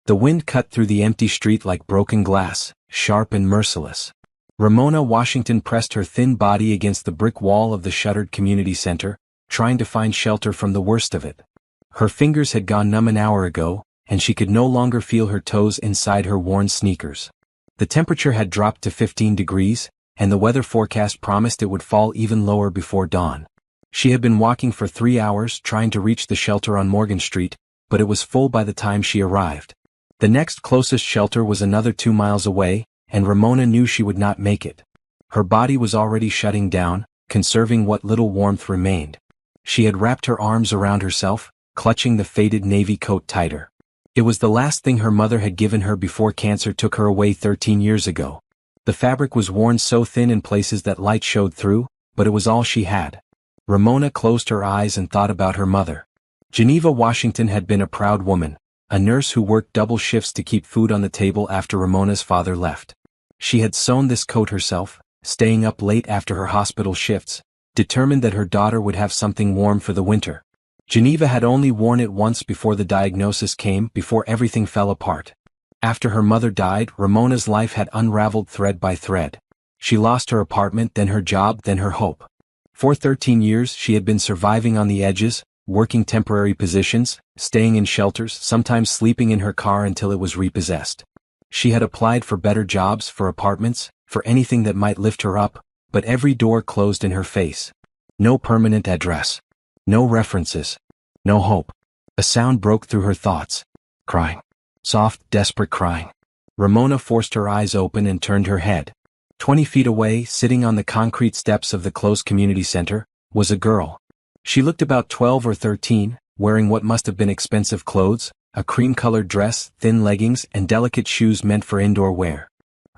The wind cut through the empty street like broken glass, sharp and merciless. Ramona Washington pressed her thin body against the brick wall of the shuttered community center, trying to find shelter from the worst of it. Her fingers had gone numb an hour ago, and she could no longer feel her toes inside her worn sneakers. The temperature had dropped to 15 degrees, and the weather forecast promised it would fall even lower before dawn. She had been walking for 3 hours trying to reach the shelter on Morgan Street, but it was full by the time she arrived. The next closest shelter was another 2 miles away, and Ramona knew she would not make it. Her body was already shutting down, conserving what little warmth remained. She had wrapped her arms around herself, clutching the faded navy coat tighter. It was the last thing her mother had given her before cancer took her away 13 years ago. The fabric was worn so thin in places that light showed through, but it was all she had. Ramona closed her eyes and thought about her mother. Geneva Washington had been a proud woman, a nurse who worked double shifts to keep food on the table after Ramona's father left. She had sewn this coat herself, staying up late after her hospital shifts, determined that her daughter would have something warm for the winter. Geneva had only worn it once before the diagnosis came, before everything fell apart. After her mother died, Ramona's life had unraveled thread by thread. She lost her apartment, then her job, then her hope. For 13 years she had been surviving on the edges, working temporary positions, staying in shelters, sometimes sleeping in her car until it was repossessed. She had applied for better jobs, for apartments, for anything that might lift her up, but every door closed in her face. No permanent address. No references. No hope. A sound broke through her thoughts. Crying. Soft, desperate crying. Ramona forced her eyes open and turned her head. 20 feet away, sitting on the concrete steps of the closed community center, was a girl. She looked about 12 or 13, wearing what must have been expensive clothes, a cream-colored dress, thin leggings, and delicate shoes meant for indoor wear.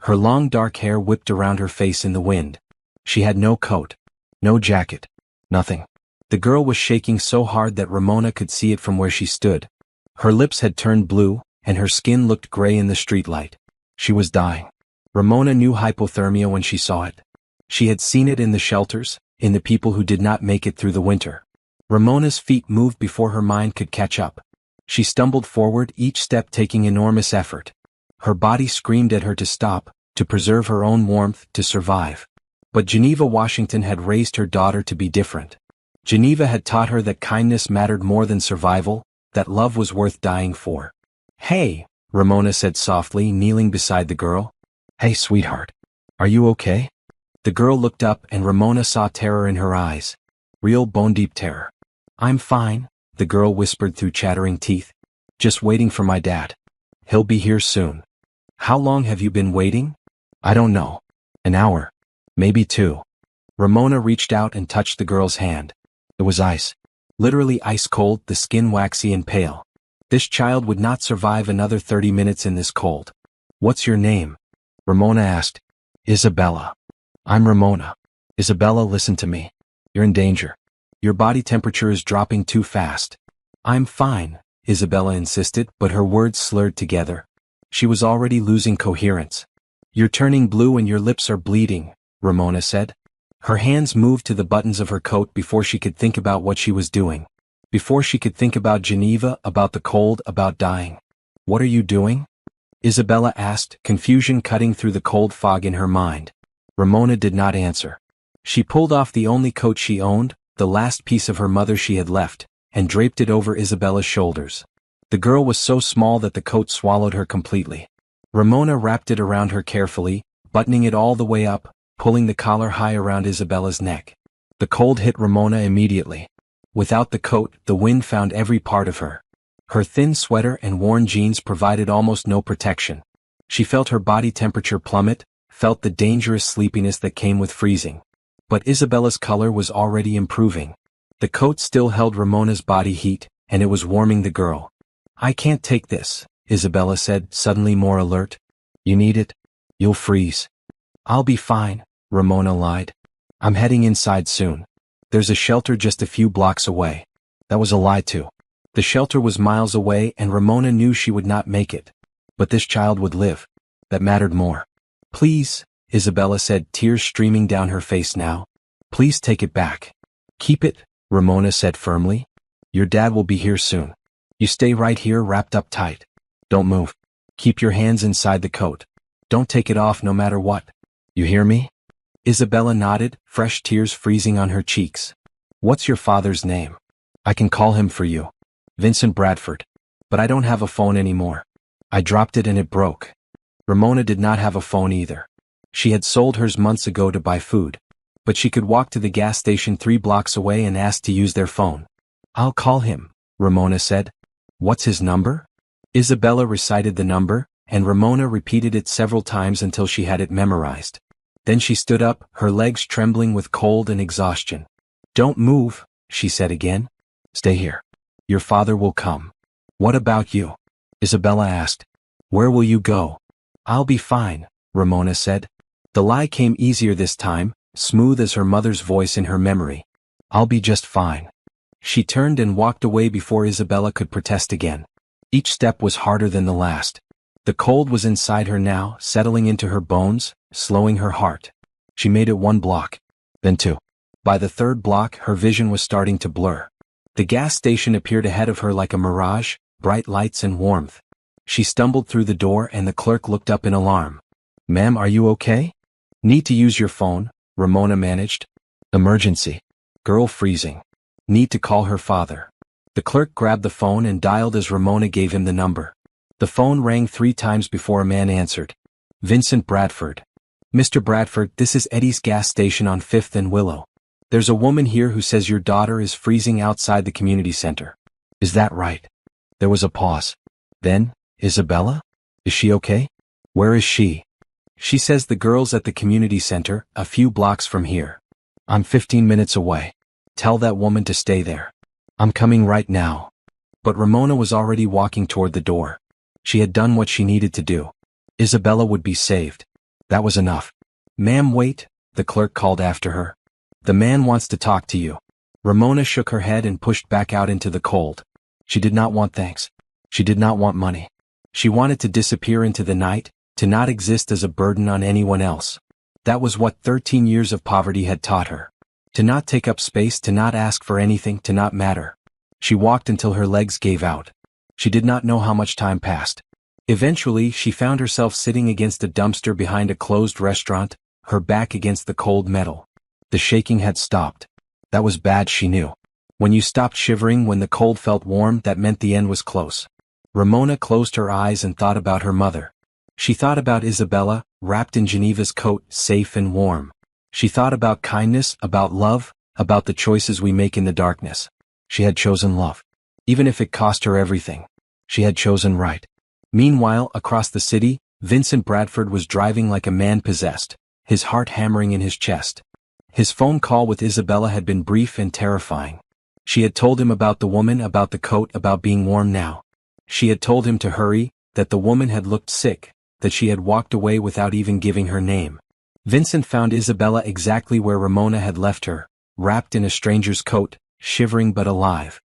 Her long dark hair whipped around her face in the wind. She had no coat. No jacket. Nothing. The girl was shaking so hard that Ramona could see it from where she stood. Her lips had turned blue, and her skin looked gray in the streetlight. She was dying. Ramona knew hypothermia when she saw it. She had seen it in the shelters, in the people who did not make it through the winter. Ramona's feet moved before her mind could catch up. She stumbled forward, each step taking enormous effort. Her body screamed at her to stop, to preserve her own warmth, to survive. But Geneva Washington had raised her daughter to be different. Geneva had taught her that kindness mattered more than survival, that love was worth dying for. "Hey," Ramona said softly, kneeling beside the girl. "Hey, sweetheart. Are you okay?" The girl looked up and Ramona saw terror in her eyes. Real bone-deep terror. "I'm fine," the girl whispered through chattering teeth. "Just waiting for my dad. He'll be here soon." "How long have you been waiting?" "I don't know. An hour. Maybe 2. Ramona reached out and touched the girl's hand. It was ice. Literally ice cold, the skin waxy and pale. This child would not survive another 30 minutes in this cold. "What's your name?" Ramona asked. "Isabella." "I'm Ramona. Isabella, listen to me. You're in danger. Your body temperature is dropping too fast." "I'm fine," Isabella insisted, but her words slurred together. She was already losing coherence. "You're turning blue and your lips are bleeding," Ramona said. Her hands moved to the buttons of her coat before she could think about what she was doing. Before she could think about Geneva, about the cold, about dying. "What are you doing?" Isabella asked, confusion cutting through the cold fog in her mind. Ramona did not answer. She pulled off the only coat she owned, the last piece of her mother she had left, and draped it over Isabella's shoulders. The girl was so small that the coat swallowed her completely. Ramona wrapped it around her carefully, buttoning it all the way up, pulling the collar high around Isabella's neck. The cold hit Ramona immediately. Without the coat, the wind found every part of her. Her thin sweater and worn jeans provided almost no protection. She felt her body temperature plummet, felt the dangerous sleepiness that came with freezing. But Isabella's color was already improving. The coat still held Ramona's body heat, and it was warming the girl. "I can't take this," Isabella said, suddenly more alert. "You need it? You'll freeze." "I'll be fine," Ramona lied. "I'm heading inside soon. There's a shelter just a few blocks away." That was a lie too. The shelter was miles away and Ramona knew she would not make it. But this child would live. That mattered more. "Please," Isabella said, tears streaming down her face now. "Please take it back." "Keep it," Ramona said firmly. "Your dad will be here soon. You stay right here wrapped up tight. Don't move." Keep your hands inside the coat. Don't take it off no matter what. You hear me? Isabella nodded, fresh tears freezing on her cheeks. What's your father's name? I can call him for you. Vincent Bradford. But I don't have a phone anymore. I dropped it and it broke. Ramona did not have a phone either. She had sold hers months ago to buy food. But she could walk to the gas station 3 blocks away and ask to use their phone. I'll call him, Ramona said. What's his number? Isabella recited the number, and Ramona repeated it several times until she had it memorized. Then she stood up, her legs trembling with cold and exhaustion. Don't move, she said again. Stay here. Your father will come. What about you? Isabella asked. Where will you go? I'll be fine, Ramona said. The lie came easier this time, smooth as her mother's voice in her memory. I'll be just fine. She turned and walked away before Isabella could protest again. Each step was harder than the last. The cold was inside her now, settling into her bones, slowing her heart. She made it 1 block, then 2. By the 3rd block, her vision was starting to blur. The gas station appeared ahead of her like a mirage, bright lights and warmth. She stumbled through the door and the clerk looked up in alarm. Ma'am, are you okay? Need to use your phone, Ramona managed. Emergency. Girl freezing. Need to call her father. The clerk grabbed the phone and dialed as Ramona gave him the number. The phone rang 3 times before a man answered. Vincent Bradford. Mr. Bradford, this is Eddie's gas station on 5th and Willow. There's a woman here who says your daughter is freezing outside the community center. Is that right? There was a pause. Then, Isabella? Is she okay? Where is she? She says the girl's at the community center, a few blocks from here. I'm 15 minutes away. Tell that woman to stay there. I'm coming right now. But Ramona was already walking toward the door. She had done what she needed to do. Isabella would be saved. That was enough. Ma'am, wait, the clerk called after her. The man wants to talk to you. Ramona shook her head and pushed back out into the cold. She did not want thanks. She did not want money. She wanted to disappear into the night, to not exist as a burden on anyone else. That was what 13 years of poverty had taught her. To not take up space, to not ask for anything, to not matter. She walked until her legs gave out. She did not know how much time passed. Eventually, she found herself sitting against a dumpster behind a closed restaurant, her back against the cold metal. The shaking had stopped. That was bad, she knew. When you stopped shivering, when the cold felt warm, that meant the end was close. Ramona closed her eyes and thought about her mother. She thought about Isabella, wrapped in Geneva's coat, safe and warm. She thought about kindness, about love, about the choices we make in the darkness. She had chosen love. Even if it cost her everything. She had chosen right. Meanwhile, across the city, Vincent Bradford was driving like a man possessed, his heart hammering in his chest. His phone call with Isabella had been brief and terrifying. She had told him about the woman, about the coat, about being warm now. She had told him to hurry, that the woman had looked sick, that she had walked away without even giving her name. Vincent found Isabella exactly where Ramona had left her, wrapped in a stranger's coat, shivering but alive.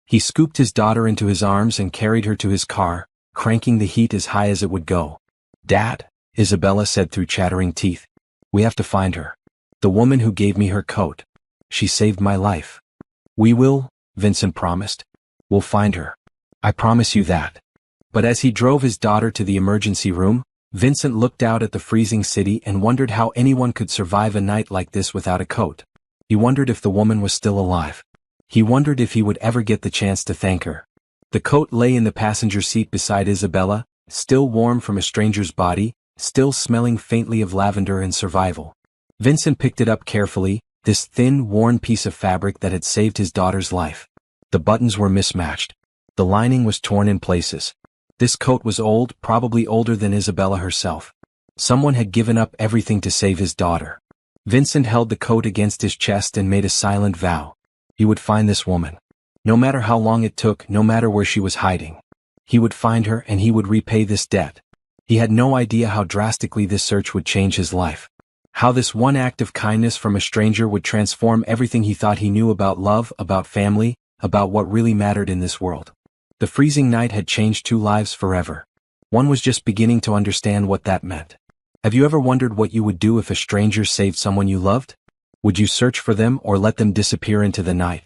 He scooped his daughter into his arms and carried her to his car, cranking the heat as high as it would go. Dad, Isabella said through chattering teeth. We have to find her. The woman who gave me her coat. She saved my life. We will, Vincent promised. We'll find her. I promise you that. But as he drove his daughter to the emergency room, Vincent looked out at the freezing city and wondered how anyone could survive a night like this without a coat. He wondered if the woman was still alive. He wondered if he would ever get the chance to thank her. The coat lay in the passenger seat beside Isabella, still warm from a stranger's body, still smelling faintly of lavender and survival. Vincent picked it up carefully, this thin, worn piece of fabric that had saved his daughter's life. The buttons were mismatched. The lining was torn in places. This coat was old, probably older than Isabella herself. Someone had given up everything to save his daughter. Vincent held the coat against his chest and made a silent vow. He would find this woman. No matter how long it took, no matter where she was hiding. He would find her and he would repay this debt. He had no idea how drastically this search would change his life. How this one act of kindness from a stranger would transform everything he thought he knew about love, about family, about what really mattered in this world. The freezing night had changed 2 lives forever. One was just beginning to understand what that meant. Have you ever wondered what you would do if a stranger saved someone you loved? Would you search for them or let them disappear into the night?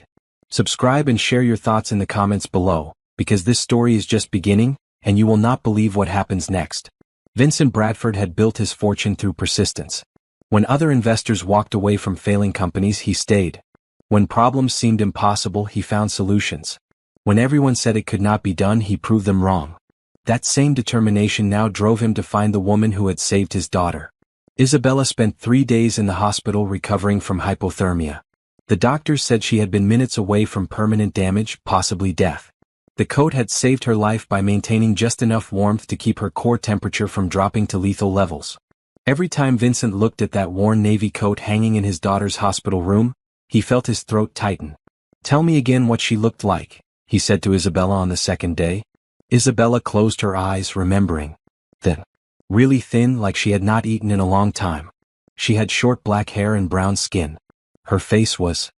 Subscribe and share your thoughts in the comments below, because this story is just beginning, and you will not believe what happens next. Vincent Bradford had built his fortune through persistence. When other investors walked away from failing companies, he stayed. When problems seemed impossible, he found solutions. When everyone said it could not be done, he proved them wrong. That same determination now drove him to find the woman who had saved his daughter. Isabella spent 3 days in the hospital recovering from hypothermia. The doctors said she had been minutes away from permanent damage, possibly death. The coat had saved her life by maintaining just enough warmth to keep her core temperature from dropping to lethal levels. Every time Vincent looked at that worn navy coat hanging in his daughter's hospital room, he felt his throat tighten. "Tell me again what she looked like," he said to Isabella on the second day. Isabella closed her eyes, remembering. Thin. Really thin, like she had not eaten in a long time. She had short black hair and brown skin. Her face was...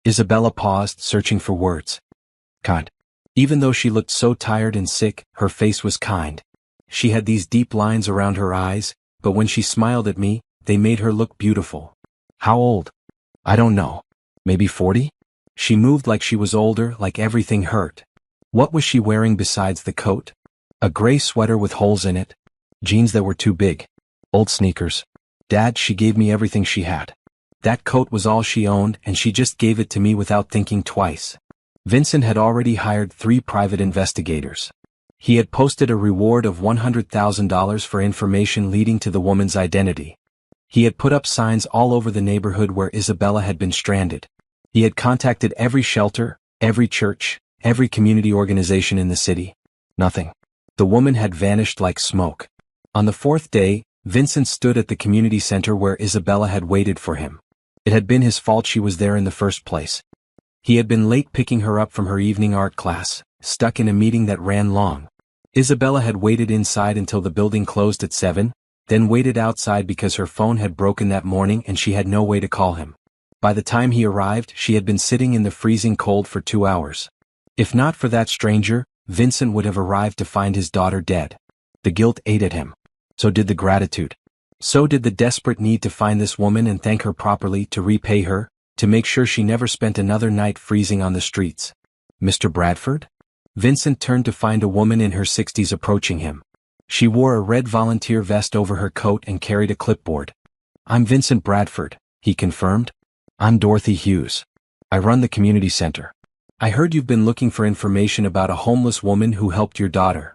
Isabella paused, searching for words. Kind. Even though she looked so tired and sick, her face was kind. She had these deep lines around her eyes, but when she smiled at me, they made her look beautiful. How old? I don't know. Maybe 40? She moved like she was older, like everything hurt. What was she wearing besides the coat? A gray sweater with holes in it. Jeans that were too big. Old sneakers. Dad, she gave me everything she had. That coat was all she owned, and she just gave it to me without thinking twice. Vincent had already hired 3 private investigators. He had posted a reward of $100,000 for information leading to the woman's identity. He had put up signs all over the neighborhood where Isabella had been stranded. He had contacted every shelter, every church, every community organization in the city. Nothing. The woman had vanished like smoke. On the 4th day, Vincent stood at the community center where Isabella had waited for him. It had been his fault she was there in the first place. He had been late picking her up from her evening art class, stuck in a meeting that ran long. Isabella had waited inside until the building closed at 7, then waited outside because her phone had broken that morning and she had no way to call him. By the time he arrived, she had been sitting in the freezing cold for 2 hours. If not for that stranger, Vincent would have arrived to find his daughter dead. The guilt ate at him. So did the gratitude. So did the desperate need to find this woman and thank her properly, to repay her, to make sure she never spent another night freezing on the streets. Mr. Bradford? Vincent turned to find a woman in her 60s approaching him. She wore a red volunteer vest over her coat and carried a clipboard. "I'm Vincent Bradford," he confirmed. "I'm Dorothy Hughes. I run the community center. I heard you've been looking for information about a homeless woman who helped your daughter.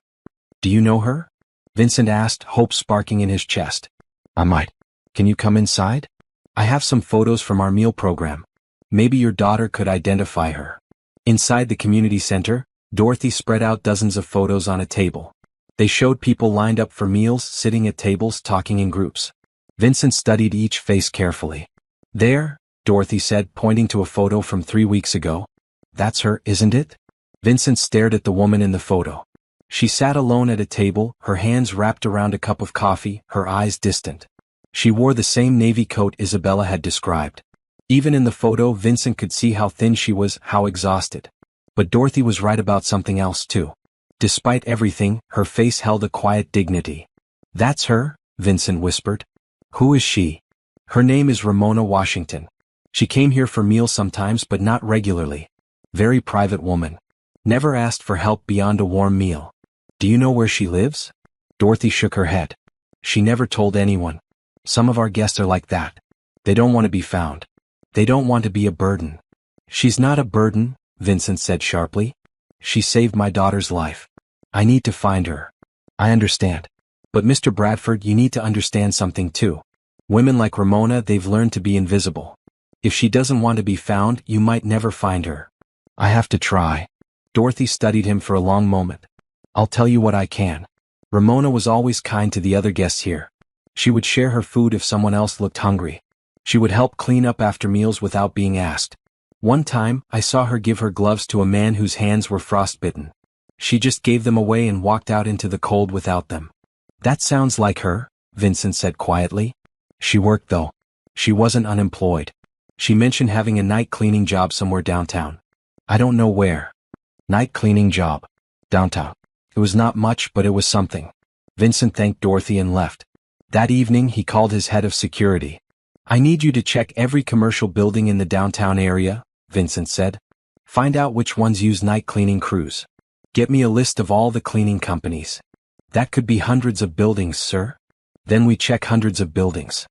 Do you know her?" Vincent asked, hope sparking in his chest. "I might. Can you come inside? I have some photos from our meal program. Maybe your daughter could identify her." Inside the community center, Dorothy spread out dozens of photos on a table. They showed people lined up for meals, sitting at tables, talking in groups. Vincent studied each face carefully. "There," Dorothy said, pointing to a photo from 3 weeks ago. "That's her, isn't it?" Vincent stared at the woman in the photo. She sat alone at a table, her hands wrapped around a cup of coffee, her eyes distant. She wore the same navy coat Isabella had described. Even in the photo, Vincent could see how thin she was, how exhausted. But Dorothy was right about something else too. Despite everything, her face held a quiet dignity. "That's her," Vincent whispered. "Who is she?" "Her name is Ramona Washington. She came here for meals sometimes, but not regularly. Very private woman. Never asked for help beyond a warm meal." "Do you know where she lives?" Dorothy shook her head. "She never told anyone. Some of our guests are like that. They don't want to be found. They don't want to be a burden." "She's not a burden," Vincent said sharply. "She saved my daughter's life. I need to find her." "I understand. But Mr. Bradford, you need to understand something too. Women like Ramona, they've learned to be invisible. If she doesn't want to be found, you might never find her." "I have to try." Dorothy studied him for a long moment. "I'll tell you what I can. Ramona was always kind to the other guests here. She would share her food if someone else looked hungry. She would help clean up after meals without being asked. One time, I saw her give her gloves to a man whose hands were frostbitten. She just gave them away and walked out into the cold without them." "That sounds like her," Vincent said quietly. "She worked though. She wasn't unemployed. She mentioned having a night cleaning job somewhere downtown. I don't know where." "Night cleaning job. Downtown." It was not much, but it was something. Vincent thanked Dorothy and left. That evening, he called his head of security. "I need you to check every commercial building in the downtown area," Vincent said. "Find out which ones use night cleaning crews. Get me a list of all the cleaning companies. That could be hundreds of buildings, sir. Then we check hundreds of buildings.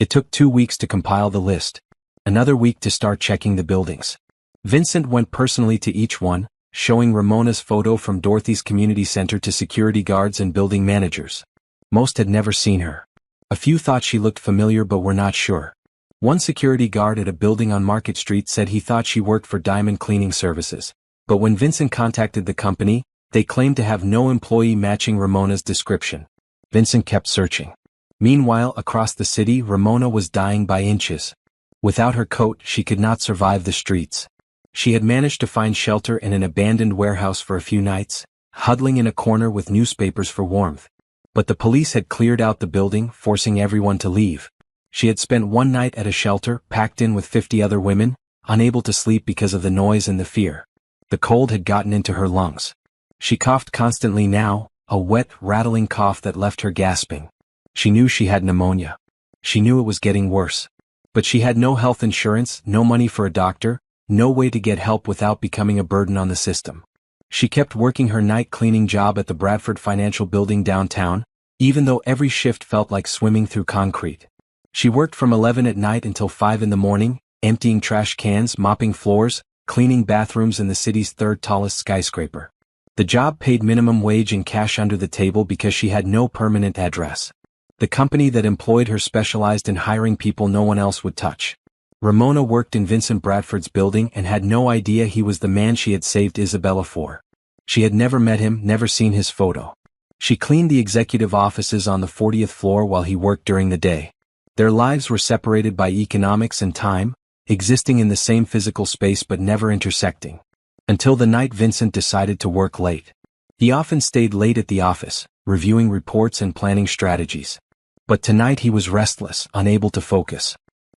It took 2 weeks to compile the list. Another week to start checking the buildings. Vincent went personally to each one, showing Ramona's photo from Dorothy's community center to security guards and building managers. Most had never seen her. A few thought she looked familiar but were not sure. One security guard at a building on Market Street said he thought she worked for Diamond Cleaning Services. But when Vincent contacted the company, they claimed to have no employee matching Ramona's description. Vincent kept searching. Meanwhile, across the city, Ramona was dying by inches. Without her coat, she could not survive the streets. She had managed to find shelter in an abandoned warehouse for a few nights, huddling in a corner with newspapers for warmth. But the police had cleared out the building, forcing everyone to leave. She had spent one night at a shelter, packed in with 50 other women, unable to sleep because of the noise and the fear. The cold had gotten into her lungs. She coughed constantly now, a wet, rattling cough that left her gasping. She knew she had pneumonia. She knew it was getting worse. But she had no health insurance, no money for a doctor, no way to get help without becoming a burden on the system. She kept working her night cleaning job at the Bradford Financial Building downtown, even though every shift felt like swimming through concrete. She worked from 11 at night until 5 in the morning, emptying trash cans, mopping floors, cleaning bathrooms in the city's third tallest skyscraper. The job paid minimum wage and cash under the table because she had no permanent address. The company that employed her specialized in hiring people no one else would touch. Ramona worked in Vincent Bradford's building and had no idea he was the man she had saved Isabella for. She had never met him, never seen his photo. She cleaned the executive offices on the 40th floor while he worked during the day. Their lives were separated by economics and time, existing in the same physical space but never intersecting. Until the night Vincent decided to work late. He often stayed late at the office, reviewing reports and planning strategies. But tonight he was restless, unable to focus.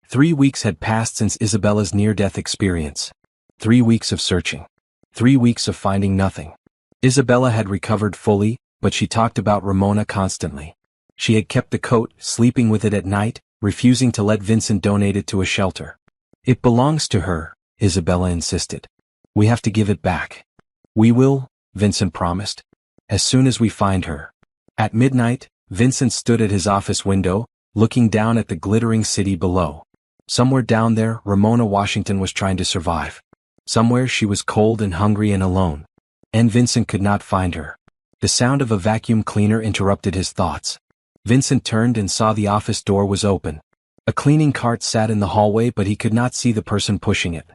3 weeks had passed since Isabella's near-death experience. 3 weeks of searching. 3 weeks of finding nothing. Isabella had recovered fully, but she talked about Ramona constantly. She had kept the coat, sleeping with it at night, refusing to let Vincent donate it to a shelter. It belongs to her, Isabella insisted. We have to give it back. We will, Vincent promised. As soon as we find her. At midnight, Vincent stood at his office window, looking down at the glittering city below. Somewhere down there, Ramona Washington was trying to survive. Somewhere she was cold and hungry and alone. And Vincent could not find her. The sound of a vacuum cleaner interrupted his thoughts. Vincent turned and saw the office door was open. A cleaning cart sat in the hallway but he could not see the person pushing it.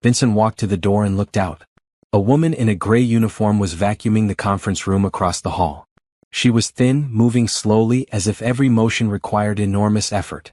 Vincent walked to the door and looked out. A woman in a gray uniform was vacuuming the conference room across the hall. She was thin, moving slowly as if every motion required enormous effort.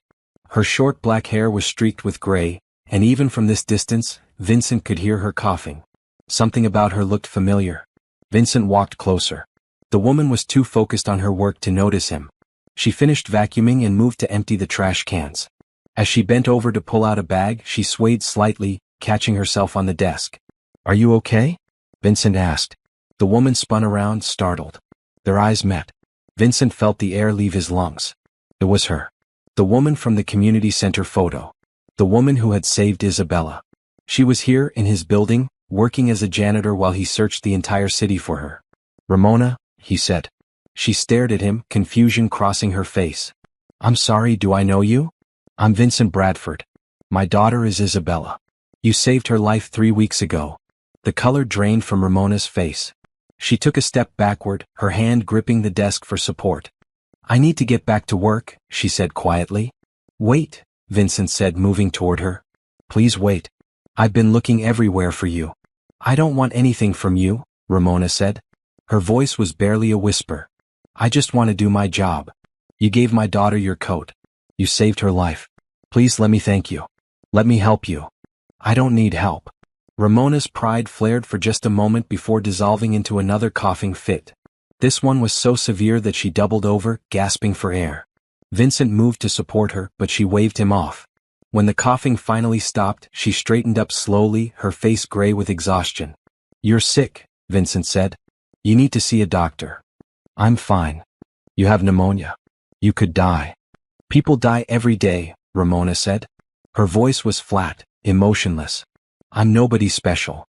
Her short black hair was streaked with gray, and even from this distance, Vincent could hear her coughing. Something about her looked familiar. Vincent walked closer. The woman was too focused on her work to notice him. She finished vacuuming and moved to empty the trash cans. As she bent over to pull out a bag, she swayed slightly, catching herself on the desk. "Are you okay?" Vincent asked. The woman spun around, startled. Their eyes met. Vincent felt the air leave his lungs. It was her. The woman from the community center photo. The woman who had saved Isabella. She was here, in his building, working as a janitor while he searched the entire city for her. "Ramona," he said. She stared at him, confusion crossing her face. "I'm sorry, do I know you?" "I'm Vincent Bradford. My daughter is Isabella. You saved her life 3 weeks ago." The color drained from Ramona's face. She took a step backward, her hand gripping the desk for support. "I need to get back to work," she said quietly. "Wait," Vincent said, moving toward her. "Please wait. I've been looking everywhere for you." "I don't want anything from you," Ramona said. Her voice was barely a whisper. "I just want to do my job. You gave my daughter your coat. You saved her life. Please let me thank you. Let me help you." "I don't need help." Ramona's pride flared for just a moment before dissolving into another coughing fit. This one was so severe that she doubled over, gasping for air. Vincent moved to support her, but she waved him off. When the coughing finally stopped, she straightened up slowly, her face gray with exhaustion. "You're sick," Vincent said. "You need to see a doctor." "I'm fine." "You have pneumonia. You could die." "People die every day," Ramona said. Her voice was flat, emotionless. "I'm nobody special."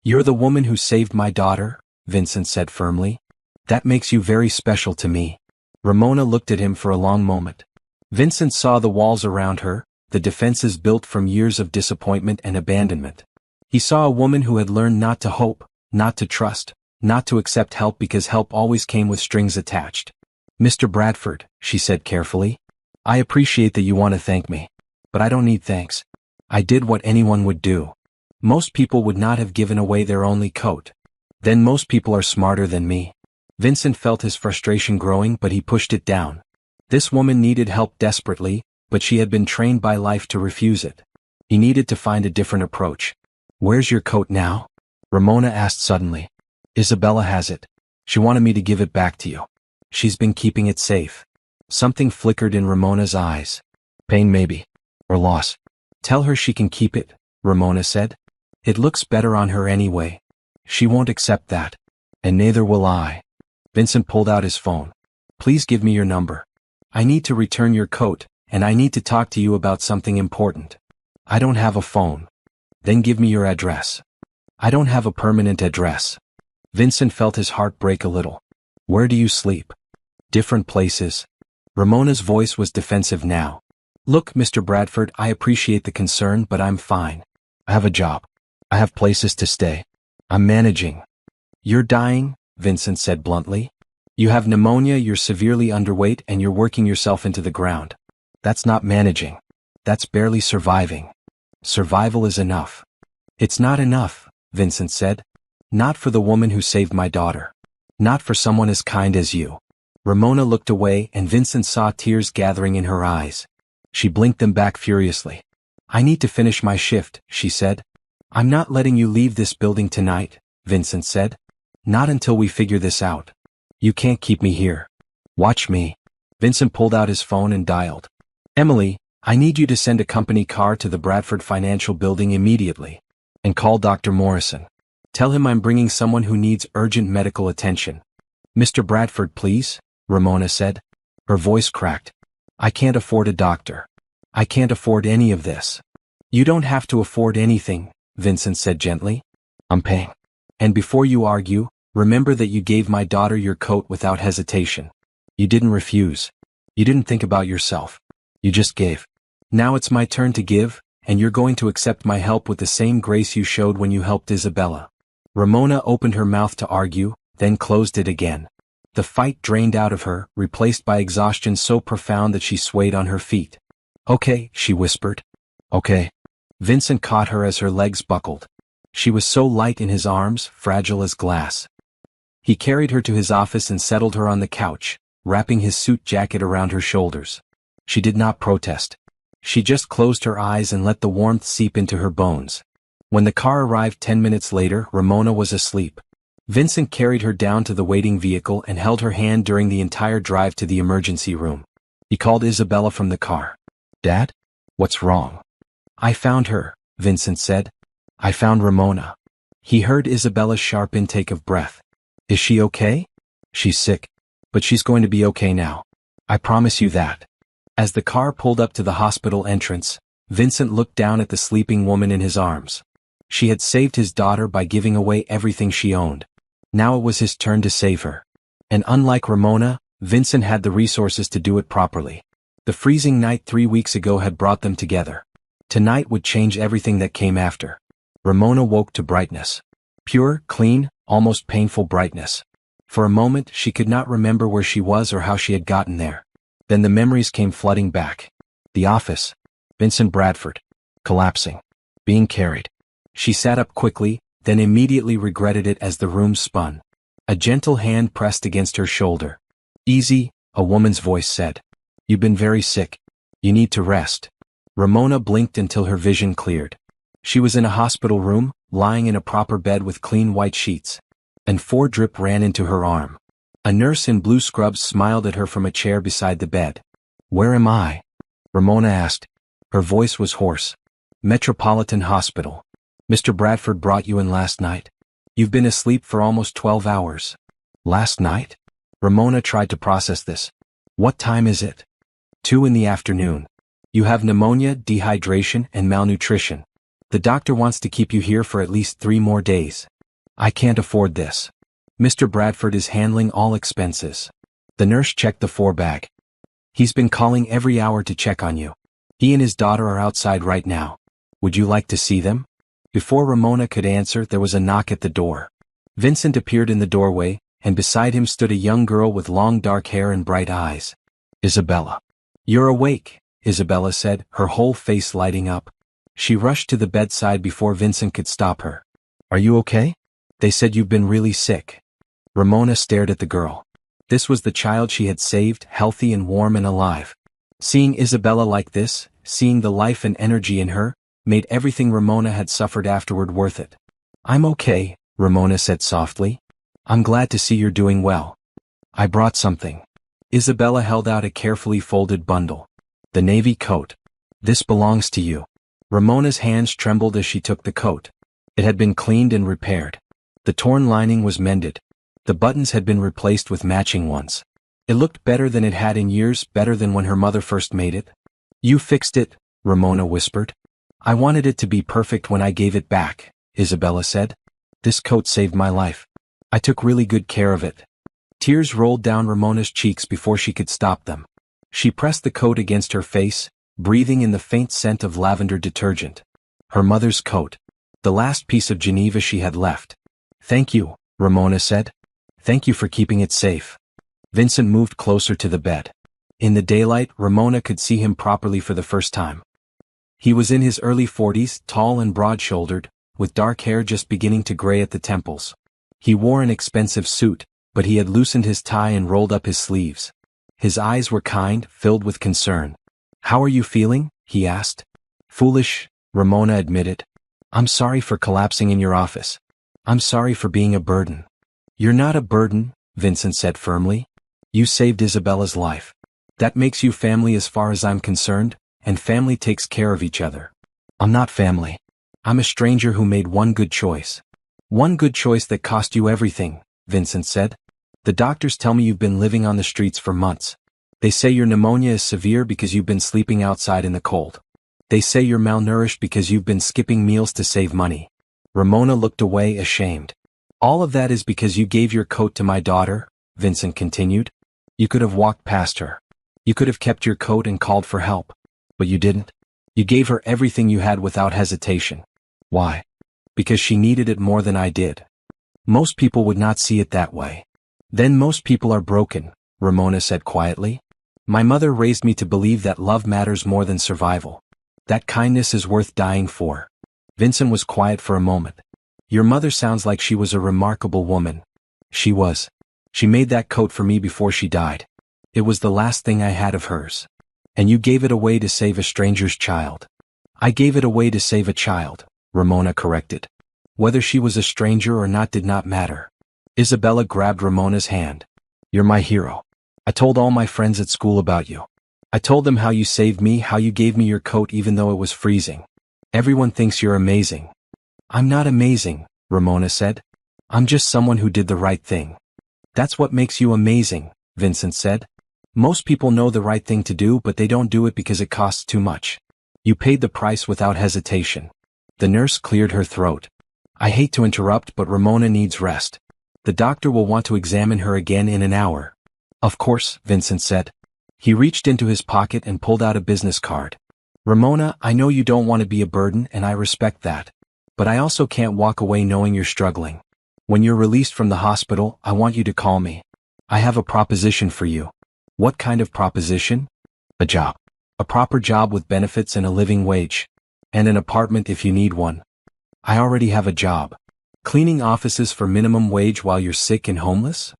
"You're the woman who saved my daughter," Vincent said firmly. That makes you very special to me. Ramona looked at him for a long moment. Vincent saw the walls around her, the defenses built from years of disappointment and abandonment. He saw a woman who had learned not to hope, not to trust, not to accept help because help always came with strings attached. Mr. Bradford, she said carefully, I appreciate that you want to thank me. But I don't need thanks. I did what anyone would do. Most people would not have given away their only coat. Then most people are smarter than me. Vincent felt his frustration growing, but he pushed it down. This woman needed help desperately, but she had been trained by life to refuse it. He needed to find a different approach. Where's your coat now? Ramona asked suddenly. Isabella has it. She wanted me to give it back to you. She's been keeping it safe. Something flickered in Ramona's eyes. Pain maybe. Or loss. Tell her she can keep it, Ramona said. It looks better on her anyway. She won't accept that. And neither will I. Vincent pulled out his phone. Please give me your number. I need to return your coat, and I need to talk to you about something important. I don't have a phone. Then give me your address. I don't have a permanent address. Vincent felt his heart break a little. Where do you sleep? Different places. Ramona's voice was defensive now. Look, Mr. Bradford, I appreciate the concern, but I'm fine. I have a job. I have places to stay. I'm managing. You're dying, Vincent said bluntly. You have pneumonia, you're severely underweight, and you're working yourself into the ground. That's not managing. That's barely surviving. Survival is enough. It's not enough, Vincent said. Not for the woman who saved my daughter. Not for someone as kind as you. Ramona looked away, and Vincent saw tears gathering in her eyes. She blinked them back furiously. I need to finish my shift, she said. I'm not letting you leave this building tonight, Vincent said. Not until we figure this out. You can't keep me here. Watch me. Vincent pulled out his phone and dialed. Emily, I need you to send a company car to the Bradford Financial Building immediately. And call Dr. Morrison. Tell him I'm bringing someone who needs urgent medical attention. Mr. Bradford, please, Ramona said. Her voice cracked. I can't afford a doctor. I can't afford any of this. You don't have to afford anything, Vincent said gently. I'm paying. And before you argue, remember that you gave my daughter your coat without hesitation. You didn't refuse. You didn't think about yourself. You just gave. Now it's my turn to give, and you're going to accept my help with the same grace you showed when you helped Isabella. Ramona opened her mouth to argue, then closed it again. The fight drained out of her, replaced by exhaustion so profound that she swayed on her feet. Okay, she whispered. Okay. Vincent caught her as her legs buckled. She was so light in his arms, fragile as glass. He carried her to his office and settled her on the couch, wrapping his suit jacket around her shoulders. She did not protest. She just closed her eyes and let the warmth seep into her bones. When the car arrived 10 minutes later, Ramona was asleep. Vincent carried her down to the waiting vehicle and held her hand during the entire drive to the emergency room. He called Isabella from the car. Dad? What's wrong? I found her, Vincent said. I found Ramona. He heard Isabella's sharp intake of breath. Is she okay? She's sick. But she's going to be okay now. I promise you that. As the car pulled up to the hospital entrance, Vincent looked down at the sleeping woman in his arms. She had saved his daughter by giving away everything she owned. Now it was his turn to save her. And unlike Ramona, Vincent had the resources to do it properly. The freezing night 3 weeks ago had brought them together. Tonight would change everything that came after. Ramona woke to brightness. Pure, clean, almost painful brightness. For a moment, she could not remember where she was or how she had gotten there. Then the memories came flooding back. The office. Vincent Bradford. Collapsing. Being carried. She sat up quickly, then immediately regretted it as the room spun. A gentle hand pressed against her shoulder. Easy, a woman's voice said. You've been very sick. You need to rest. Ramona blinked until her vision cleared. She was in a hospital room, lying in a proper bed with clean white sheets. And 4 drip ran into her arm. A nurse in blue scrubs smiled at her from a chair beside the bed. Where am I? Ramona asked. Her voice was hoarse. Metropolitan Hospital. Mr. Bradford brought you in last night. You've been asleep for almost 12 hours. Last night? Ramona tried to process this. What time is it? 2 in the afternoon. You have pneumonia, dehydration, and malnutrition. The doctor wants to keep you here for at least 3 more days. I can't afford this. Mr. Bradford is handling all expenses. The nurse checked the four-bag. He's been calling every hour to check on you. He and his daughter are outside right now. Would you like to see them? Before Ramona could answer, there was a knock at the door. Vincent appeared in the doorway, and beside him stood a young girl with long dark hair and bright eyes. Isabella. You're awake, Isabella said, her whole face lighting up. She rushed to the bedside before Vincent could stop her. Are you okay? They said you've been really sick. Ramona stared at the girl. This was the child she had saved, healthy and warm and alive. Seeing Isabella like this, seeing the life and energy in her, made everything Ramona had suffered afterward worth it. I'm okay, Ramona said softly. I'm glad to see you're doing well. I brought something. Isabella held out a carefully folded bundle. The navy coat. This belongs to you. Ramona's hands trembled as she took the coat. It had been cleaned and repaired. The torn lining was mended. The buttons had been replaced with matching ones. It looked better than it had in years, better than when her mother first made it. You fixed it, Ramona whispered. I wanted it to be perfect when I gave it back, Isabella said. This coat saved my life. I took really good care of it. Tears rolled down Ramona's cheeks before she could stop them. She pressed the coat against her face, breathing in the faint scent of lavender detergent. Her mother's coat. The last piece of Geneva she had left. Thank you, Ramona said. Thank you for keeping it safe. Vincent moved closer to the bed. In the daylight, Ramona could see him properly for the first time. He was in his early 40s, tall and broad-shouldered, with dark hair just beginning to gray at the temples. He wore an expensive suit, but he had loosened his tie and rolled up his sleeves. His eyes were kind, filled with concern. How are you feeling? He asked. Foolish, Ramona admitted. I'm sorry for collapsing in your office. I'm sorry for being a burden. You're not a burden, Vincent said firmly. You saved Isabella's life. That makes you family as far as I'm concerned, and family takes care of each other. I'm not family. I'm a stranger who made one good choice. One good choice that cost you everything, Vincent said. The doctors tell me you've been living on the streets for months. They say your pneumonia is severe because you've been sleeping outside in the cold. They say you're malnourished because you've been skipping meals to save money. Ramona looked away ashamed. All of that is because you gave your coat to my daughter, Vincent continued. You could have walked past her. You could have kept your coat and called for help. But you didn't. You gave her everything you had without hesitation. Why? Because she needed it more than I did. Most people would not see it that way. Then most people are broken, Ramona said quietly. My mother raised me to believe that love matters more than survival. That kindness is worth dying for. Vincent was quiet for a moment. Your mother sounds like she was a remarkable woman. She was. She made that coat for me before she died. It was the last thing I had of hers. And you gave it away to save a stranger's child. I gave it away to save a child, Ramona corrected. Whether she was a stranger or not did not matter. Isabella grabbed Ramona's hand. You're my hero. I told all my friends at school about you. I told them how you saved me, how you gave me your coat even though it was freezing. Everyone thinks you're amazing. I'm not amazing, Ramona said. I'm just someone who did the right thing. That's what makes you amazing, Vincent said. Most people know the right thing to do, but they don't do it because it costs too much. You paid the price without hesitation. The nurse cleared her throat. I hate to interrupt, but Ramona needs rest. The doctor will want to examine her again in an hour. Of course, Vincent said. He reached into his pocket and pulled out a business card. Ramona, I know you don't want to be a burden, and I respect that. But I also can't walk away knowing you're struggling. When you're released from the hospital, I want you to call me. I have a proposition for you. What kind of proposition? A job. A proper job with benefits and a living wage. And an apartment if you need one. I already have a job. Cleaning offices for minimum wage while you're sick and homeless?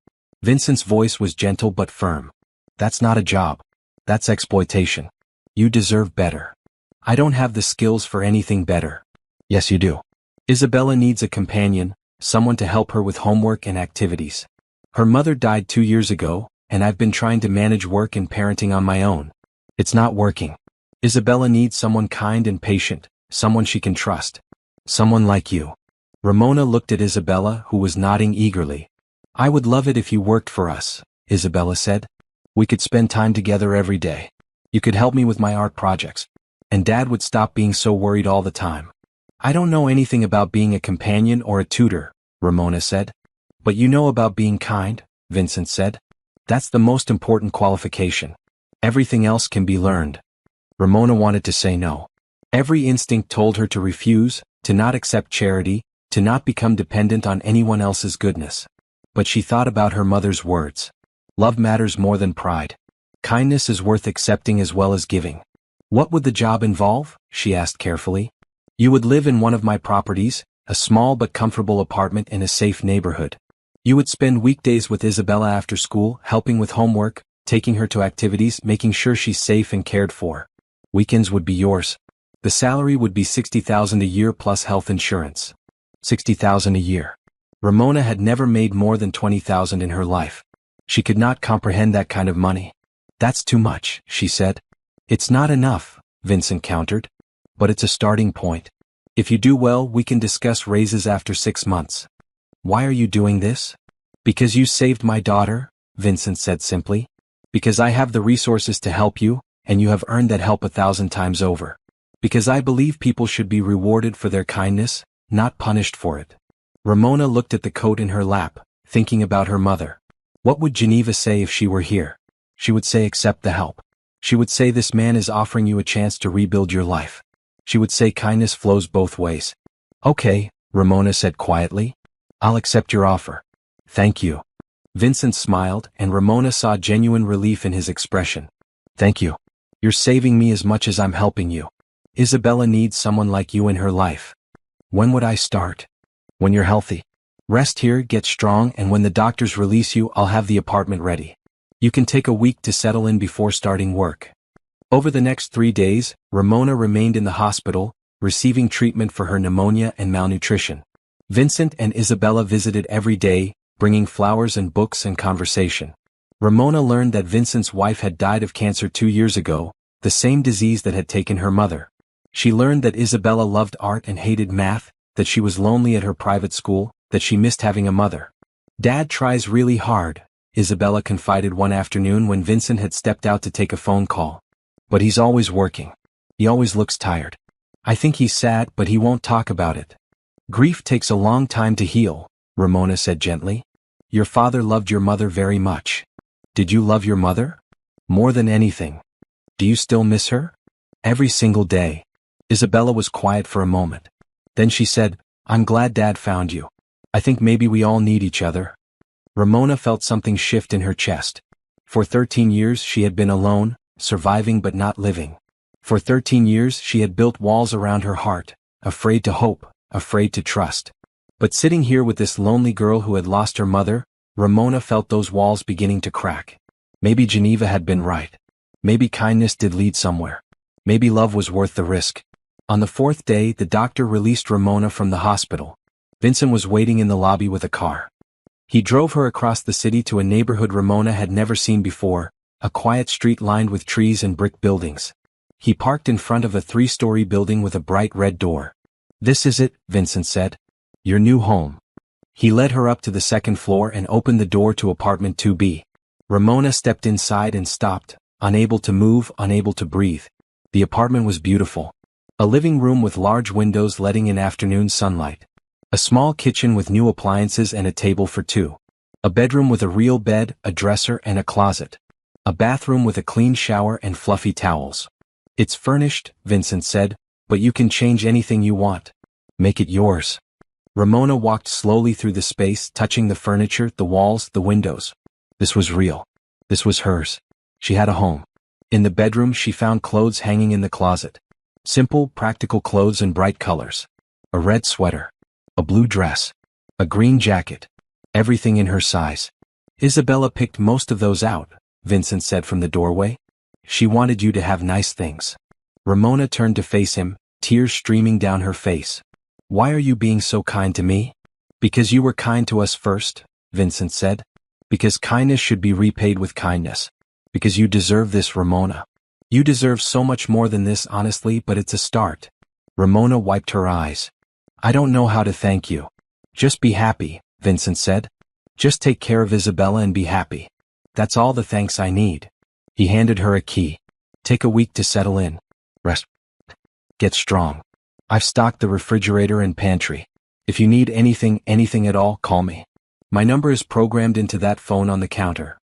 Vincent's voice was gentle but firm. That's not a job. That's exploitation. You deserve better. I don't have the skills for anything better. Yes, you do. Isabella needs a companion, someone to help her with homework and activities. Her mother died 2 years ago, and I've been trying to manage work and parenting on my own. It's not working. Isabella needs someone kind and patient, someone she can trust. Someone like you. Ramona looked at Isabella, who was nodding eagerly. I would love it if you worked for us, Isabella said. We could spend time together every day. You could help me with my art projects. And Dad would stop being so worried all the time. I don't know anything about being a companion or a tutor, Ramona said. But you know about being kind, Vincent said. That's the most important qualification. Everything else can be learned. Ramona wanted to say no. Every instinct told her to refuse, to not accept charity, to not become dependent on anyone else's goodness. But she thought about her mother's words. Love matters more than pride. Kindness is worth accepting as well as giving. What would the job involve? She asked carefully. You would live in one of my properties, a small but comfortable apartment in a safe neighborhood. You would spend weekdays with Isabella after school, helping with homework, taking her to activities, making sure she's safe and cared for. Weekends would be yours. The salary would be $60,000 a year plus health insurance. $60,000 a year. Ramona had never made more than $20,000 in her life. She could not comprehend that kind of money. That's too much, she said. It's not enough, Vincent countered. But it's a starting point. If you do well, we can discuss raises after 6 months. Why are you doing this? Because you saved my daughter, Vincent said simply. Because I have the resources to help you, and you have earned that help 1,000 times over. Because I believe people should be rewarded for their kindness, not punished for it. Ramona looked at the coat in her lap, thinking about her mother. What would Geneva say if she were here? She would say accept the help. She would say this man is offering you a chance to rebuild your life. She would say kindness flows both ways. Okay, Ramona said quietly. I'll accept your offer. Thank you. Vincent smiled, and Ramona saw genuine relief in his expression. Thank you. You're saving me as much as I'm helping you. Isabella needs someone like you in her life. When would I start? When you're healthy. Rest here, get strong, and when the doctors release you, I'll have the apartment ready. You can take a week to settle in before starting work. Over the next 3 days, Ramona remained in the hospital, receiving treatment for her pneumonia and malnutrition. Vincent and Isabella visited every day, bringing flowers and books and conversation. Ramona learned that Vincent's wife had died of cancer 2 years ago, the same disease that had taken her mother. She learned that Isabella loved art and hated math, that she was lonely at her private school, that she missed having a mother. Dad tries really hard, Isabella confided one afternoon when Vincent had stepped out to take a phone call. But he's always working. He always looks tired. I think he's sad, but he won't talk about it. Grief takes a long time to heal, Ramona said gently. Your father loved your mother very much. Did you love your mother? More than anything. Do you still miss her? Every single day. Isabella was quiet for a moment. Then she said, I'm glad Dad found you. I think maybe we all need each other. Ramona felt something shift in her chest. For 13 years she had been alone, surviving but not living. For 13 years she had built walls around her heart, afraid to hope, afraid to trust. But sitting here with this lonely girl who had lost her mother, Ramona felt those walls beginning to crack. Maybe Geneva had been right. Maybe kindness did lead somewhere. Maybe love was worth the risk. On the 4th day, the doctor released Ramona from the hospital. Vincent was waiting in the lobby with a car. He drove her across the city to a neighborhood Ramona had never seen before, a quiet street lined with trees and brick buildings. He parked in front of a 3-story building with a bright red door. This is it, Vincent said. Your new home. He led her up to the 2nd floor and opened the door to apartment 2B. Ramona stepped inside and stopped, unable to move, unable to breathe. The apartment was beautiful. A living room with large windows letting in afternoon sunlight. A small kitchen with new appliances and a table for 2. A bedroom with a real bed, a dresser and a closet. A bathroom with a clean shower and fluffy towels. It's furnished, Vincent said, but you can change anything you want. Make it yours. Ramona walked slowly through the space, touching the furniture, the walls, the windows. This was real. This was hers. She had a home. In the bedroom she found clothes hanging in the closet. Simple, practical clothes in bright colors. A red sweater. A blue dress. A green jacket. Everything in her size. Isabella picked most of those out, Vincent said from the doorway. She wanted you to have nice things. Ramona turned to face him, tears streaming down her face. Why are you being so kind to me? Because you were kind to us first, Vincent said. Because kindness should be repaid with kindness. Because you deserve this, Ramona. You deserve so much more than this, honestly, but it's a start. Ramona wiped her eyes. I don't know how to thank you. Just be happy, Vincent said. Just take care of Isabella and be happy. That's all the thanks I need. He handed her a key. Take a week to settle in. Rest. Get strong. I've stocked the refrigerator and pantry. If you need anything at all, call me. My number is programmed into that phone on the counter.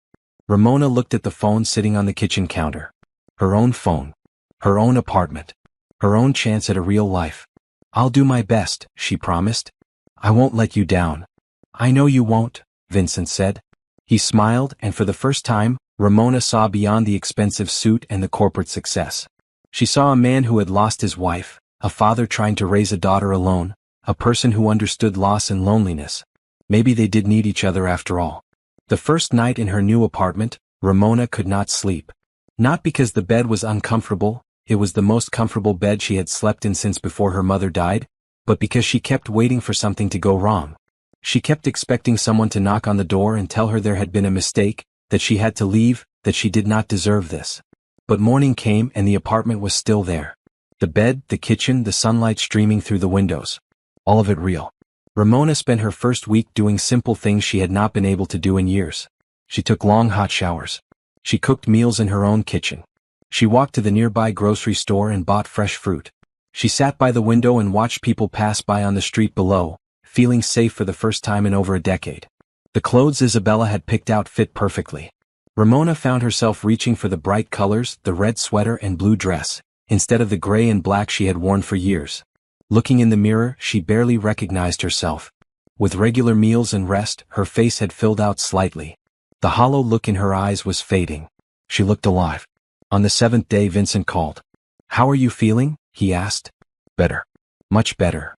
Ramona looked at the phone sitting on the kitchen counter. Her own phone. Her own apartment. Her own chance at a real life. I'll do my best, she promised. I won't let you down. I know you won't, Vincent said. He smiled, and for the first time, Ramona saw beyond the expensive suit and the corporate success. She saw a man who had lost his wife, a father trying to raise a daughter alone, a person who understood loss and loneliness. Maybe they did need each other after all. The first night in her new apartment, Ramona could not sleep. Not because the bed was uncomfortable, it was the most comfortable bed she had slept in since before her mother died, but because she kept waiting for something to go wrong. She kept expecting someone to knock on the door and tell her there had been a mistake, that she had to leave, that she did not deserve this. But morning came and the apartment was still there. The bed, the kitchen, the sunlight streaming through the windows. All of it real. Ramona spent her first week doing simple things she had not been able to do in years. She took long hot showers. She cooked meals in her own kitchen. She walked to the nearby grocery store and bought fresh fruit. She sat by the window and watched people pass by on the street below, feeling safe for the first time in over a decade. The clothes Isabella had picked out fit perfectly. Ramona found herself reaching for the bright colors, the red sweater and blue dress, instead of the gray and black she had worn for years. Looking in the mirror, she barely recognized herself. With regular meals and rest, her face had filled out slightly. The hollow look in her eyes was fading. She looked alive. On the 7th day, Vincent called. "How are you feeling?" he asked. "Better. Much better."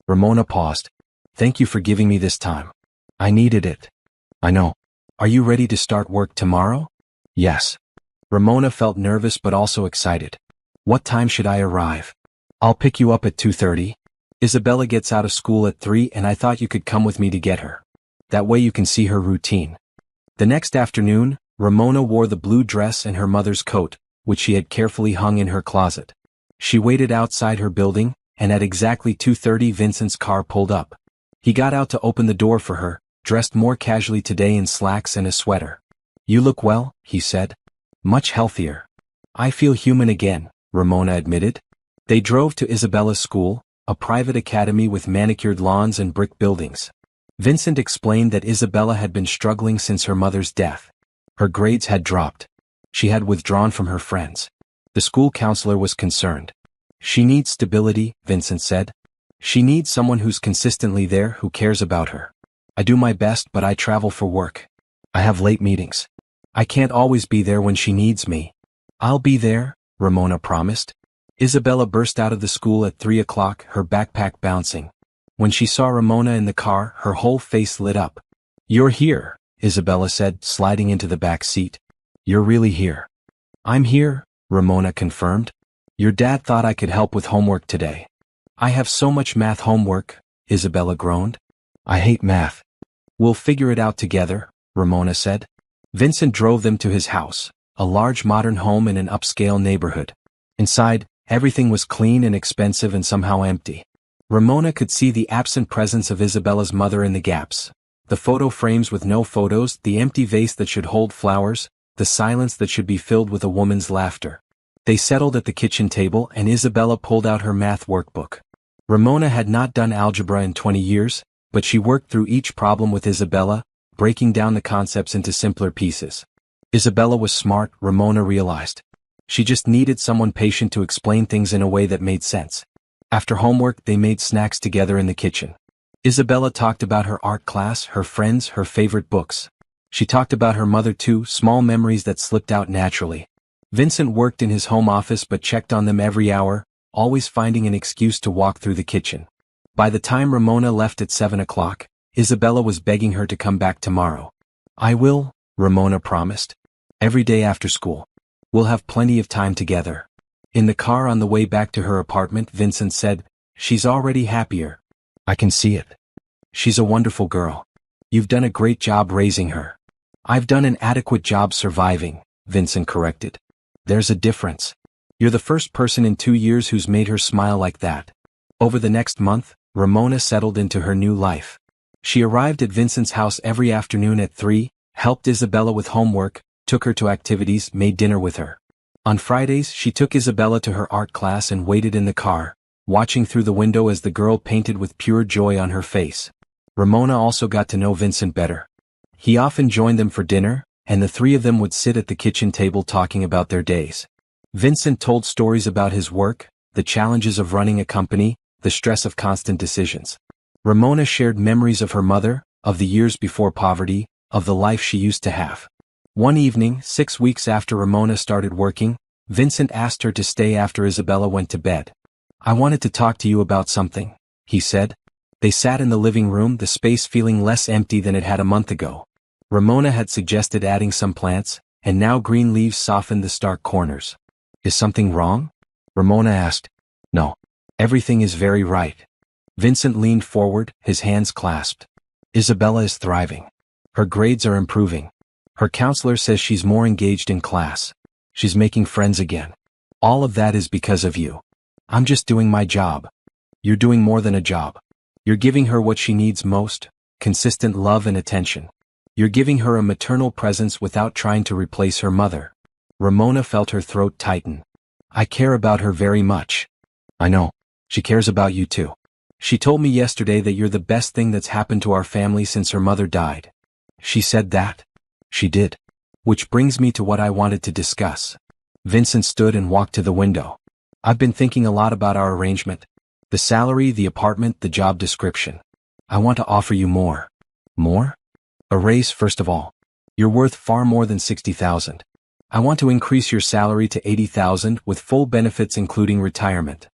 Ramona paused. "Thank you for giving me this time. I needed it." "I know. Are you ready to start work tomorrow?" "Yes." Ramona felt nervous but also excited. "What time should I arrive?" "I'll pick you up at 2:30. Isabella gets out of school at 3 and I thought you could come with me to get her. That way you can see her routine." The next afternoon, Ramona wore the blue dress and her mother's coat, which she had carefully hung in her closet. She waited outside her building, and at exactly 2:30 Vincent's car pulled up. He got out to open the door for her, dressed more casually today in slacks and a sweater. "You look well," he said. "Much healthier." "I feel human again," Ramona admitted. They drove to Isabella's school, a private academy with manicured lawns and brick buildings. Vincent explained that Isabella had been struggling since her mother's death. Her grades had dropped. She had withdrawn from her friends. The school counselor was concerned. "She needs stability," Vincent said. "She needs someone who's consistently there, who cares about her. I do my best, but I travel for work. I have late meetings. I can't always be there when she needs me." "I'll be there," Ramona promised. Isabella burst out of the school at 3 o'clock, her backpack bouncing. When she saw Ramona in the car, her whole face lit up. "You're here," Isabella said, sliding into the back seat. "You're really here." "I'm here," Ramona confirmed. "Your dad thought I could help with homework today." "I have so much math homework," Isabella groaned. "I hate math." "We'll figure it out together," Ramona said. Vincent drove them to his house, a large modern home in an upscale neighborhood. Inside, everything was clean and expensive and somehow empty. Ramona could see the absent presence of Isabella's mother in the gaps. The photo frames with no photos, the empty vase that should hold flowers, the silence that should be filled with a woman's laughter. They settled at the kitchen table and Isabella pulled out her math workbook. Ramona had not done algebra in 20 years, but she worked through each problem with Isabella, breaking down the concepts into simpler pieces. Isabella was smart, Ramona realized. She just needed someone patient to explain things in a way that made sense. After homework, they made snacks together in the kitchen. Isabella talked about her art class, her friends, her favorite books. She talked about her mother too, small memories that slipped out naturally. Vincent worked in his home office but checked on them every hour, always finding an excuse to walk through the kitchen. By the time Ramona left at 7 o'clock, Isabella was begging her to come back tomorrow. "I will," Ramona promised. "Every day after school. We'll have plenty of time together." In the car on the way back to her apartment, Vincent said, "She's already happier. I can see it. She's a wonderful girl. You've done a great job raising her." "I've done an adequate job surviving," Vincent corrected. "There's a difference. You're the first person in 2 years who's made her smile like that." Over the next month, Ramona settled into her new life. She arrived at Vincent's house every afternoon at 3, helped Isabella with homework, took her to activities, made dinner with her. On Fridays, she took Isabella to her art class and waited in the car, watching through the window as the girl painted with pure joy on her face. Ramona also got to know Vincent better. He often joined them for dinner, and the three of them would sit at the kitchen table talking about their days. Vincent told stories about his work, the challenges of running a company, the stress of constant decisions. Ramona shared memories of her mother, of the years before poverty, of the life she used to have. One evening, 6 weeks after Ramona started working, Vincent asked her to stay after Isabella went to bed. "I wanted to talk to you about something," he said. They sat in the living room, the space feeling less empty than it had a month ago. Ramona had suggested adding some plants, and now green leaves softened the stark corners. "Is something wrong?" Ramona asked. "No. Everything is very right." Vincent leaned forward, his hands clasped. "Isabella is thriving. Her grades are improving. Her counselor says she's more engaged in class. She's making friends again. All of that is because of you. I'm just doing my job. You're doing more than a job. You're giving her what she needs most, consistent love and attention. You're giving her a maternal presence without trying to replace her mother." Ramona felt her throat tighten. "I care about her very much." "I know. She cares about you too. She told me yesterday that you're the best thing that's happened to our family since her mother died." "She said that?" "She did. Which brings me to what I wanted to discuss." Vincent stood and walked to the window. "I've been thinking a lot about our arrangement. The salary, the apartment, the job description. I want to offer you more." "More?" "A raise first of all. You're worth far more than 60,000. I want to increase your salary to 80,000 with full benefits including retirement."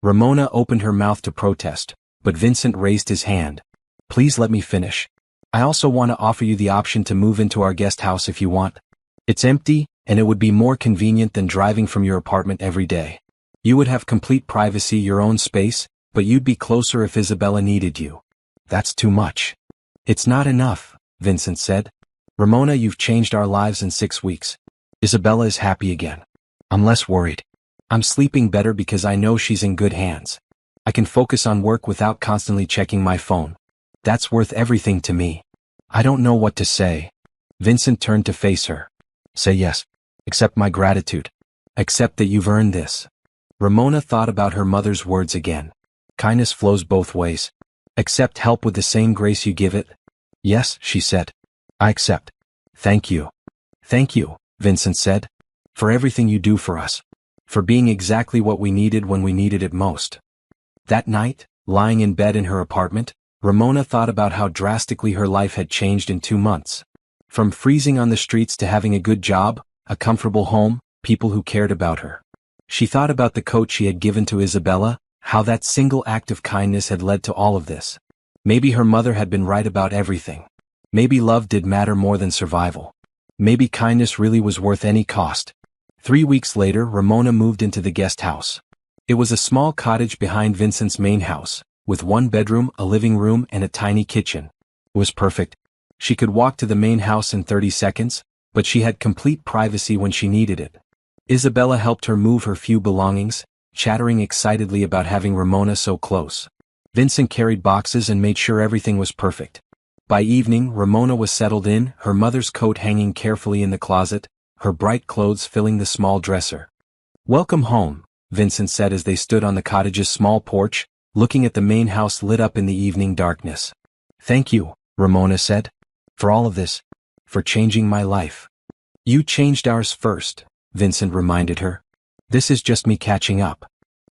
Ramona opened her mouth to protest, but Vincent raised his hand. "Please let me finish. I also want to offer you the option to move into our guest house if you want. It's empty, and it would be more convenient than driving from your apartment every day. You would have complete privacy, your own space, but you'd be closer if Isabella needed you." "That's too much." "It's not enough," Vincent said. "Ramona, you've changed our lives in 6 weeks. Isabella is happy again. I'm less worried. I'm sleeping better because I know she's in good hands. I can focus on work without constantly checking my phone. That's worth everything to me." "I don't know what to say." Vincent turned to face her. "Say yes. Accept my gratitude. Accept that you've earned this." Ramona thought about her mother's words again. Kindness flows both ways. "Accept help with the same grace you give it." "Yes," she said. "I accept." "Thank you." "Thank you," Vincent said. "For everything you do for us. For being exactly what we needed when we needed it most." That night, lying in bed in her apartment, Ramona thought about how drastically her life had changed in 2 months. From freezing on the streets to having a good job, a comfortable home, people who cared about her. She thought about the coat she had given to Isabella, how that single act of kindness had led to all of this. Maybe her mother had been right about everything. Maybe love did matter more than survival. Maybe kindness really was worth any cost. 3 weeks later, Ramona moved into the guest house. It was a small cottage behind Vincent's main house, with 1 bedroom, a living room, and a tiny kitchen. It was perfect. She could walk to the main house in 30 seconds, but she had complete privacy when she needed it. Isabella helped her move her few belongings, chattering excitedly about having Ramona so close. Vincent carried boxes and made sure everything was perfect. By evening, Ramona was settled in, her mother's coat hanging carefully in the closet, her bright clothes filling the small dresser. "Welcome home," Vincent said as they stood on the cottage's small porch, looking at the main house lit up in the evening darkness. "Thank you," Ramona said. "For all of this. For changing my life." "You changed ours first," Vincent reminded her. "This is just me catching up."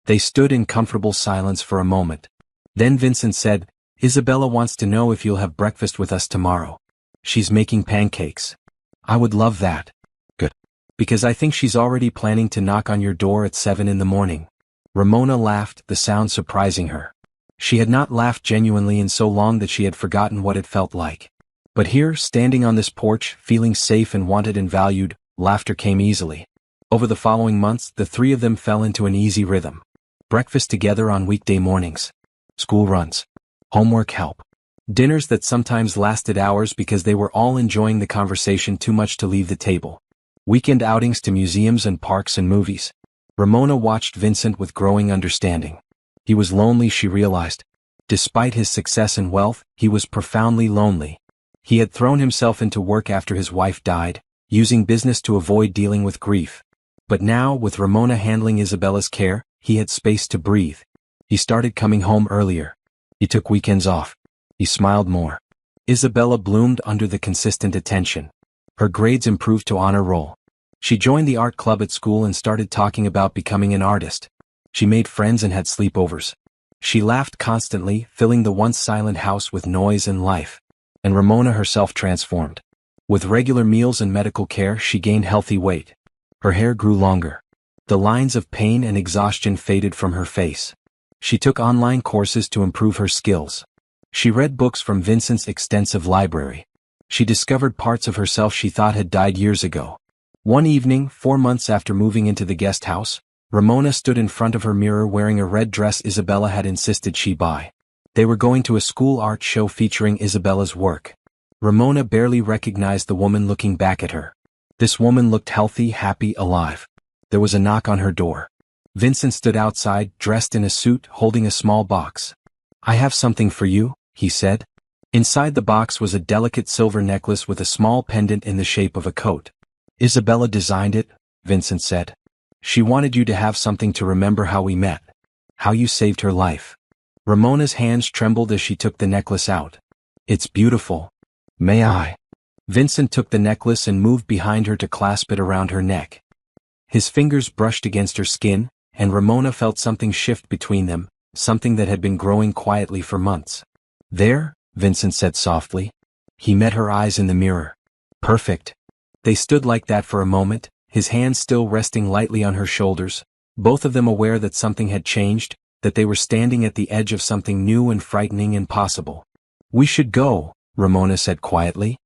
They stood in comfortable silence for a moment. Then Vincent said, "Isabella wants to know if you'll have breakfast with us tomorrow. She's making pancakes." "I would love that." "Good. Because I think she's already planning to knock on your door at 7 in the morning." Ramona laughed, the sound surprising her. She had not laughed genuinely in so long that she had forgotten what it felt like. But here, standing on this porch, feeling safe and wanted and valued, laughter came easily. Over the following months, the three of them fell into an easy rhythm. Breakfast together on weekday mornings. School runs. Homework help. Dinners that sometimes lasted hours because they were all enjoying the conversation too much to leave the table. Weekend outings to museums and parks and movies. Ramona watched Vincent with growing understanding. He was lonely, she realized. Despite his success and wealth, he was profoundly lonely. He had thrown himself into work after his wife died, using business to avoid dealing with grief. But now, with Ramona handling Isabella's care, he had space to breathe. He started coming home earlier. He took weekends off. He smiled more. Isabella bloomed under the consistent attention. Her grades improved to honor roll. She joined the art club at school and started talking about becoming an artist. She made friends and had sleepovers. She laughed constantly, filling the once silent house with noise and life. And Ramona herself transformed. With regular meals and medical care, she gained healthy weight. Her hair grew longer. The lines of pain and exhaustion faded from her face. She took online courses to improve her skills. She read books from Vincent's extensive library. She discovered parts of herself she thought had died years ago. One evening, 4 months after moving into the guest house, Ramona stood in front of her mirror wearing a red dress Isabella had insisted she buy. They were going to a school art show featuring Isabella's work. Ramona barely recognized the woman looking back at her. This woman looked healthy, happy, alive. There was a knock on her door. Vincent stood outside, dressed in a suit, holding a small box. "I have something for you," he said. Inside the box was a delicate silver necklace with a small pendant in the shape of a coat. "Isabella designed it," Vincent said. "She wanted you to have something to remember how we met. How you saved her life." Ramona's hands trembled as she took the necklace out. "It's beautiful. May I?" Vincent took the necklace and moved behind her to clasp it around her neck. His fingers brushed against her skin, and Ramona felt something shift between them, something that had been growing quietly for months. "There," Vincent said softly. He met her eyes in the mirror. "Perfect." They stood like that for a moment, his hands still resting lightly on her shoulders, both of them aware that something had changed, that they were standing at the edge of something new and frightening and possible. "We should go," Ramona said quietly.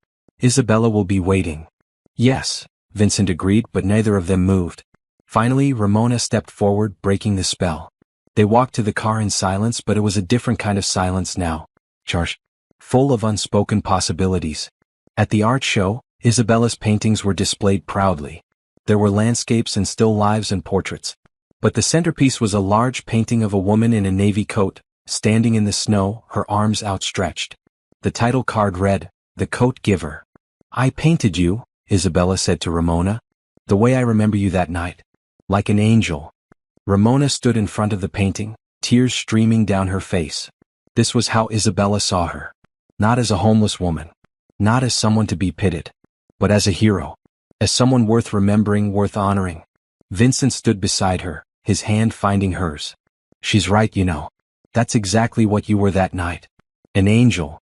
"Isabella will be waiting." "Yes," Vincent agreed, but neither of them moved. Finally, Ramona stepped forward, breaking the spell. They walked to the car in silence, but it was a different kind of silence now. Charged. Full of unspoken possibilities. At the art show, Isabella's paintings were displayed proudly. There were landscapes and still lives and portraits. But the centerpiece was a large painting of a woman in a navy coat, standing in the snow, her arms outstretched. The title card read, "The Coat Giver." "I painted you," Isabella said to Ramona. "The way I remember you that night. Like an angel." Ramona stood in front of the painting, tears streaming down her face. This was how Isabella saw her. Not as a homeless woman. Not as someone to be pitied. But as a hero. As someone worth remembering, worth honoring. Vincent stood beside her, his hand finding hers. "She's right, you know. That's exactly what you were that night. An angel."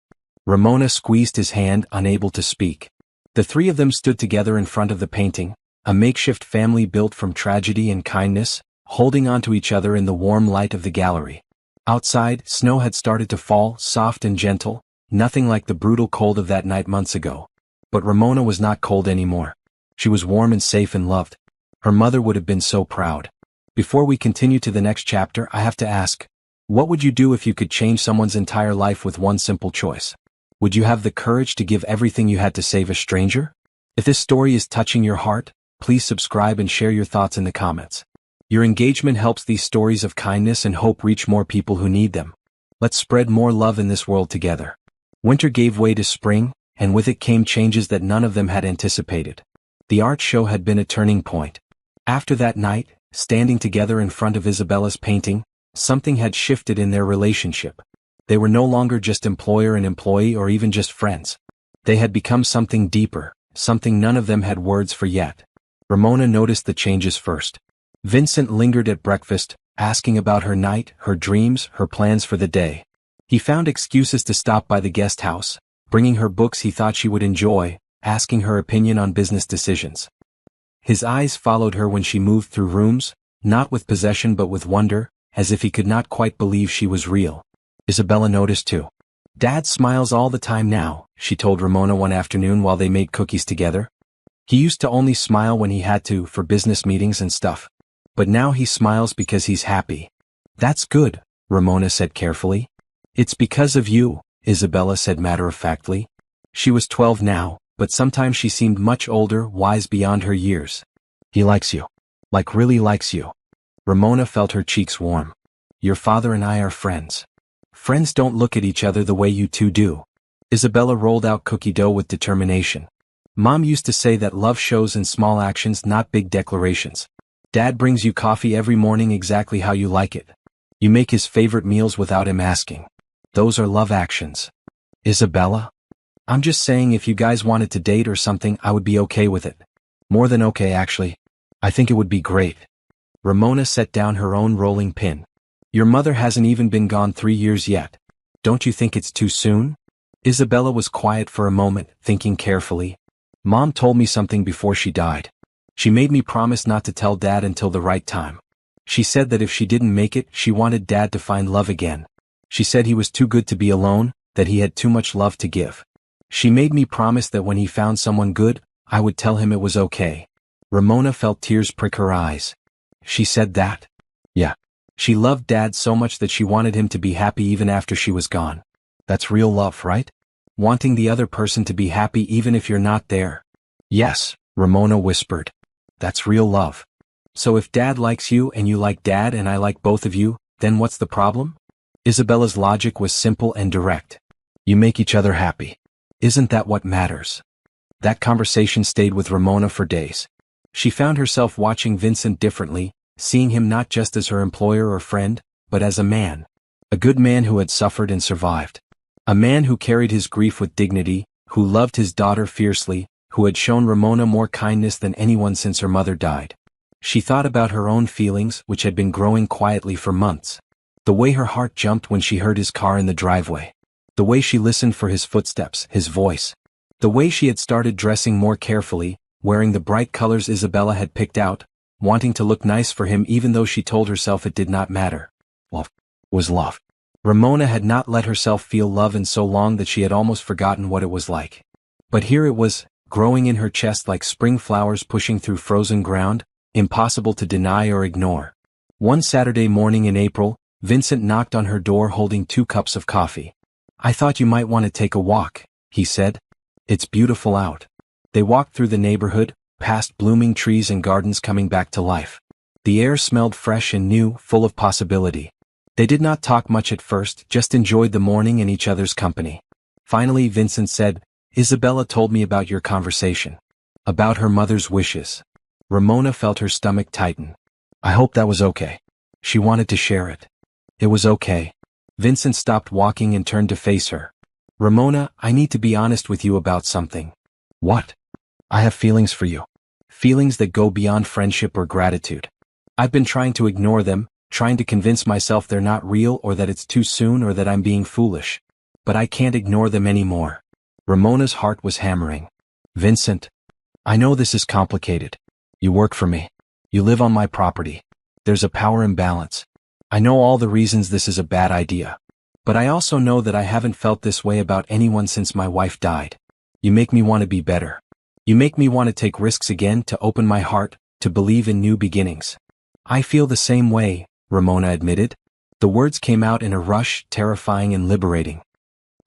Ramona squeezed his hand, unable to speak. The three of them stood together in front of the painting, a makeshift family built from tragedy and kindness, holding onto each other in the warm light of the gallery. Outside, snow had started to fall, soft and gentle, nothing like the brutal cold of that night months ago. But Ramona was not cold anymore. She was warm and safe and loved. Her mother would have been so proud. Before we continue to the next chapter, I have to ask, what would you do if you could change someone's entire life with one simple choice? Would you have the courage to give everything you had to save a stranger? If this story is touching your heart, please subscribe and share your thoughts in the comments. Your engagement helps these stories of kindness and hope reach more people who need them. Let's spread more love in this world together. Winter gave way to spring, and with it came changes that none of them had anticipated. The art show had been a turning point. After that night, standing together in front of Isabella's painting, something had shifted in their relationship. They were no longer just employer and employee or even just friends. They had become something deeper, something none of them had words for yet. Ramona noticed the changes first. Vincent lingered at breakfast, asking about her night, her dreams, her plans for the day. He found excuses to stop by the guest house, bringing her books he thought she would enjoy, asking her opinion on business decisions. His eyes followed her when she moved through rooms, not with possession but with wonder, as if he could not quite believe she was real. Isabella noticed too. "Dad smiles all the time now," she told Ramona one afternoon while they made cookies together. "He used to only smile when he had to for business meetings and stuff. But now he smiles because he's happy." "That's good," Ramona said carefully. "It's because of you," Isabella said matter-of-factly. She was 12 now, but sometimes she seemed much older, wise beyond her years. "He likes you. Like really likes you." Ramona felt her cheeks warm. "Your father and I are friends. Friends don't look at each other the way you two do." Isabella rolled out cookie dough with determination. "Mom used to say that love shows in small actions, not big declarations. Dad brings you coffee every morning exactly how you like it. You make his favorite meals without him asking. Those are love actions." Isabella? I'm just saying if you guys wanted to date or something I would be okay with it. More than okay actually. I think it would be great. Ramona set down her own rolling pin. Your mother hasn't even been gone 3 years yet. Don't you think it's too soon? Isabella was quiet for a moment, thinking carefully. Mom told me something before she died. She made me promise not to tell Dad until the right time. She said that if she didn't make it, she wanted Dad to find love again. She said he was too good to be alone, that he had too much love to give. She made me promise that when he found someone good, I would tell him it was okay. Ramona felt tears prick her eyes. She said that? Yeah. She loved Dad so much that she wanted him to be happy even after she was gone. That's real love, right? Wanting the other person to be happy even if you're not there. Yes, Ramona whispered. That's real love. So if Dad likes you and you like Dad and I like both of you, then what's the problem? Isabella's logic was simple and direct. You make each other happy. Isn't that what matters? That conversation stayed with Ramona for days. She found herself watching Vincent differently, seeing him not just as her employer or friend, but as a man. A good man who had suffered and survived. A man who carried his grief with dignity, who loved his daughter fiercely, who had shown Ramona more kindness than anyone since her mother died. She thought about her own feelings, which had been growing quietly for months. The way her heart jumped when she heard his car in the driveway. The way she listened for his footsteps, his voice. The way she had started dressing more carefully, wearing the bright colors Isabella had picked out, wanting to look nice for him even though she told herself it did not matter. Love was love. Ramona had not let herself feel love in so long that she had almost forgotten what it was like. But here it was, growing in her chest like spring flowers pushing through frozen ground, impossible to deny or ignore. One Saturday morning in April, Vincent knocked on her door holding 2 cups of coffee. I thought you might want to take a walk, he said. It's beautiful out. They walked through the neighborhood, past blooming trees and gardens coming back to life. The air smelled fresh and new, full of possibility. They did not talk much at first, just enjoyed the morning and each other's company. Finally Vincent said, Isabella told me about your conversation. About her mother's wishes. Ramona felt her stomach tighten. I hope that was okay. She wanted to share it. It was okay. Vincent stopped walking and turned to face her. Ramona, I need to be honest with you about something. What? I have feelings for you. Feelings that go beyond friendship or gratitude. I've been trying to ignore them, trying to convince myself they're not real or that it's too soon or that I'm being foolish. But I can't ignore them anymore. Ramona's heart was hammering. Vincent, I know this is complicated. You work for me. You live on my property. There's a power imbalance. I know all the reasons this is a bad idea. But I also know that I haven't felt this way about anyone since my wife died. You make me want to be better. You make me want to take risks again, to open my heart, to believe in new beginnings. I feel the same way, Ramona admitted. The words came out in a rush, terrifying and liberating.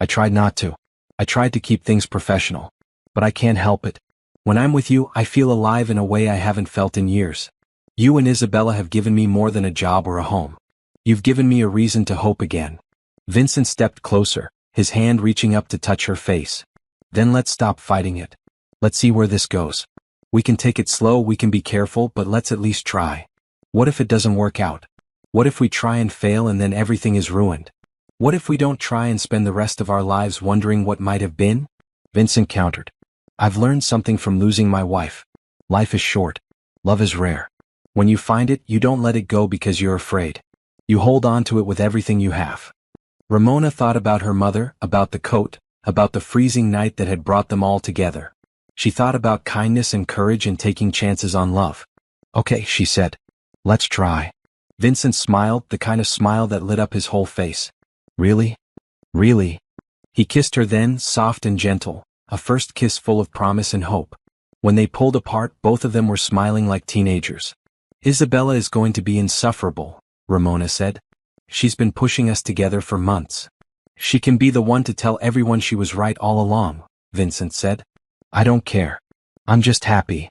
I tried not to. I tried to keep things professional. But I can't help it. When I'm with you, I feel alive in a way I haven't felt in years. You and Isabella have given me more than a job or a home. You've given me a reason to hope again. Vincent stepped closer, his hand reaching up to touch her face. Then let's stop fighting it. Let's see where this goes. We can take it slow, we can be careful, but let's at least try. What if it doesn't work out? What if we try and fail and then everything is ruined? What if we don't try and spend the rest of our lives wondering what might have been? Vincent countered. I've learned something from losing my wife. Life is short. Love is rare. When you find it, you don't let it go because you're afraid. You hold on to it with everything you have. Ramona thought about her mother, about the coat, about the freezing night that had brought them all together. She thought about kindness and courage and taking chances on love. Okay, she said. Let's try. Vincent smiled, the kind of smile that lit up his whole face. Really? Really? He kissed her then, soft and gentle, a first kiss full of promise and hope. When they pulled apart, both of them were smiling like teenagers. Isabella is going to be insufferable, Ramona said. She's been pushing us together for months. She can be the one to tell everyone she was right all along, Vincent said. I don't care. I'm just happy.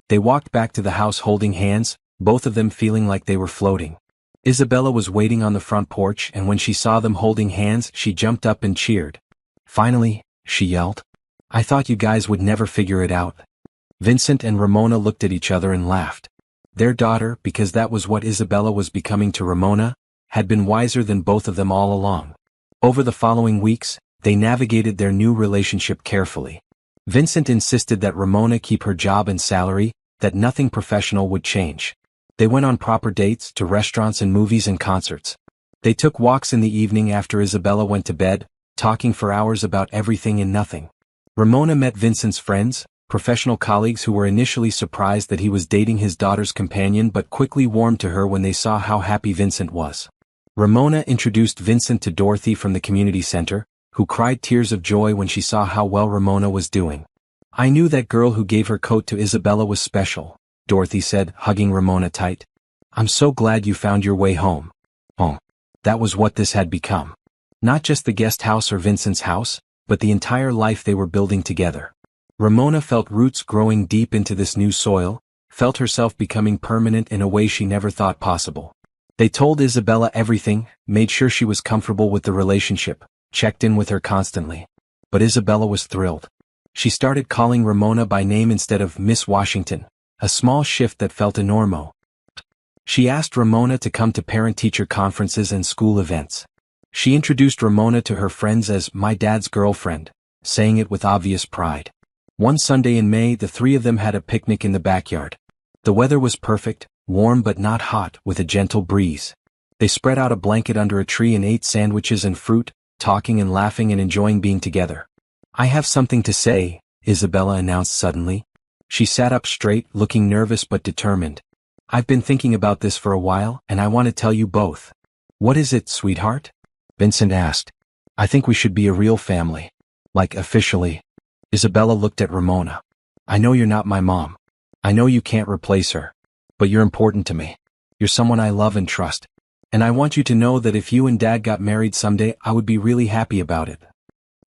They walked back to the house holding hands, both of them feeling like they were floating. Isabella was waiting on the front porch, and when she saw them holding hands, she jumped up and cheered. Finally, she yelled. I thought you guys would never figure it out. Vincent and Ramona looked at each other and laughed. Their daughter, because that was what Isabella was becoming to Ramona, had been wiser than both of them all along. Over the following weeks, they navigated their new relationship carefully. Vincent insisted that Ramona keep her job and salary, that nothing professional would change. They went on proper dates to restaurants and movies and concerts. They took walks in the evening after Isabella went to bed, talking for hours about everything and nothing. Ramona met Vincent's friends, professional colleagues who were initially surprised that he was dating his daughter's companion but quickly warmed to her when they saw how happy Vincent was. Ramona introduced Vincent to Dorothy from the community center, who cried tears of joy when she saw how well Ramona was doing. "I knew that girl who gave her coat to Isabella was special," Dorothy said, hugging Ramona tight. "I'm so glad you found your way home." Oh, that was what this had become. Not just the guest house or Vincent's house, but the entire life they were building together. Ramona felt roots growing deep into this new soil, felt herself becoming permanent in a way she never thought possible. They told Isabella everything, made sure she was comfortable with the relationship, checked in with her constantly. But Isabella was thrilled. She started calling Ramona by name instead of Miss Washington, a small shift that felt enormous. She asked Ramona to come to parent-teacher conferences and school events. She introduced Ramona to her friends as "my dad's girlfriend," saying it with obvious pride. One Sunday in May, the three of them had a picnic in the backyard. The weather was perfect, warm but not hot, with a gentle breeze. They spread out a blanket under a tree and ate sandwiches and fruit, talking and laughing and enjoying being together. "I have something to say," Isabella announced suddenly. She sat up straight, looking nervous but determined. "I've been thinking about this for a while, and I want to tell you both." "What is it, sweetheart?" Vincent asked. "I think we should be a real family. Like officially." Isabella looked at Ramona. "I know you're not my mom. I know you can't replace her. But you're important to me. You're someone I love and trust. And I want you to know that if you and Dad got married someday, I would be really happy about it."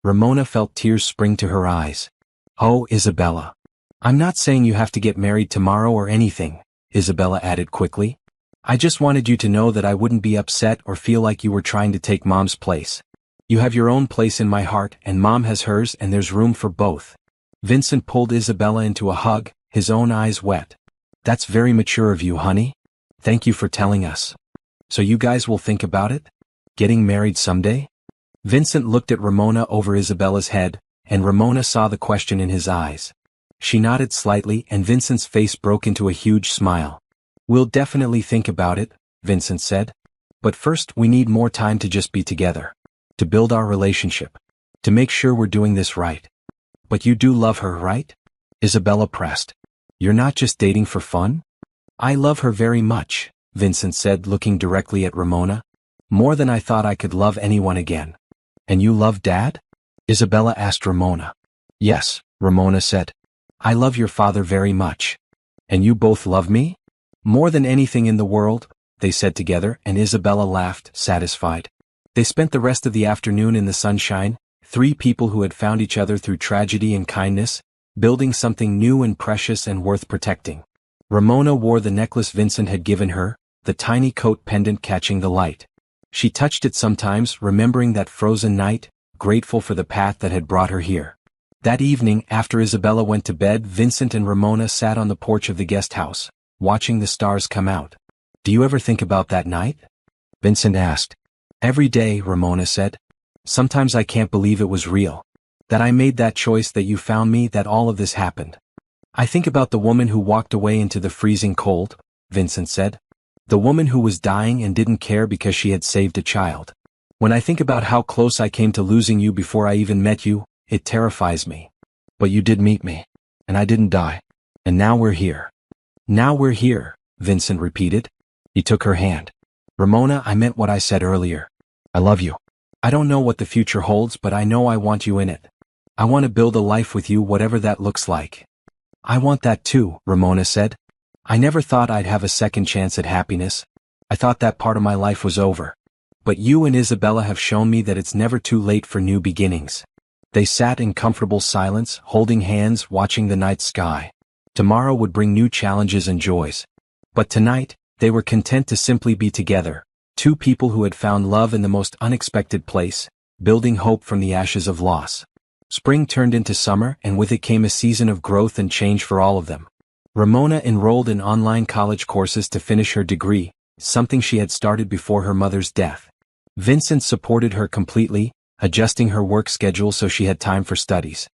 Ramona felt tears spring to her eyes. "Oh, Isabella. I'm not saying you have to get married tomorrow or anything," Isabella added quickly. "I just wanted you to know that I wouldn't be upset or feel like you were trying to take Mom's place. You have your own place in my heart and Mom has hers, and there's room for both." Vincent pulled Isabella into a hug, his own eyes wet. "That's very mature of you, honey. Thank you for telling us. So you guys will think about it? Getting married someday?" Vincent looked at Ramona over Isabella's head, and Ramona saw the question in his eyes. She nodded slightly and Vincent's face broke into a huge smile. "We'll definitely think about it," Vincent said. "But first we need more time to just be together. To build our relationship. To make sure we're doing this right." "But you do love her, right?" Isabella pressed. "You're not just dating for fun?" "I love her very much," Vincent said, looking directly at Ramona. "More than I thought I could love anyone again." "And you love Dad?" Isabella asked Ramona. "Yes," Ramona said. "I love your father very much." "And you both love me?" "More than anything in the world," they said together, and Isabella laughed, satisfied. They spent the rest of the afternoon in the sunshine, three people who had found each other through tragedy and kindness, building something new and precious and worth protecting. Ramona wore the necklace Vincent had given her, the tiny coat pendant catching the light. She touched it sometimes, remembering that frozen night, grateful for the path that had brought her here. That evening, after Isabella went to bed, Vincent and Ramona sat on the porch of the guest house, watching the stars come out. "Do you ever think about that night?" Vincent asked. "Every day," Ramona said. "Sometimes I can't believe it was real. That I made that choice, that you found me, that all of this happened. I think about the woman who walked away into the freezing cold," Vincent said. "The woman who was dying and didn't care because she had saved a child. When I think about how close I came to losing you before I even met you, it terrifies me. But you did meet me. And I didn't die. And now we're here." "Now we're here," Vincent repeated. He took her hand. "Ramona, I meant what I said earlier. I love you. I don't know what the future holds, but I know I want you in it. I want to build a life with you, whatever that looks like." "I want that too," Ramona said. "I never thought I'd have a second chance at happiness. I thought that part of my life was over. But you and Isabella have shown me that it's never too late for new beginnings." They sat in comfortable silence, holding hands, watching the night sky. Tomorrow would bring new challenges and joys. But tonight, they were content to simply be together, two people who had found love in the most unexpected place, building hope from the ashes of loss. Spring turned into summer, and with it came a season of growth and change for all of them. Ramona enrolled in online college courses to finish her degree, something she had started before her mother's death. Vincent supported her completely, adjusting her work schedule so she had time for studies.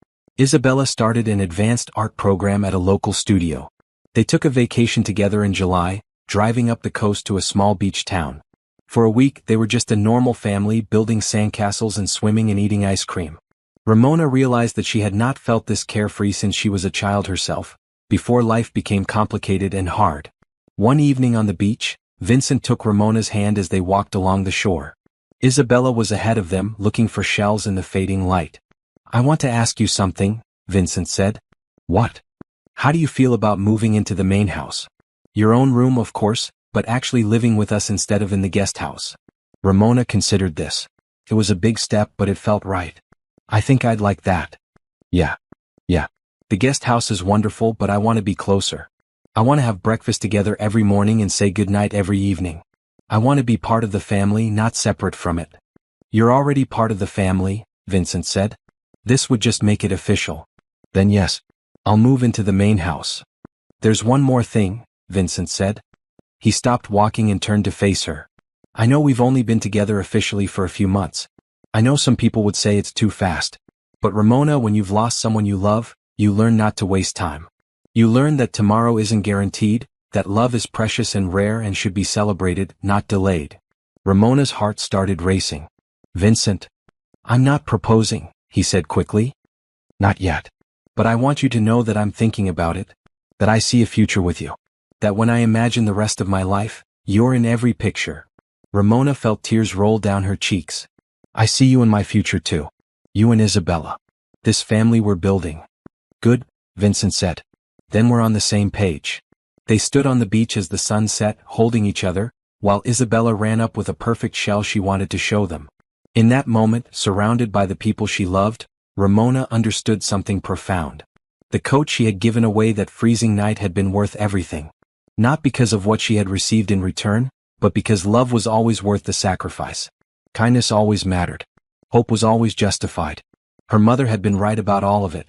Isabella started an advanced art program at a local studio. They took a vacation together in July, driving up the coast to a small beach town. For a week, they were just a normal family building sandcastles and swimming and eating ice cream. Ramona realized that she had not felt this carefree since she was a child herself, before life became complicated and hard. One evening on the beach, Vincent took Ramona's hand as they walked along the shore. Isabella was ahead of them, looking for shells in the fading light. "I want to ask you something," Vincent said. "What?" "How do you feel about moving into the main house? Your own room, of course, but actually living with us instead of in the guest house." Ramona considered this. It was a big step, but it felt right. "I think I'd like that." Yeah. The guest house is wonderful, but I want to be closer. I want to have breakfast together every morning and say goodnight every evening. I want to be part of the family, not separate from it." "You're already part of the family," Vincent said. "This would just make it official." "Then yes, I'll move into the main house." "There's one more thing," Vincent said. He stopped walking and turned to face her. "I know we've only been together officially for a few months. I know some people would say it's too fast. But Ramona, when you've lost someone you love, you learn not to waste time. You learn that tomorrow isn't guaranteed, that love is precious and rare and should be celebrated, not delayed." Ramona's heart started racing. "Vincent, I'm not proposing," he said quickly. "Not yet. But I want you to know that I'm thinking about it, that I see a future with you, that when I imagine the rest of my life, you're in every picture." Ramona felt tears roll down her cheeks. "I see you in my future too. You and Isabella. This family we're building." "Good," Vincent said. "Then we're on the same page." They stood on the beach as the sun set, holding each other, while Isabella ran up with a perfect shell she wanted to show them. In that moment, surrounded by the people she loved, Ramona understood something profound. The coat she had given away that freezing night had been worth everything. Not because of what she had received in return, but because love was always worth the sacrifice. Kindness always mattered. Hope was always justified. Her mother had been right about all of it.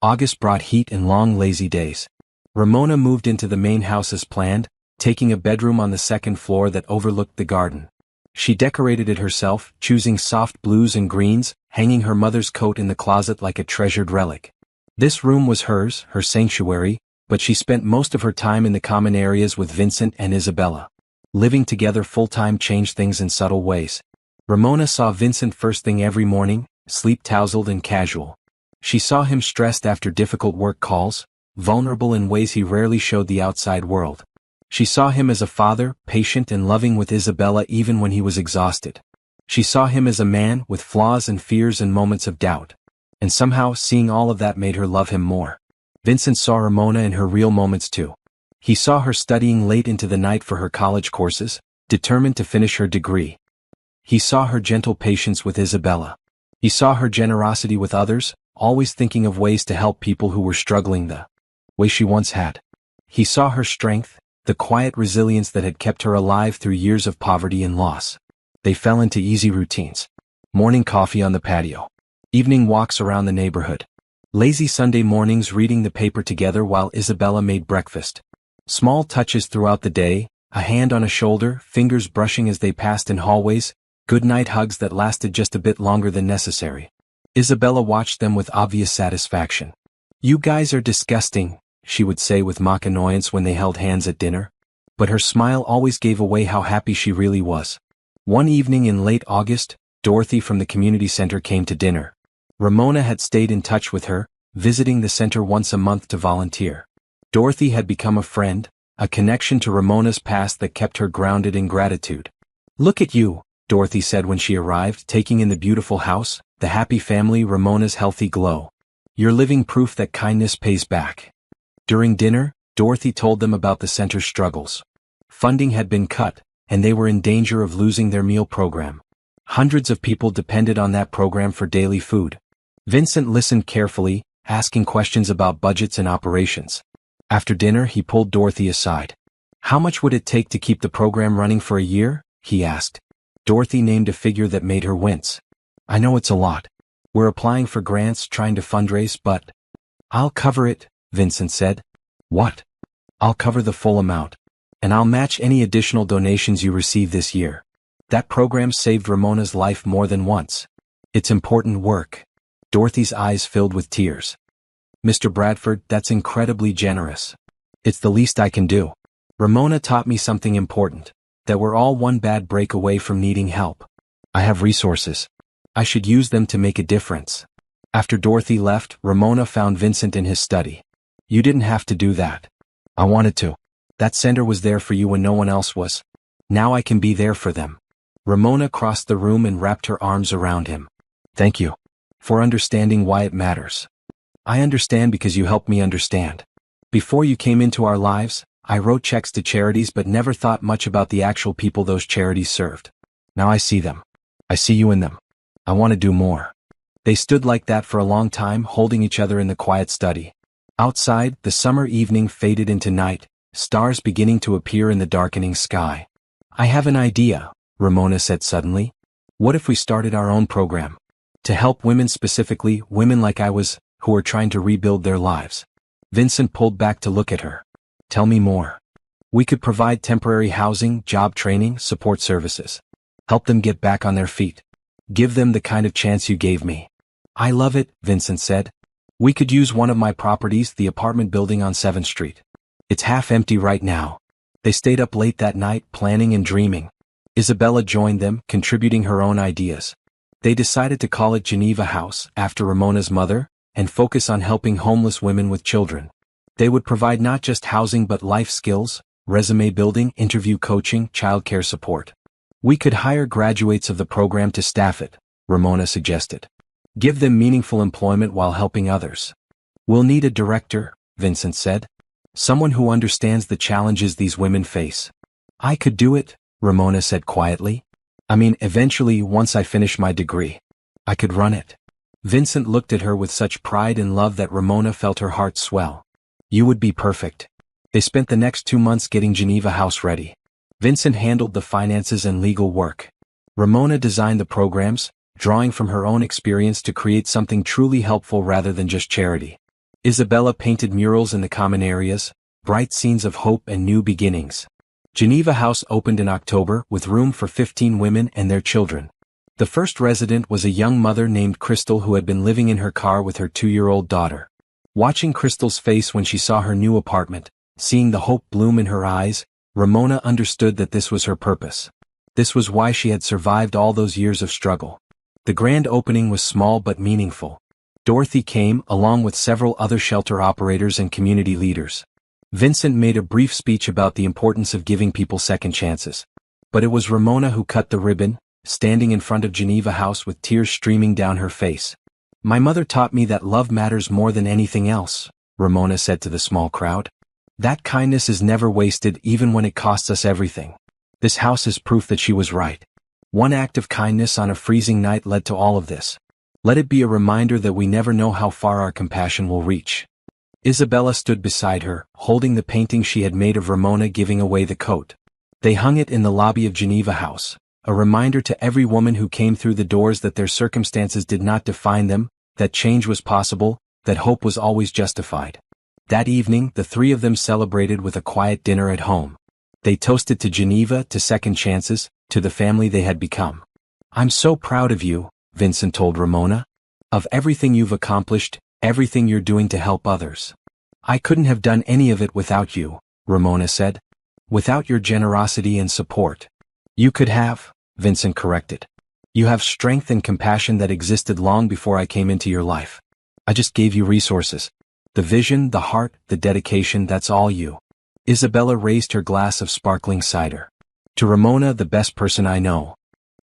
August brought heat and long lazy days. Ramona moved into the main house as planned, taking a bedroom on the second floor that overlooked the garden. She decorated it herself, choosing soft blues and greens, hanging her mother's coat in the closet like a treasured relic. This room was hers, her sanctuary, but she spent most of her time in the common areas with Vincent and Isabella. Living together full-time changed things in subtle ways. Ramona saw Vincent first thing every morning, sleep-tousled and casual. She saw him stressed after difficult work calls, vulnerable in ways he rarely showed the outside world. She saw him as a father, patient and loving with Isabella even when he was exhausted. She saw him as a man with flaws and fears and moments of doubt. And somehow, seeing all of that made her love him more. Vincent saw Ramona in her real moments too. He saw her studying late into the night for her college courses, determined to finish her degree. He saw her gentle patience with Isabella. He saw her generosity with others, always thinking of ways to help people who were struggling the way she once had. He saw her strength, the quiet resilience that had kept her alive through years of poverty and loss. They fell into easy routines. Morning coffee on the patio. Evening walks around the neighborhood. Lazy Sunday mornings reading the paper together while Isabella made breakfast. Small touches throughout the day, a hand on a shoulder, fingers brushing as they passed in hallways, goodnight hugs that lasted just a bit longer than necessary. Isabella watched them with obvious satisfaction. "You guys are disgusting," she would say with mock annoyance when they held hands at dinner. But her smile always gave away how happy she really was. One evening in late August, Dorothy from the community center came to dinner. Ramona had stayed in touch with her, visiting the center once a month to volunteer. Dorothy had become a friend, a connection to Ramona's past that kept her grounded in gratitude. "Look at you," Dorothy said when she arrived, taking in the beautiful house, the happy family, Ramona's healthy glow. "You're living proof that kindness pays back." During dinner, Dorothy told them about the center's struggles. Funding had been cut, and they were in danger of losing their meal program. Hundreds of people depended on that program for daily food. Vincent listened carefully, asking questions about budgets and operations. After dinner, he pulled Dorothy aside. "How much would it take to keep the program running for a year?" he asked. Dorothy named a figure that made her wince. "I know it's a lot. We're applying for grants, trying to fundraise, but..." "I'll cover it," Vincent said. "What?" "I'll cover the full amount. And I'll match any additional donations you receive this year." That program saved Ramona's life more than once. It's important work. Dorothy's eyes filled with tears. Mr. Bradford, that's incredibly generous. It's the least I can do. Ramona taught me something important, that we're all one bad break away from needing help. I have resources. I should use them to make a difference. After Dorothy left, Ramona found Vincent in his study. You didn't have to do that. I wanted to. That center was there for you when no one else was. Now I can be there for them. Ramona crossed the room and wrapped her arms around him. Thank you. For understanding why it matters. I understand because you helped me understand. Before you came into our lives, I wrote checks to charities but never thought much about the actual people those charities served. Now I see them. I see you in them. I want to do more. They stood like that for a long time, holding each other in the quiet study. Outside, the summer evening faded into night, stars beginning to appear in the darkening sky. I have an idea, Ramona said suddenly. What if we started our own program? To help women, specifically women like I was, who are trying to rebuild their lives. Vincent pulled back to look at her. Tell me more. We could provide temporary housing, job training, support services. Help them get back on their feet. Give them the kind of chance you gave me. I love it, Vincent said. We could use one of my properties, the apartment building on 7th Street. It's half empty right now. They stayed up late that night, planning and dreaming. Isabella joined them, contributing her own ideas. They decided to call it Geneva House, after Ramona's mother, and focus on helping homeless women with children. They would provide not just housing but life skills, resume building, interview coaching, childcare support. We could hire graduates of the program to staff it, Ramona suggested. Give them meaningful employment while helping others. We'll need a director, Vincent said. Someone who understands the challenges these women face. I could do it, Ramona said quietly. I mean, eventually, once I finish my degree, I could run it. Vincent looked at her with such pride and love that Ramona felt her heart swell. You would be perfect. They spent the next 2 months getting Geneva House ready. Vincent handled the finances and legal work. Ramona designed the programs, drawing from her own experience to create something truly helpful rather than just charity. Isabella painted murals in the common areas, bright scenes of hope and new beginnings. Geneva House opened in October with room for 15 women and their children. The first resident was a young mother named Crystal who had been living in her car with her 2-year-old daughter. Watching Crystal's face when she saw her new apartment, seeing the hope bloom in her eyes, Ramona understood that this was her purpose. This was why she had survived all those years of struggle. The grand opening was small but meaningful. Dorothy came, along with several other shelter operators and community leaders. Vincent made a brief speech about the importance of giving people second chances. But it was Ramona who cut the ribbon, standing in front of Geneva House with tears streaming down her face. My mother taught me that love matters more than anything else, Ramona said to the small crowd. That kindness is never wasted even when it costs us everything. This house is proof that she was right. One act of kindness on a freezing night led to all of this. Let it be a reminder that we never know how far our compassion will reach. Isabella stood beside her, holding the painting she had made of Ramona giving away the coat. They hung it in the lobby of Geneva House, a reminder to every woman who came through the doors that their circumstances did not define them, that change was possible, that hope was always justified. That evening, the three of them celebrated with a quiet dinner at home. They toasted to Geneva, to second chances, to the family they had become. I'm so proud of you, Vincent told Ramona. Of everything you've accomplished, everything you're doing to help others. I couldn't have done any of it without you, Ramona said. Without your generosity and support. You could have, Vincent corrected. You have strength and compassion that existed long before I came into your life. I just gave you resources. The vision, the heart, the dedication, that's all you. Isabella raised her glass of sparkling cider. To Ramona, the best person I know.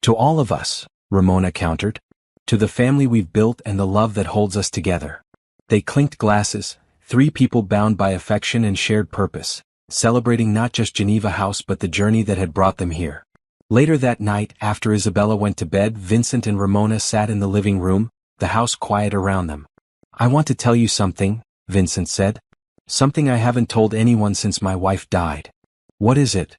To all of us, Ramona countered. To the family we've built and the love that holds us together. They clinked glasses, three people bound by affection and shared purpose, celebrating not just Geneva House but the journey that had brought them here. Later that night, after Isabella went to bed, Vincent and Ramona sat in the living room, the house quiet around them. I want to tell you something, Vincent said. Something I haven't told anyone since my wife died. What is it?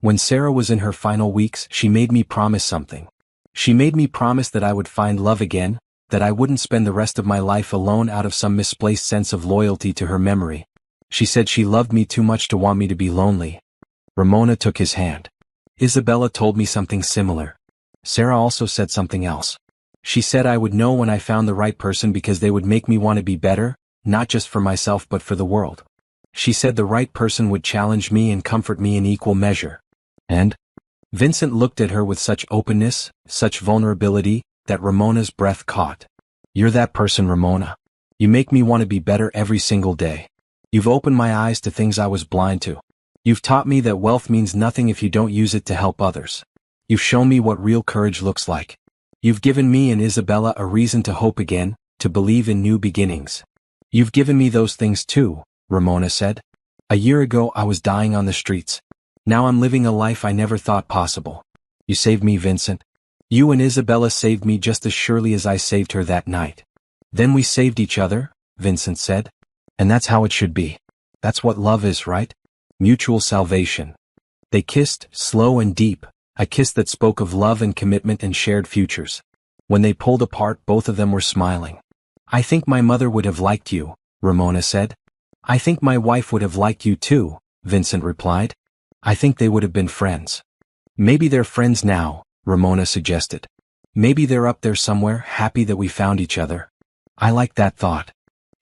When Sarah was in her final weeks, she made me promise something. She made me promise that I would find love again, that I wouldn't spend the rest of my life alone out of some misplaced sense of loyalty to her memory. She said she loved me too much to want me to be lonely. Ramona took his hand. Isabella told me something similar. Sarah also said something else. She said I would know when I found the right person because they would make me want to be better, not just for myself but for the world. She said the right person would challenge me and comfort me in equal measure. And? Vincent looked at her with such openness, such vulnerability, that Ramona's breath caught. You're that person, Ramona. You make me want to be better every single day. You've opened my eyes to things I was blind to. You've taught me that wealth means nothing if you don't use it to help others. You've shown me what real courage looks like. You've given me and Isabella a reason to hope again, to believe in new beginnings. You've given me those things too, Ramona said. A year ago I was dying on the streets. Now I'm living a life I never thought possible. You saved me, Vincent. You and Isabella saved me just as surely as I saved her that night. Then we saved each other, Vincent said. And that's how it should be. That's what love is, right? Mutual salvation. They kissed, slow and deep, a kiss that spoke of love and commitment and shared futures. When they pulled apart, both of them were smiling. I think my mother would have liked you, Ramona said. I think my wife would have liked you too, Vincent replied. I think they would have been friends. Maybe they're friends now, Ramona suggested. Maybe they're up there somewhere, happy that we found each other. I like that thought.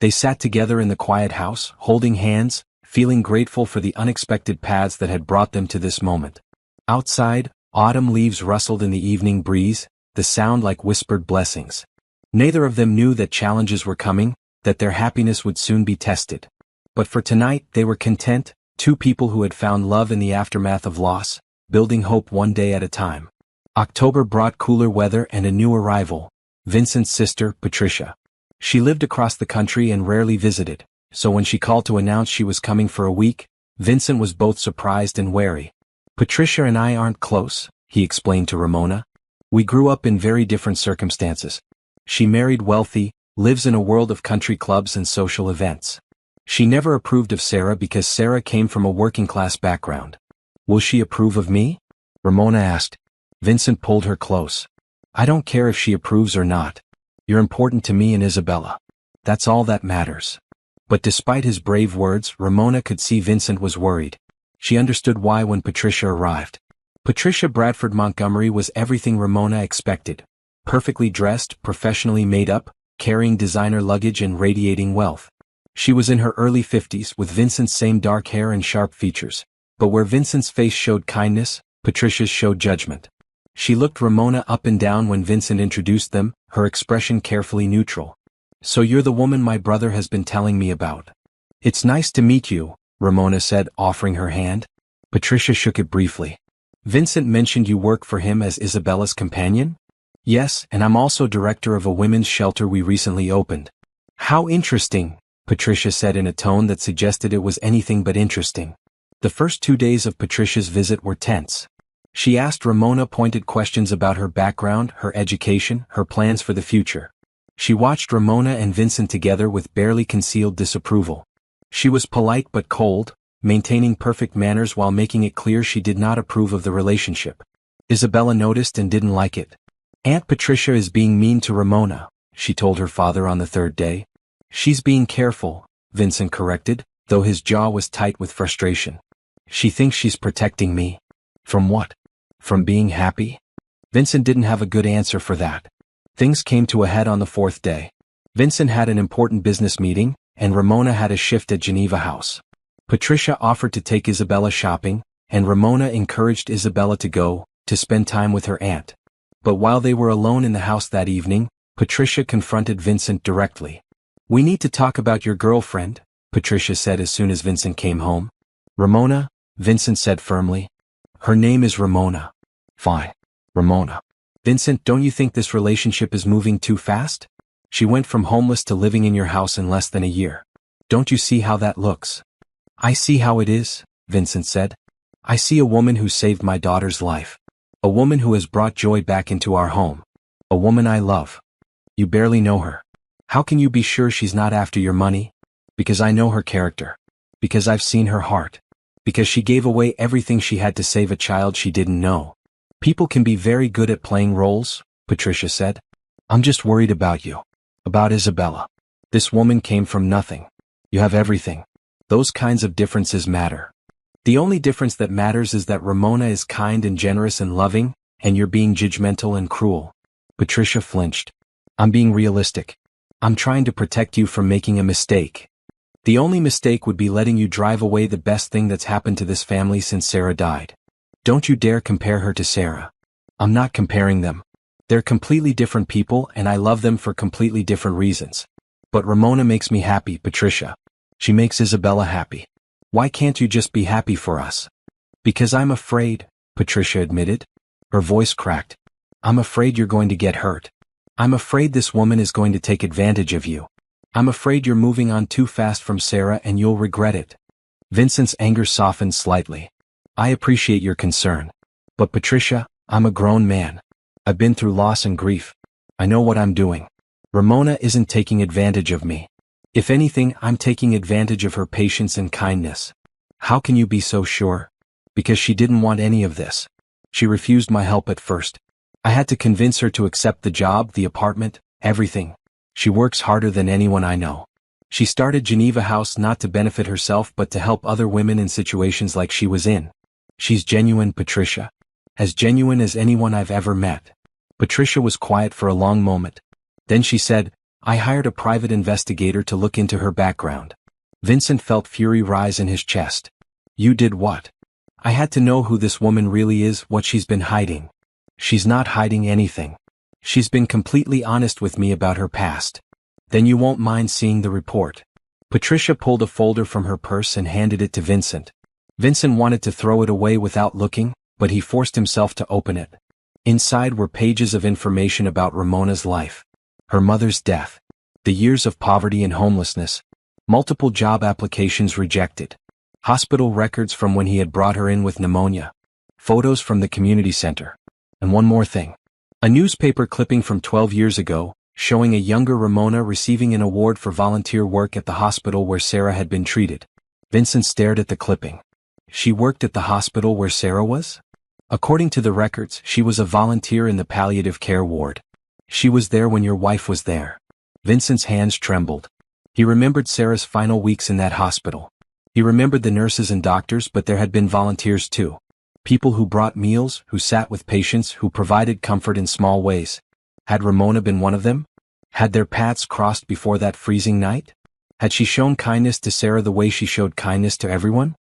They sat together in the quiet house, holding hands, feeling grateful for the unexpected paths that had brought them to this moment. Outside, autumn leaves rustled in the evening breeze, the sound like whispered blessings. Neither of them knew that challenges were coming, that their happiness would soon be tested. But for tonight they were content, two people who had found love in the aftermath of loss, building hope one day at a time. October brought cooler weather and a new arrival, Vincent's sister, Patricia. She lived across the country and rarely visited, so when she called to announce she was coming for a week, Vincent was both surprised and wary. Patricia and I aren't close, he explained to Ramona. We grew up in very different circumstances. She married wealthy, lives in a world of country clubs and social events. She never approved of Sarah because Sarah came from a working-class background. Will she approve of me? Ramona asked. Vincent pulled her close. I don't care if she approves or not. You're important to me and Isabella. That's all that matters. But despite his brave words, Ramona could see Vincent was worried. She understood why when Patricia arrived. Patricia Bradford Montgomery was everything Ramona expected. Perfectly dressed, professionally made up, carrying designer luggage and radiating wealth. She was in her early 50s with Vincent's same dark hair and sharp features. But where Vincent's face showed kindness, Patricia's showed judgment. She looked Ramona up and down when Vincent introduced them, her expression carefully neutral. So you're the woman my brother has been telling me about. It's nice to meet you, Ramona said, offering her hand. Patricia shook it briefly. Vincent mentioned you work for him as Isabella's companion? Yes, and I'm also director of a women's shelter we recently opened. How interesting, Patricia said in a tone that suggested it was anything but interesting. The first 2 days of Patricia's visit were tense. She asked Ramona pointed questions about her background, her education, her plans for the future. She watched Ramona and Vincent together with barely concealed disapproval. She was polite but cold, maintaining perfect manners while making it clear she did not approve of the relationship. Isabella noticed and didn't like it. Aunt Patricia is being mean to Ramona, she told her father on the third day. She's being careful, Vincent corrected, though his jaw was tight with frustration. She thinks she's protecting me. From what? From being happy? Vincent didn't have a good answer for that. Things came to a head on the fourth day. Vincent had an important business meeting, and Ramona had a shift at Geneva House. Patricia offered to take Isabella shopping, and Ramona encouraged Isabella to go, to spend time with her aunt. But while they were alone in the house that evening, Patricia confronted Vincent directly. We need to talk about your girlfriend, Patricia said as soon as Vincent came home. Ramona, Vincent said firmly. Her name is Ramona. Fine. Ramona. Vincent, don't you think this relationship is moving too fast? She went from homeless to living in your house in less than a year. Don't you see how that looks? I see how it is, Vincent said. I see a woman who saved my daughter's life. A woman who has brought joy back into our home. A woman I love. You barely know her. How can you be sure she's not after your money? Because I know her character. Because I've seen her heart. Because she gave away everything she had to save a child she didn't know. People can be very good at playing roles, Patricia said. I'm just worried about you. About Isabella. This woman came from nothing. You have everything. Those kinds of differences matter. The only difference that matters is that Ramona is kind and generous and loving, and you're being judgmental and cruel. Patricia flinched. I'm being realistic. I'm trying to protect you from making a mistake. The only mistake would be letting you drive away the best thing that's happened to this family since Sarah died. Don't you dare compare her to Sarah. I'm not comparing them. They're completely different people and I love them for completely different reasons. But Ramona makes me happy, Patricia. She makes Isabella happy. Why can't you just be happy for us? Because I'm afraid, Patricia admitted. Her voice cracked. I'm afraid you're going to get hurt. I'm afraid this woman is going to take advantage of you. I'm afraid you're moving on too fast from Sarah and you'll regret it. Vincent's anger softened slightly. I appreciate your concern. But Patricia, I'm a grown man. I've been through loss and grief. I know what I'm doing. Ramona isn't taking advantage of me. If anything, I'm taking advantage of her patience and kindness. How can you be so sure? Because she didn't want any of this. She refused my help at first. I had to convince her to accept the job, the apartment, everything. She works harder than anyone I know. She started Geneva House not to benefit herself but to help other women in situations like she was in. She's genuine, Patricia. As genuine as anyone I've ever met. Patricia was quiet for a long moment. Then she said, I hired a private investigator to look into her background. Vincent felt fury rise in his chest. You did what? I had to know who this woman really is, what she's been hiding. She's not hiding anything. She's been completely honest with me about her past. Then you won't mind seeing the report. Patricia pulled a folder from her purse and handed it to Vincent. Vincent wanted to throw it away without looking, but he forced himself to open it. Inside were pages of information about Ramona's life. Her mother's death. The years of poverty and homelessness. Multiple job applications rejected. Hospital records from when he had brought her in with pneumonia. Photos from the community center. And one more thing. A newspaper clipping from 12 years ago, showing a younger Ramona receiving an award for volunteer work at the hospital where Sarah had been treated. Vincent stared at the clipping. She worked at the hospital where Sarah was? According to the records, she was a volunteer in the palliative care ward. She was there when your wife was there. Vincent's hands trembled. He remembered Sarah's final weeks in that hospital. He remembered the nurses and doctors, but there had been volunteers too. People who brought meals, who sat with patients, who provided comfort in small ways. Had Ramona been one of them? Had their paths crossed before that freezing night? Had she shown kindness to Sarah the way she showed kindness to everyone?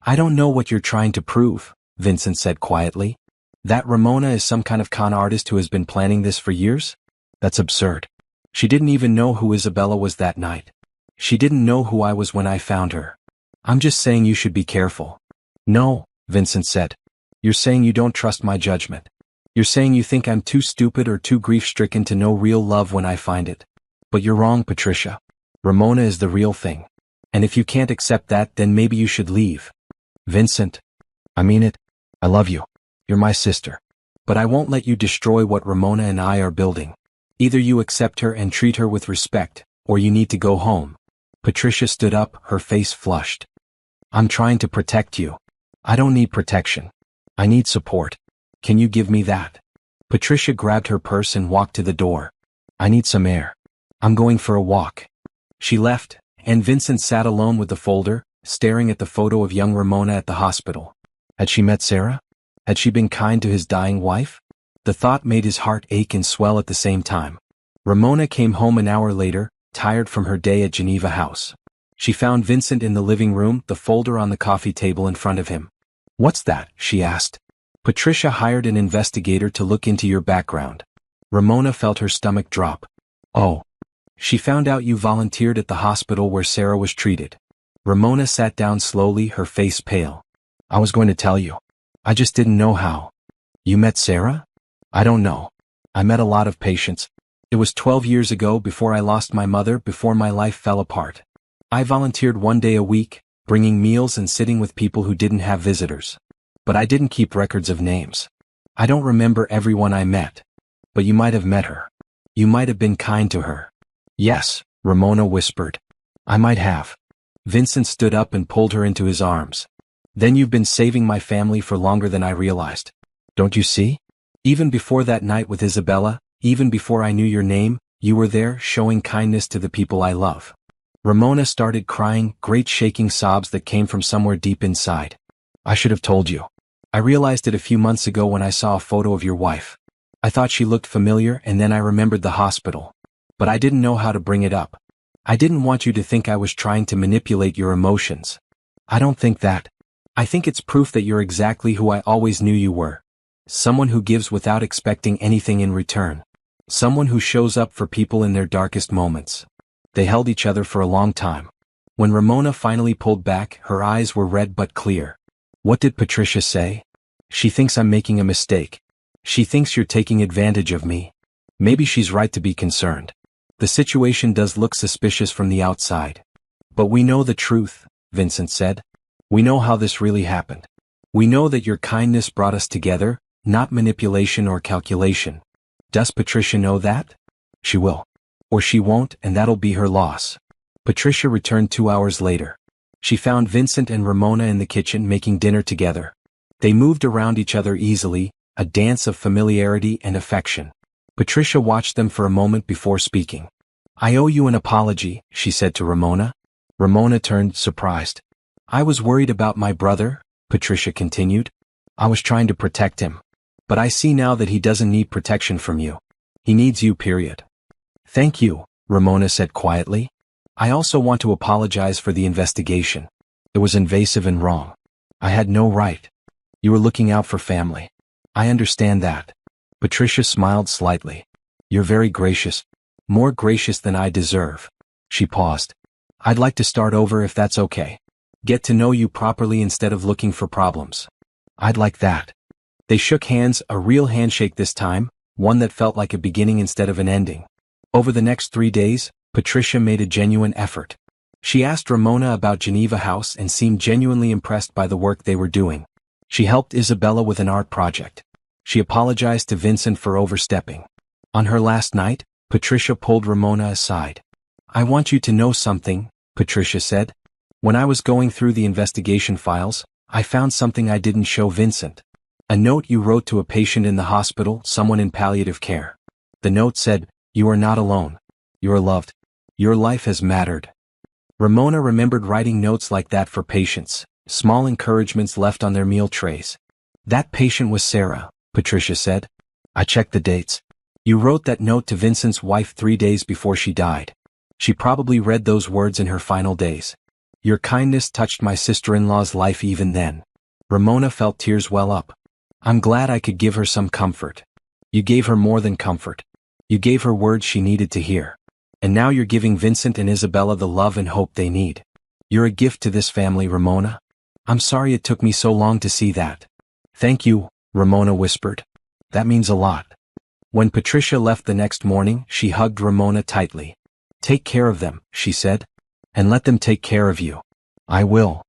I don't know what you're trying to prove, Vincent said quietly. That Ramona is some kind of con artist who has been planning this for years? That's absurd. She didn't even know who Isabella was that night. She didn't know who I was when I found her. I'm just saying you should be careful. No, Vincent said. You're saying you don't trust my judgment. You're saying you think I'm too stupid or too grief-stricken to know real love when I find it. But you're wrong, Patricia. Ramona is the real thing. And if you can't accept that, then maybe you should leave. Vincent. I mean it. I love you. You're my sister. But I won't let you destroy what Ramona and I are building. Either you accept her and treat her with respect, or you need to go home. Patricia stood up, her face flushed. I'm trying to protect you. I don't need protection. I need support. Can you give me that? Patricia grabbed her purse and walked to the door. I need some air. I'm going for a walk. She left, and Vincent sat alone with the folder, staring at the photo of young Ramona at the hospital. Had she met Sarah? Had she been kind to his dying wife? The thought made his heart ache and swell at the same time. Ramona came home an hour later, tired from her day at Geneva House. She found Vincent in the living room, the folder on the coffee table in front of him. What's that? She asked. Patricia hired an investigator to look into your background. Ramona felt her stomach drop. Oh. She found out you volunteered at the hospital where Sarah was treated. Ramona sat down slowly, her face pale. I was going to tell you. I just didn't know how. You met Sarah? I don't know. I met a lot of patients. It was 12 years ago, before I lost my mother, before my life fell apart. I volunteered 1 day a week, bringing meals and sitting with people who didn't have visitors. But I didn't keep records of names. I don't remember everyone I met. But you might have met her. You might have been kind to her. Yes, Ramona whispered. I might have. Vincent stood up and pulled her into his arms. Then you've been saving my family for longer than I realized. Don't you see? Even before that night with Isabella, even before I knew your name, you were there, showing kindness to the people I love. Ramona started crying, great shaking sobs that came from somewhere deep inside. I should have told you. I realized it a few months ago when I saw a photo of your wife. I thought she looked familiar and then I remembered the hospital. But I didn't know how to bring it up. I didn't want you to think I was trying to manipulate your emotions. I don't think that. I think it's proof that you're exactly who I always knew you were. Someone who gives without expecting anything in return. Someone who shows up for people in their darkest moments. They held each other for a long time. When Ramona finally pulled back, her eyes were red but clear. What did Patricia say? She thinks I'm making a mistake. She thinks you're taking advantage of me. Maybe she's right to be concerned. The situation does look suspicious from the outside. But we know the truth, Vincent said. We know how this really happened. We know that your kindness brought us together, not manipulation or calculation. Does Patricia know that? She will. Or she won't, and that'll be her loss. Patricia returned 2 hours later. She found Vincent and Ramona in the kitchen making dinner together. They moved around each other easily, a dance of familiarity and affection. Patricia watched them for a moment before speaking. I owe you an apology, she said to Ramona. Ramona turned, surprised. I was worried about my brother, Patricia continued. I was trying to protect him. But I see now that he doesn't need protection from you. He needs you, period. Thank you, Ramona said quietly. I also want to apologize for the investigation. It was invasive and wrong. I had no right. You were looking out for family. I understand that. Patricia smiled slightly. You're very gracious. More gracious than I deserve. She paused. I'd like to start over if that's okay. Get to know you properly instead of looking for problems. I'd like that. They shook hands, a real handshake this time, one that felt like a beginning instead of an ending. Over the next 3 days, Patricia made a genuine effort. She asked Ramona about Geneva House and seemed genuinely impressed by the work they were doing. She helped Isabella with an art project. She apologized to Vincent for overstepping. On her last night, Patricia pulled Ramona aside. I want you to know something, Patricia said. When I was going through the investigation files, I found something I didn't show Vincent. A note you wrote to a patient in the hospital, someone in palliative care. The note said, you are not alone. You are loved. Your life has mattered. Ramona remembered writing notes like that for patients, small encouragements left on their meal trays. That patient was Sarah, Patricia said. I checked the dates. You wrote that note to Vincent's wife 3 days before she died. She probably read those words in her final days. Your kindness touched my sister-in-law's life even then. Ramona felt tears well up. I'm glad I could give her some comfort. You gave her more than comfort. You gave her words she needed to hear. And now you're giving Vincent and Isabella the love and hope they need. You're a gift to this family, Ramona. I'm sorry it took me so long to see that. Thank you, Ramona whispered. That means a lot. When Patricia left the next morning, she hugged Ramona tightly. Take care of them, she said. And let them take care of you. I will.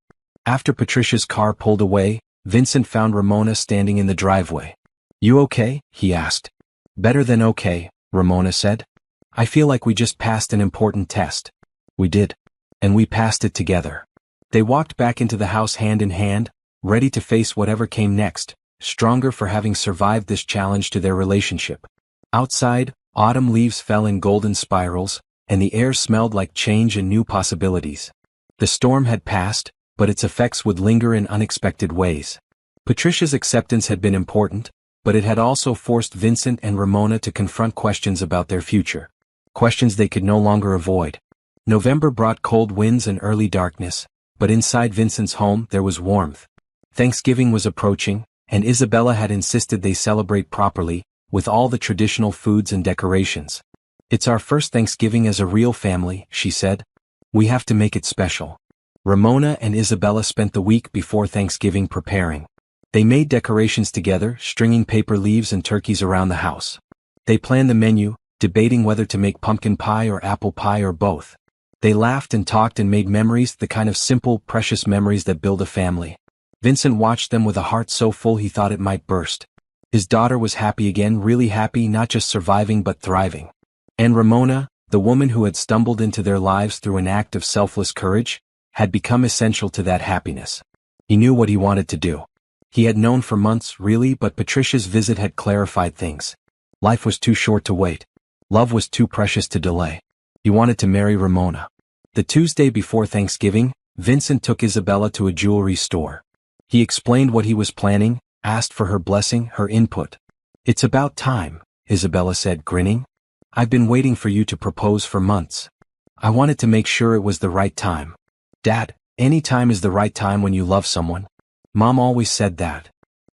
After Patricia's car pulled away, Vincent found Ramona standing in the driveway. You okay? He asked. Better than okay, Ramona said. I feel like we just passed an important test. We did. And we passed it together. They walked back into the house hand in hand, ready to face whatever came next, stronger for having survived this challenge to their relationship. Outside, autumn leaves fell in golden spirals, and the air smelled like change and new possibilities. The storm had passed, but its effects would linger in unexpected ways. Patricia's acceptance had been important, but it had also forced Vincent and Ramona to confront questions about their future. Questions they could no longer avoid. November brought cold winds and early darkness, but inside Vincent's home there was warmth. Thanksgiving was approaching, and Isabella had insisted they celebrate properly, with all the traditional foods and decorations. It's our first Thanksgiving as a real family, she said. We have to make it special. Ramona and Isabella spent the week before Thanksgiving preparing. They made decorations together, stringing paper leaves and turkeys around the house. They planned the menu, debating whether to make pumpkin pie or apple pie or both. They laughed and talked and made memories, the kind of simple, precious memories that build a family. Vincent watched them with a heart so full he thought it might burst. His daughter was happy again, really happy, not just surviving but thriving. And Ramona, the woman who had stumbled into their lives through an act of selfless courage, had become essential to that happiness. He knew what he wanted to do. He had known for months, really, but Patricia's visit had clarified things. Life was too short to wait. Love was too precious to delay. He wanted to marry Ramona. The Tuesday before Thanksgiving, Vincent took Isabella to a jewelry store. He explained what he was planning, asked for her blessing, her input. It's about time, Isabella said, grinning. I've been waiting for you to propose for months. I wanted to make sure it was the right time. Dad, any time is the right time when you love someone. Mom always said that.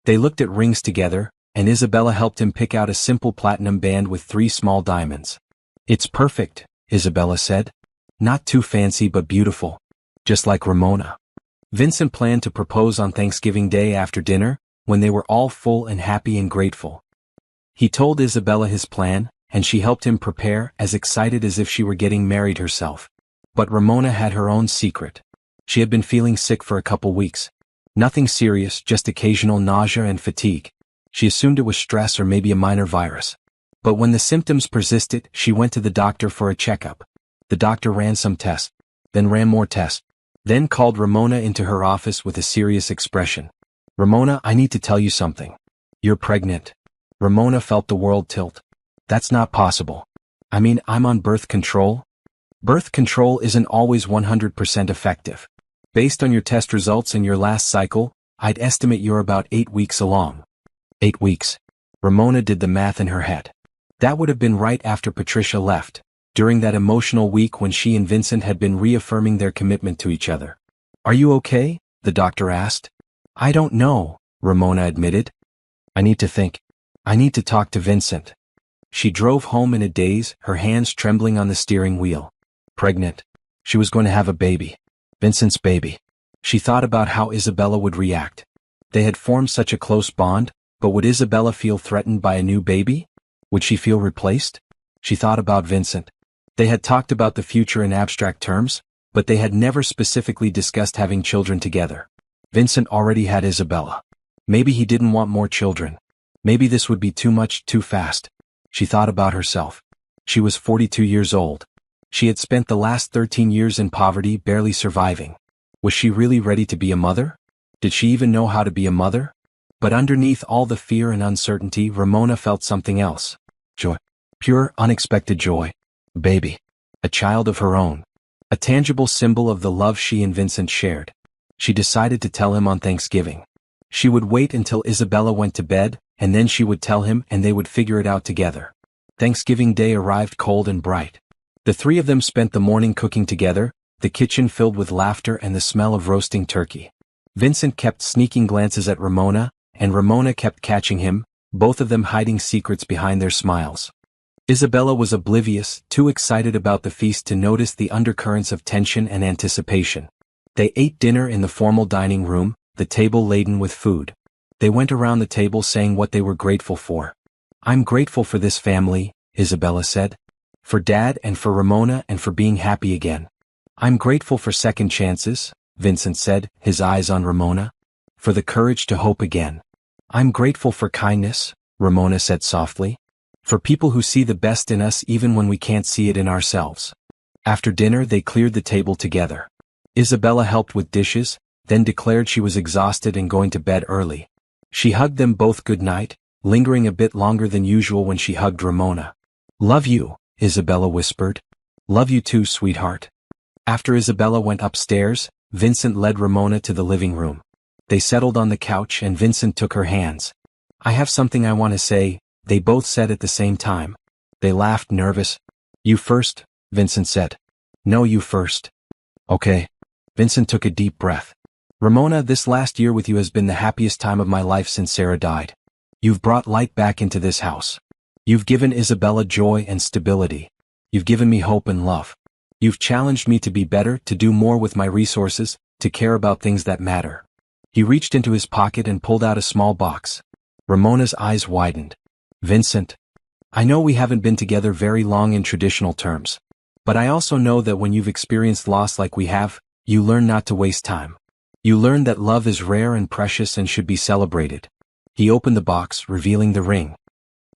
They looked at rings together, and Isabella helped him pick out a simple platinum band with 3 small diamonds. It's perfect, Isabella said. Not too fancy but beautiful. Just like Ramona. Vincent planned to propose on Thanksgiving Day after dinner, when they were all full and happy and grateful. He told Isabella his plan, and she helped him prepare, as excited as if she were getting married herself. But Ramona had her own secret. She had been feeling sick for a couple weeks. Nothing serious, just occasional nausea and fatigue. She assumed it was stress or maybe a minor virus. But when the symptoms persisted, she went to the doctor for a checkup. The doctor ran some tests, then ran more tests, then called Ramona into her office with a serious expression. Ramona, I need to tell you something. You're pregnant. Ramona felt the world tilt. That's not possible. I mean, I'm on birth control. Birth control isn't always 100% effective. Based on your test results in your last cycle, I'd estimate you're about 8 weeks along. 8 weeks. Ramona did the math in her head. That would have been right after Patricia left, during that emotional week when she and Vincent had been reaffirming their commitment to each other. Are you okay? The doctor asked. I don't know, Ramona admitted. I need to think. I need to talk to Vincent. She drove home in a daze, her hands trembling on the steering wheel. Pregnant. She was going to have a baby. Vincent's baby. She thought about how Isabella would react. They had formed such a close bond, but would Isabella feel threatened by a new baby? Would she feel replaced? She thought about Vincent. They had talked about the future in abstract terms, but they had never specifically discussed having children together. Vincent already had Isabella. Maybe he didn't want more children. Maybe this would be too much, too fast. She thought about herself. She was 42 years old. She had spent the last 13 years in poverty, barely surviving. Was she really ready to be a mother? Did she even know how to be a mother? But underneath all the fear and uncertainty, Ramona felt something else. Joy. Pure, unexpected joy. A baby. A child of her own. A tangible symbol of the love she and Vincent shared. She decided to tell him on Thanksgiving. She would wait until Isabella went to bed, and then she would tell him and they would figure it out together. Thanksgiving Day arrived cold and bright. The 3 of them spent the morning cooking together, the kitchen filled with laughter and the smell of roasting turkey. Vincent kept sneaking glances at Ramona, and Ramona kept catching him, both of them hiding secrets behind their smiles. Isabella was oblivious, too excited about the feast to notice the undercurrents of tension and anticipation. They ate dinner in the formal dining room, the table laden with food. They went around the table saying what they were grateful for. I'm grateful for this family, Isabella said. For Dad and for Ramona and for being happy again. I'm grateful for second chances, Vincent said, his eyes on Ramona. For the courage to hope again. I'm grateful for kindness, Ramona said softly. For people who see the best in us even when we can't see it in ourselves. After dinner they cleared the table together. Isabella helped with dishes, then declared she was exhausted and going to bed early. She hugged them both good night, lingering a bit longer than usual when she hugged Ramona. Love you, Isabella whispered. Love you too, sweetheart. After Isabella went upstairs, Vincent led Ramona to the living room. They settled on the couch and Vincent took her hands. I have something I want to say, they both said at the same time. They laughed, nervous. You first, Vincent said. No, you first. Okay. Vincent took a deep breath. Ramona, this last year with you has been the happiest time of my life since Sarah died. You've brought light back into this house. You've given Isabella joy and stability. You've given me hope and love. You've challenged me to be better, to do more with my resources, to care about things that matter. He reached into his pocket and pulled out a small box. Ramona's eyes widened. Vincent, I know we haven't been together very long in traditional terms. But I also know that when you've experienced loss like we have, you learn not to waste time. You learn that love is rare and precious and should be celebrated. He opened the box, revealing the ring.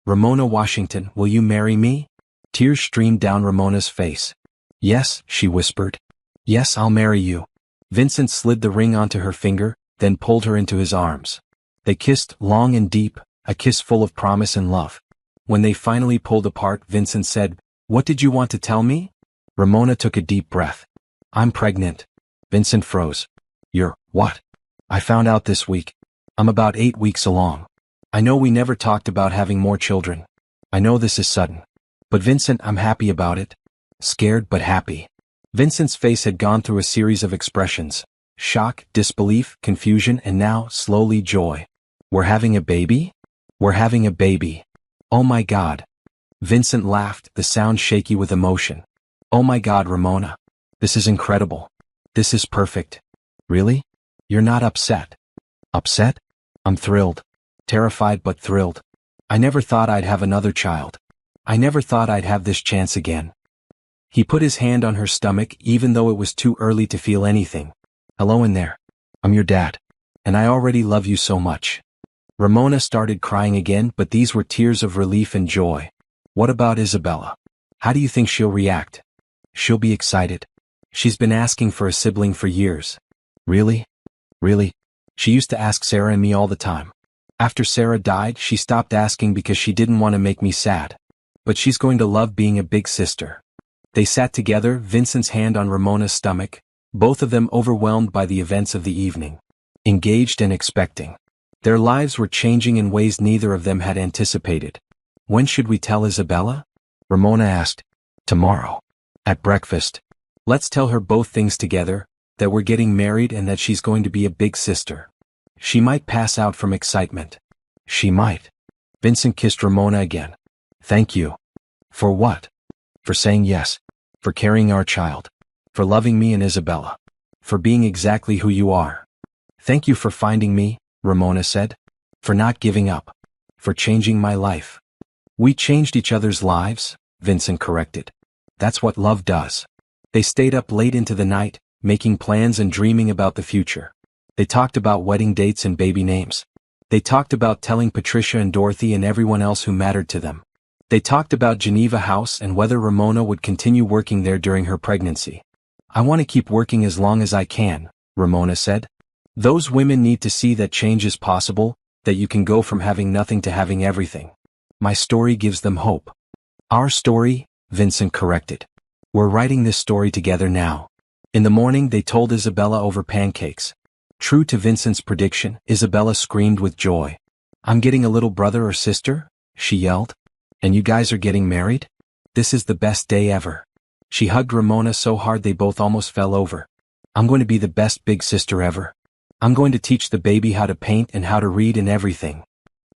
Ramona Washington, will you marry me? Tears streamed down Ramona's face. Yes, she whispered. Yes, I'll marry you. Vincent slid the ring onto her finger, then pulled her into his arms. They kissed, long and deep, a kiss full of promise and love. When they finally pulled apart, Vincent said, What did you want to tell me? Ramona took a deep breath. I'm pregnant. Vincent froze. You're, what? I found out this week. I'm about 8 weeks along. I know we never talked about having more children. I know this is sudden. But Vincent, I'm happy about it. Scared but happy. Vincent's face had gone through a series of expressions. Shock, disbelief, confusion, and now, slowly, joy. We're having a baby? We're having a baby. Oh my God. Vincent laughed, the sound shaky with emotion. Oh my God, Ramona. This is incredible. This is perfect. Really? You're not upset? Upset? I'm thrilled. Terrified but thrilled. I never thought I'd have another child. I never thought I'd have this chance again. He put his hand on her stomach even though it was too early to feel anything. Hello in there. I'm your dad. And I already love you so much. Ramona started crying again, but these were tears of relief and joy. What about Isabella? How do you think she'll react? She'll be excited. She's been asking for a sibling for years. Really? Really? She used to ask Sarah and me all the time. After Sarah died, she stopped asking because she didn't want to make me sad. But she's going to love being a big sister. They sat together, Vincent's hand on Ramona's stomach, both of them overwhelmed by the events of the evening. Engaged and expecting. Their lives were changing in ways neither of them had anticipated. When should we tell Isabella? Ramona asked. Tomorrow. At breakfast. Let's tell her both things together, that we're getting married and that she's going to be a big sister. She might pass out from excitement. She might. Vincent kissed Ramona again. Thank you. For what? For saying yes. For carrying our child. For loving me and Isabella. For being exactly who you are. Thank you for finding me, Ramona said. For not giving up. For changing my life. We changed each other's lives, Vincent corrected. That's what love does. They stayed up late into the night, making plans and dreaming about the future. They talked about wedding dates and baby names. They talked about telling Patricia and Dorothy and everyone else who mattered to them. They talked about Geneva House and whether Ramona would continue working there during her pregnancy. I want to keep working as long as I can, Ramona said. Those women need to see that change is possible, that you can go from having nothing to having everything. My story gives them hope. Our story, Vincent corrected. We're writing this story together now. In the morning they told Isabella over pancakes. True to Vincent's prediction, Isabella screamed with joy. I'm getting a little brother or sister? She yelled. And you guys are getting married? This is the best day ever. She hugged Ramona so hard they both almost fell over. I'm going to be the best big sister ever. I'm going to teach the baby how to paint and how to read and everything.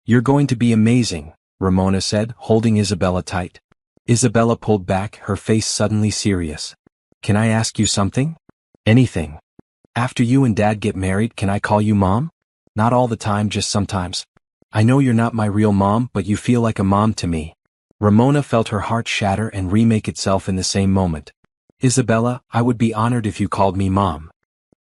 You're going to be amazing, Ramona said, holding Isabella tight. Isabella pulled back, her face suddenly serious. Can I ask you something? Anything. After you and Dad get married, can I call you Mom? Not all the time, just sometimes. I know you're not my real mom, but you feel like a mom to me. Ramona felt her heart shatter and remake itself in the same moment. Isabella, I would be honored if you called me Mom.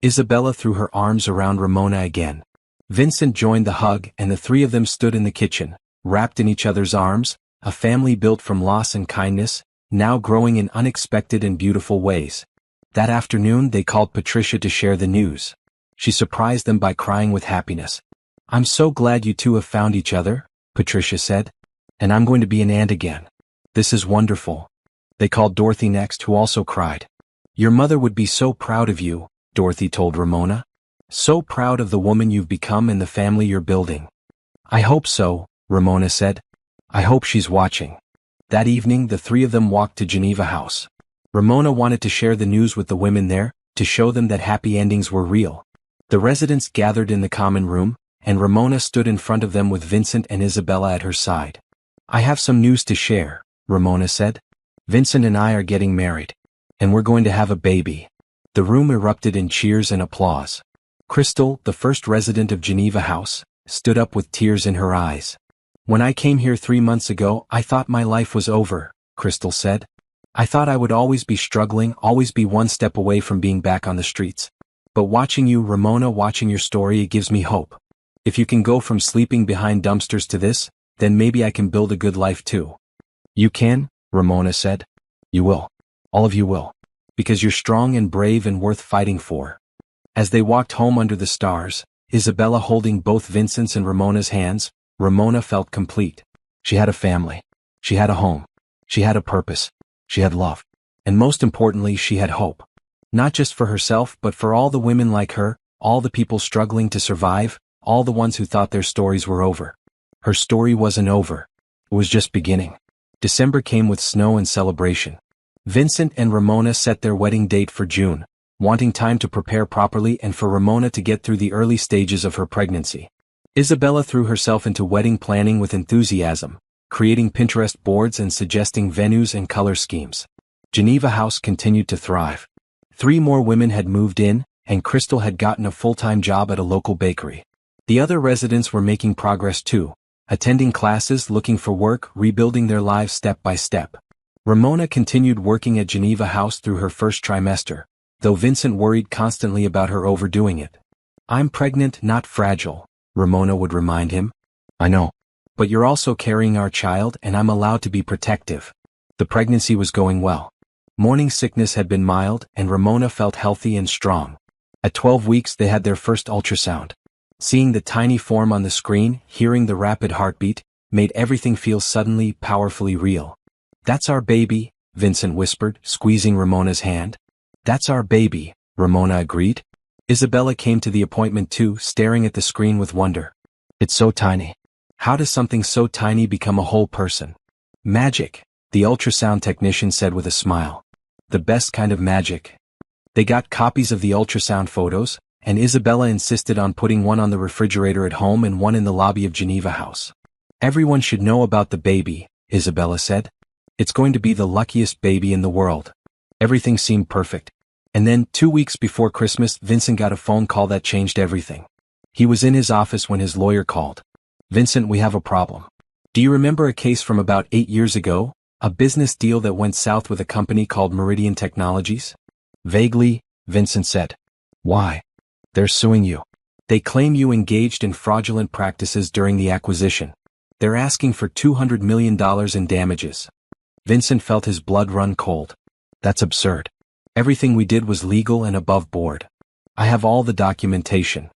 Isabella threw her arms around Ramona again. Vincent joined the hug and the three of them stood in the kitchen, wrapped in each other's arms, a family built from loss and kindness, now growing in unexpected and beautiful ways. That afternoon they called Patricia to share the news. She surprised them by crying with happiness. I'm so glad you two have found each other, Patricia said. And I'm going to be an aunt again. This is wonderful. They called Dorothy next, who also cried. Your mother would be so proud of you, Dorothy told Ramona. So proud of the woman you've become and the family you're building. I hope so, Ramona said. I hope she's watching. That evening the three of them walked to Geneva House. Ramona wanted to share the news with the women there, to show them that happy endings were real. The residents gathered in the common room, and Ramona stood in front of them with Vincent and Isabella at her side. I have some news to share, Ramona said. Vincent and I are getting married. And we're going to have a baby. The room erupted in cheers and applause. Crystal, the first resident of Geneva House, stood up with tears in her eyes. When I came here 3 months ago, I thought my life was over, Crystal said. I thought I would always be struggling, always be one step away from being back on the streets. But watching you, Ramona, watching your story, it gives me hope. If you can go from sleeping behind dumpsters to this, then maybe I can build a good life too. You can, Ramona said. You will. All of you will. Because you're strong and brave and worth fighting for. As they walked home under the stars, Isabella holding both Vincent's and Ramona's hands, Ramona felt complete. She had a family. She had a home. She had a purpose. She had love. And most importantly, she had hope. Not just for herself, but for all the women like her, all the people struggling to survive, all the ones who thought their stories were over. Her story wasn't over. It was just beginning. December came with snow and celebration. Vincent and Ramona set their wedding date for June, wanting time to prepare properly and for Ramona to get through the early stages of her pregnancy. Isabella threw herself into wedding planning with enthusiasm, creating Pinterest boards and suggesting venues and color schemes. Geneva House continued to thrive. 3 more women had moved in, and Crystal had gotten a full-time job at a local bakery. The other residents were making progress too, attending classes, looking for work, rebuilding their lives step by step. Ramona continued working at Geneva House through her first trimester, though Vincent worried constantly about her overdoing it. "I'm pregnant, not fragile," Ramona would remind him. "I know. But you're also carrying our child and I'm allowed to be protective." The pregnancy was going well. Morning sickness had been mild and Ramona felt healthy and strong. At 12 weeks they had their first ultrasound. Seeing the tiny form on the screen, hearing the rapid heartbeat, made everything feel suddenly, powerfully real. "That's our baby," Vincent whispered, squeezing Ramona's hand. "That's our baby," Ramona agreed. Isabella came to the appointment too, staring at the screen with wonder. "It's so tiny. How does something so tiny become a whole person?" "Magic," the ultrasound technician said with a smile. "The best kind of magic." They got copies of the ultrasound photos, and Isabella insisted on putting one on the refrigerator at home and one in the lobby of Geneva House. "Everyone should know about the baby," Isabella said. "It's going to be the luckiest baby in the world." Everything seemed perfect. And then, 2 weeks before Christmas, Vincent got a phone call that changed everything. He was in his office when his lawyer called. "Vincent, we have a problem. Do you remember a case from about 8 years ago? A business deal that went south with a company called Meridian Technologies?" "Vaguely," Vincent said. "Why?" "They're suing you. They claim you engaged in fraudulent practices during the acquisition. They're asking for $200 million in damages." Vincent felt his blood run cold. "That's absurd. Everything we did was legal and above board. I have all the documentation."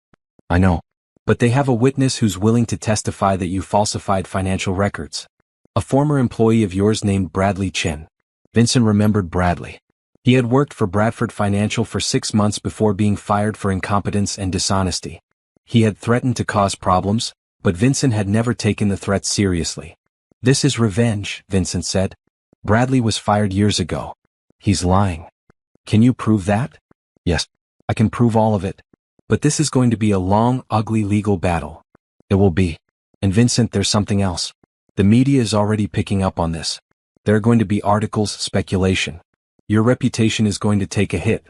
"I know. But they have a witness who's willing to testify that you falsified financial records. A former employee of yours named Bradley Chin." Vincent remembered Bradley. He had worked for Bradford Financial for 6 months before being fired for incompetence and dishonesty. He had threatened to cause problems, but Vincent had never taken the threat seriously. "This is revenge," Vincent said. "Bradley was fired years ago. He's lying." "Can you prove that?" "Yes, I can prove all of it. But this is going to be a long, ugly legal battle." "It will be. And Vincent, there's something else. The media is already picking up on this. There are going to be articles, speculation. Your reputation is going to take a hit."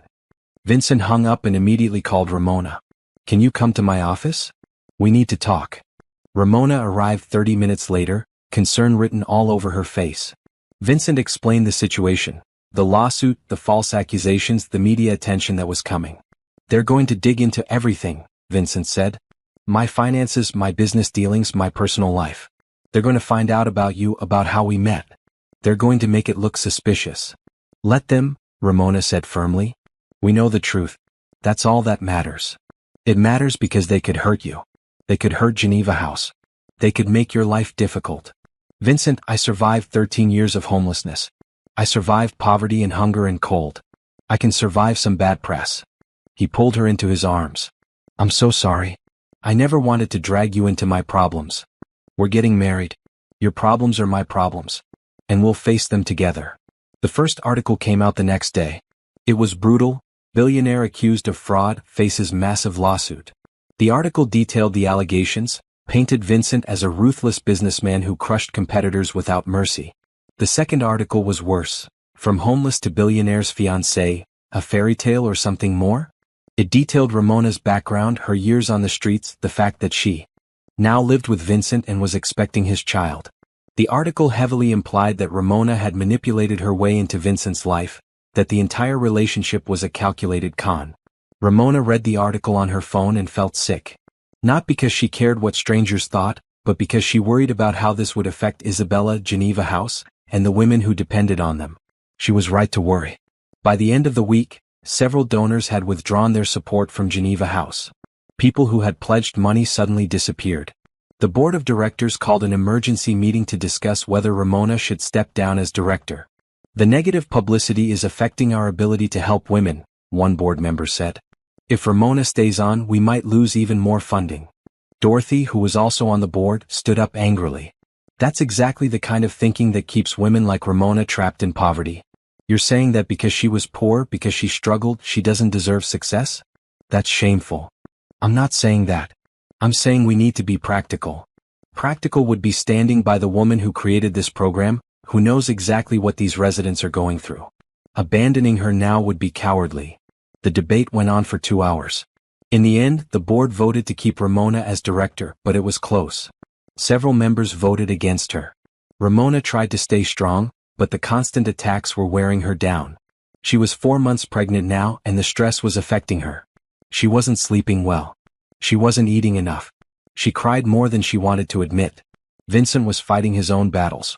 Vincent hung up and immediately called Ramona. "Can you come to my office? We need to talk." Ramona arrived 30 minutes later, concern written all over her face. Vincent explained the situation, the lawsuit, the false accusations, the media attention that was coming. "They're going to dig into everything," Vincent said. "My finances, my business dealings, my personal life. They're going to find out about you, about how we met. They're going to make it look suspicious." "Let them," Ramona said firmly. "We know the truth. That's all that matters. It matters because they could hurt you. They could hurt Geneva House. They could make your life difficult." "Vincent, I survived 13 years of homelessness. I survived poverty and hunger and cold. I can survive some bad press." He pulled her into his arms. "I'm so sorry. I never wanted to drag you into my problems. We're getting married. Your problems are my problems. And we'll face them together." The first article came out the next day. It was brutal. Billionaire accused of fraud faces massive lawsuit. The article detailed the allegations, painted Vincent as a ruthless businessman who crushed competitors without mercy. The second article was worse. From homeless to billionaire's fiancé, a fairy tale or something more? It detailed Ramona's background, her years on the streets, the fact that she now lived with Vincent and was expecting his child. The article heavily implied that Ramona had manipulated her way into Vincent's life, that the entire relationship was a calculated con. Ramona read the article on her phone and felt sick. Not because she cared what strangers thought, but because she worried about how this would affect Isabella, Geneva House, and the women who depended on them. She was right to worry. By the end of the week, several donors had withdrawn their support from Geneva House. People who had pledged money suddenly disappeared. The board of directors called an emergency meeting to discuss whether Ramona should step down as director. "The negative publicity is affecting our ability to help women," one board member said. "If Ramona stays on, we might lose even more funding." Dorothy, who was also on the board, stood up angrily. That's exactly the kind of thinking that keeps women like Ramona trapped in poverty. You're saying that because she was poor, because she struggled, she doesn't deserve success? That's shameful. I'm not saying that. I'm saying we need to be practical. Practical would be standing by the woman who created this program, who knows exactly what these residents are going through. Abandoning her now would be cowardly. The debate went on for 2 hours. In the end, the board voted to keep Ramona as director, but it was close. Several members voted against her. Ramona tried to stay strong, but the constant attacks were wearing her down. She was 4 months pregnant now, and the stress was affecting her. She wasn't sleeping well. She wasn't eating enough. She cried more than she wanted to admit. Vincent was fighting his own battles.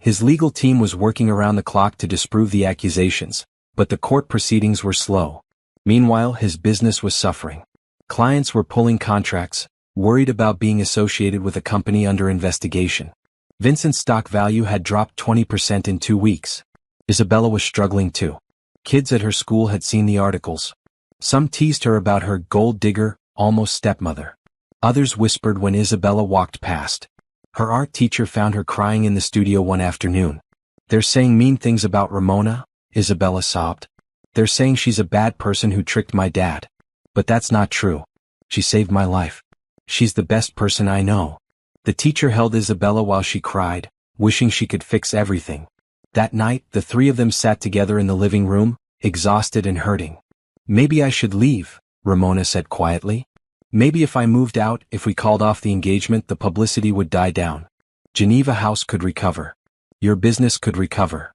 His legal team was working around the clock to disprove the accusations, but the court proceedings were slow. Meanwhile, his business was suffering. Clients were pulling contracts, worried about being associated with a company under investigation. Vincent's stock value had dropped 20% in 2 weeks. Isabella was struggling too. Kids at her school had seen the articles. Some teased her about her gold digger, almost stepmother. Others whispered when Isabella walked past. Her art teacher found her crying in the studio one afternoon. They're saying mean things about Ramona, Isabella sobbed. They're saying she's a bad person who tricked my dad. But that's not true. She saved my life. She's the best person I know. The teacher held Isabella while she cried, wishing she could fix everything. That night, the 3 of them sat together in the living room, exhausted and hurting. Maybe I should leave, Ramona said quietly. Maybe if I moved out, if we called off the engagement, the publicity would die down. Geneva House could recover. Your business could recover.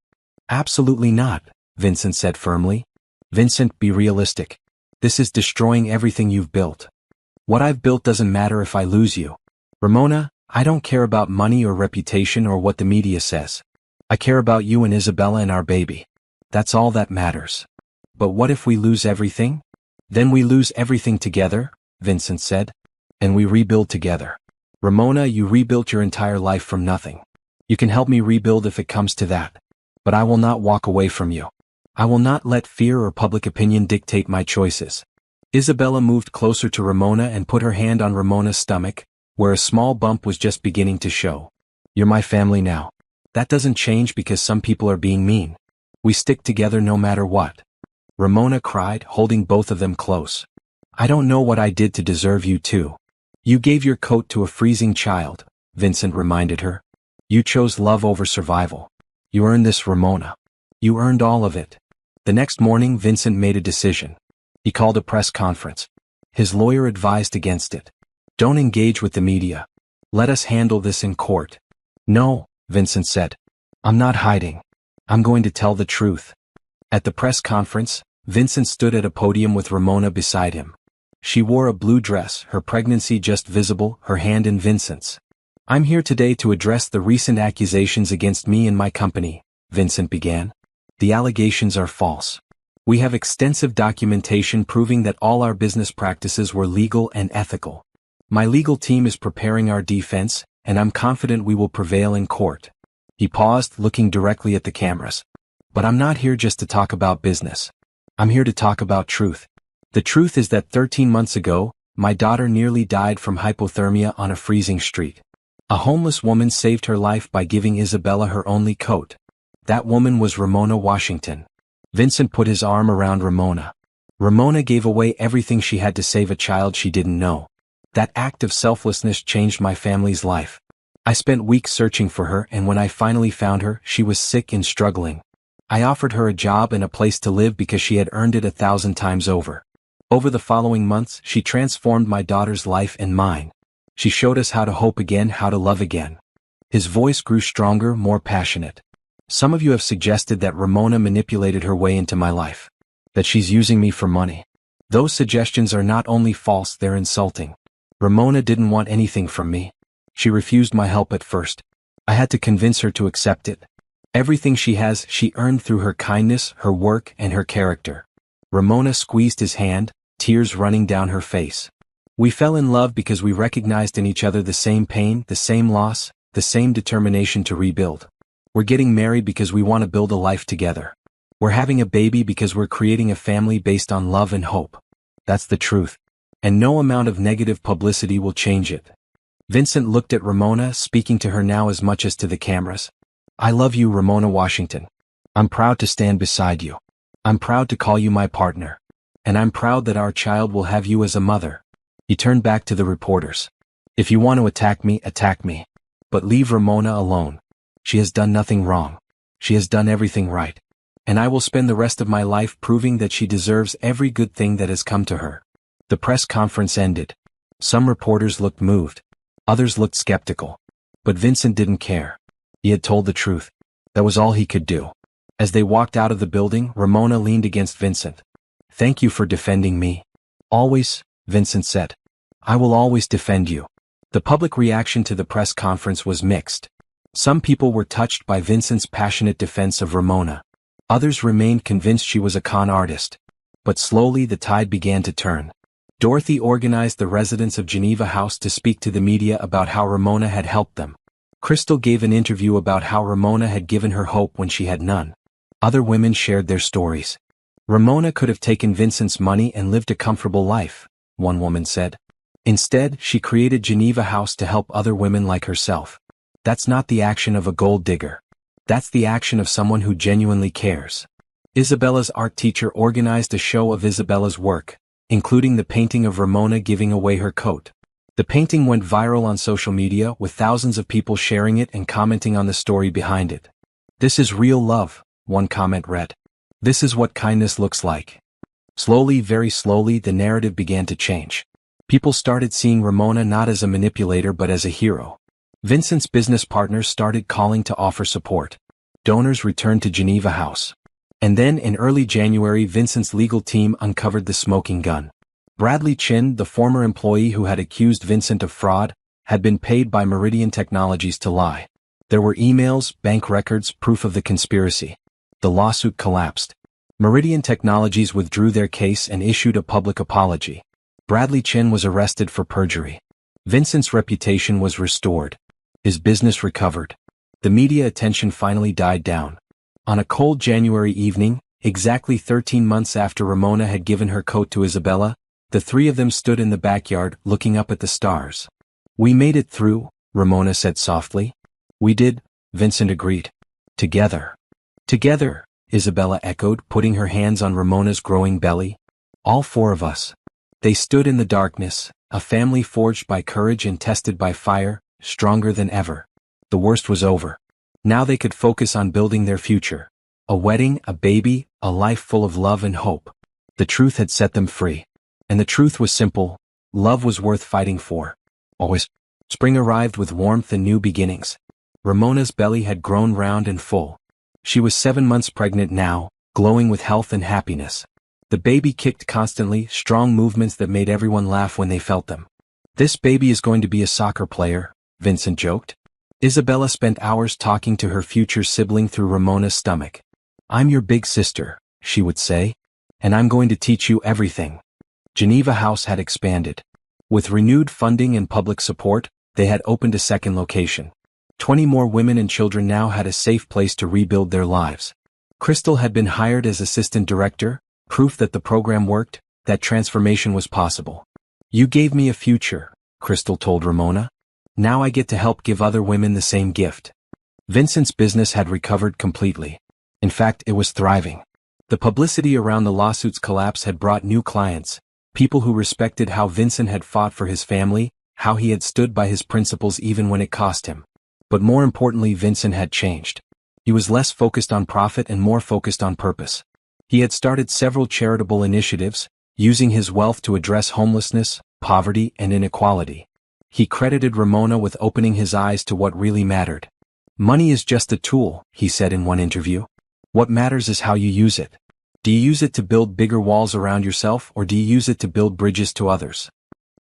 Absolutely not, Vincent said firmly. Vincent, be realistic. This is destroying everything you've built. What I've built doesn't matter if I lose you. Ramona, I don't care about money or reputation or what the media says. I care about you and Isabella and our baby. That's all that matters. But what if we lose everything? Then we lose everything together, Vincent said. And we rebuild together. Ramona, you rebuilt your entire life from nothing. You can help me rebuild if it comes to that. But I will not walk away from you. I will not let fear or public opinion dictate my choices. Isabella moved closer to Ramona and put her hand on Ramona's stomach, where a small bump was just beginning to show. You're my family now. That doesn't change because some people are being mean. We stick together no matter what. Ramona cried, holding both of them close. I don't know what I did to deserve you too. You gave your coat to a freezing child, Vincent reminded her. You chose love over survival. You earned this, Ramona. You earned all of it. The next morning, Vincent made a decision. He called a press conference. His lawyer advised against it. Don't engage with the media. Let us handle this in court. No, Vincent said. I'm not hiding. I'm going to tell the truth. At the press conference, Vincent stood at a podium with Ramona beside him. She wore a blue dress, her pregnancy just visible, her hand in Vincent's. I'm here today to address the recent accusations against me and my company, Vincent began. The allegations are false. We have extensive documentation proving that all our business practices were legal and ethical. My legal team is preparing our defense, and I'm confident we will prevail in court. He paused, looking directly at the cameras. But I'm not here just to talk about business. I'm here to talk about truth. The truth is that 13 months ago, my daughter nearly died from hypothermia on a freezing street. A homeless woman saved her life by giving Isabella her only coat. That woman was Ramona Washington. Vincent put his arm around Ramona. Ramona gave away everything she had to save a child she didn't know. That act of selflessness changed my family's life. I spent weeks searching for her, and when I finally found her, she was sick and struggling. I offered her a job and a place to live because she had earned it 1,000 times over. Over the following months, she transformed my daughter's life and mine. She showed us how to hope again, how to love again. His voice grew stronger, more passionate. Some of you have suggested that Ramona manipulated her way into my life. That she's using me for money. Those suggestions are not only false, they're insulting. Ramona didn't want anything from me. She refused my help at first. I had to convince her to accept it. Everything she has, she earned through her kindness, her work, and her character. Ramona squeezed his hand, tears running down her face. We fell in love because we recognized in each other the same pain, the same loss, the same determination to rebuild. We're getting married because we want to build a life together. We're having a baby because we're creating a family based on love and hope. That's the truth. and no amount of negative publicity will change it. Vincent looked at Ramona, speaking to her now as much as to the cameras. I love you, Ramona Washington. I'm proud to stand beside you. I'm proud to call you my partner. And I'm proud that our child will have you as a mother. He turned back to the reporters. If you want to attack me, attack me. But leave Ramona alone. She has done nothing wrong. She has done everything right. And I will spend the rest of my life proving that she deserves every good thing that has come to her. The press conference ended. Some reporters looked moved. Others looked skeptical. But Vincent didn't care. He had told the truth. That was all he could do. As they walked out of the building, Ramona leaned against Vincent. Thank you for defending me. Always, Vincent said. I will always defend you. The public reaction to the press conference was mixed. Some people were touched by Vincent's passionate defense of Ramona. Others remained convinced she was a con artist. But slowly the tide began to turn. Dorothy organized the residents of Geneva House to speak to the media about how Ramona had helped them. Crystal gave an interview about how Ramona had given her hope when she had none. Other women shared their stories. Ramona could have taken Vincent's money and lived a comfortable life, one woman said. Instead, she created Geneva House to help other women like herself. That's not the action of a gold digger. That's the action of someone who genuinely cares. Isabella's art teacher organized a show of Isabella's work, including the painting of Ramona giving away her coat. The painting went viral on social media with thousands of people sharing it and commenting on the story behind it. This is real love, one comment read. This is what kindness looks like. Slowly, very slowly, the narrative began to change. People started seeing Ramona not as a manipulator but as a hero. Vincent's business partners started calling to offer support. Donors returned to Geneva House. And then in early January, Vincent's legal team uncovered the smoking gun. Bradley Chin, the former employee who had accused Vincent of fraud, had been paid by Meridian Technologies to lie. There were emails, bank records, proof of the conspiracy. The lawsuit collapsed. Meridian Technologies withdrew their case and issued a public apology. Bradley Chin was arrested for perjury. Vincent's reputation was restored. His business recovered. The media attention finally died down. On a cold January evening, exactly 13 months after Ramona had given her coat to Isabella, the three of them stood in the backyard looking up at the stars. We made it through, Ramona said softly. We did, Vincent agreed. Together. Together, Isabella echoed, putting her hands on Ramona's growing belly. All four of us. They stood in the darkness, a family forged by courage and tested by fire, stronger than ever. The worst was over. Now they could focus on building their future. A wedding, a baby, a life full of love and hope. The truth had set them free. And the truth was simple. Love was worth fighting for. Always. Spring arrived with warmth and new beginnings. Ramona's belly had grown round and full. She was 7 months pregnant now, glowing with health and happiness. The baby kicked constantly, strong movements that made everyone laugh when they felt them. This baby is going to be a soccer player, Vincent joked. Isabella spent hours talking to her future sibling through Ramona's stomach. I'm your big sister, she would say. And I'm going to teach you everything. Geneva House had expanded. With renewed funding and public support, they had opened a second location. 20 more women and children now had a safe place to rebuild their lives. Crystal had been hired as assistant director, proof that the program worked, that transformation was possible. You gave me a future, Crystal told Ramona. Now I get to help give other women the same gift. Vincent's business had recovered completely. In fact, it was thriving. The publicity around the lawsuit's collapse had brought new clients, people who respected how Vincent had fought for his family, how he had stood by his principles even when it cost him. But more importantly, Vincent had changed. He was less focused on profit and more focused on purpose. He had started several charitable initiatives, using his wealth to address homelessness, poverty, and inequality. He credited Ramona with opening his eyes to what really mattered. Money is just a tool, he said in one interview. What matters is how you use it. Do you use it to build bigger walls around yourself or do you use it to build bridges to others?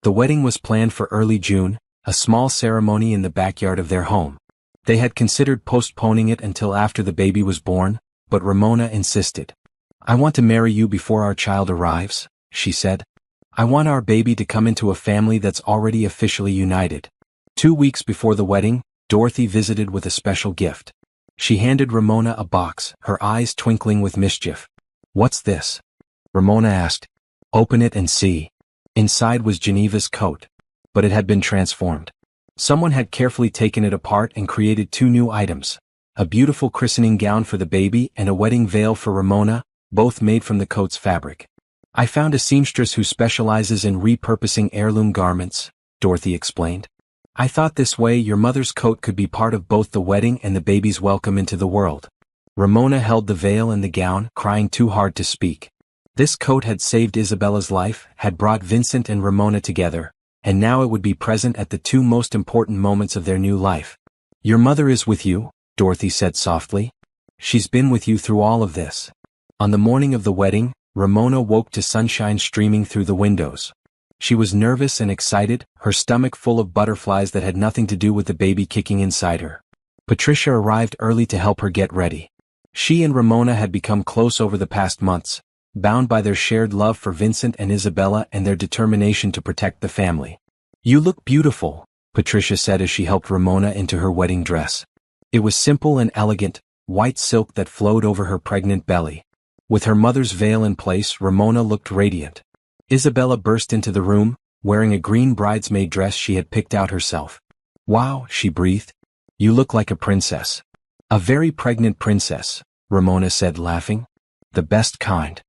The wedding was planned for early June, a small ceremony in the backyard of their home. They had considered postponing it until after the baby was born, but Ramona insisted. I want to marry you before our child arrives, she said. I want our baby to come into a family that's already officially united. 2 weeks before the wedding, Dorothy visited with a special gift. She handed Ramona a box, her eyes twinkling with mischief. What's this? Ramona asked. Open it and see. Inside was Geneva's coat. But it had been transformed. Someone had carefully taken it apart and created two new items. A beautiful christening gown for the baby and a wedding veil for Ramona, both made from the coat's fabric. I found a seamstress who specializes in repurposing heirloom garments, Dorothy explained. I thought this way your mother's coat could be part of both the wedding and the baby's welcome into the world. Ramona held the veil and the gown, crying too hard to speak. This coat had saved Isabella's life, had brought Vincent and Ramona together, and now it would be present at the two most important moments of their new life. Your mother is with you, Dorothy said softly. She's been with you through all of this. On the morning of the wedding, Ramona woke to sunshine streaming through the windows. She was nervous and excited, her stomach full of butterflies that had nothing to do with the baby kicking inside her. Patricia arrived early to help her get ready. She and Ramona had become close over the past months, bound by their shared love for Vincent and Isabella and their determination to protect the family. You look beautiful, Patricia said as she helped Ramona into her wedding dress. It was simple and elegant, white silk that flowed over her pregnant belly. With her mother's veil in place, Ramona looked radiant. Isabella burst into the room, wearing a green bridesmaid dress she had picked out herself. Wow, she breathed. You look like a princess. A very pregnant princess, Ramona said laughing. The best kind.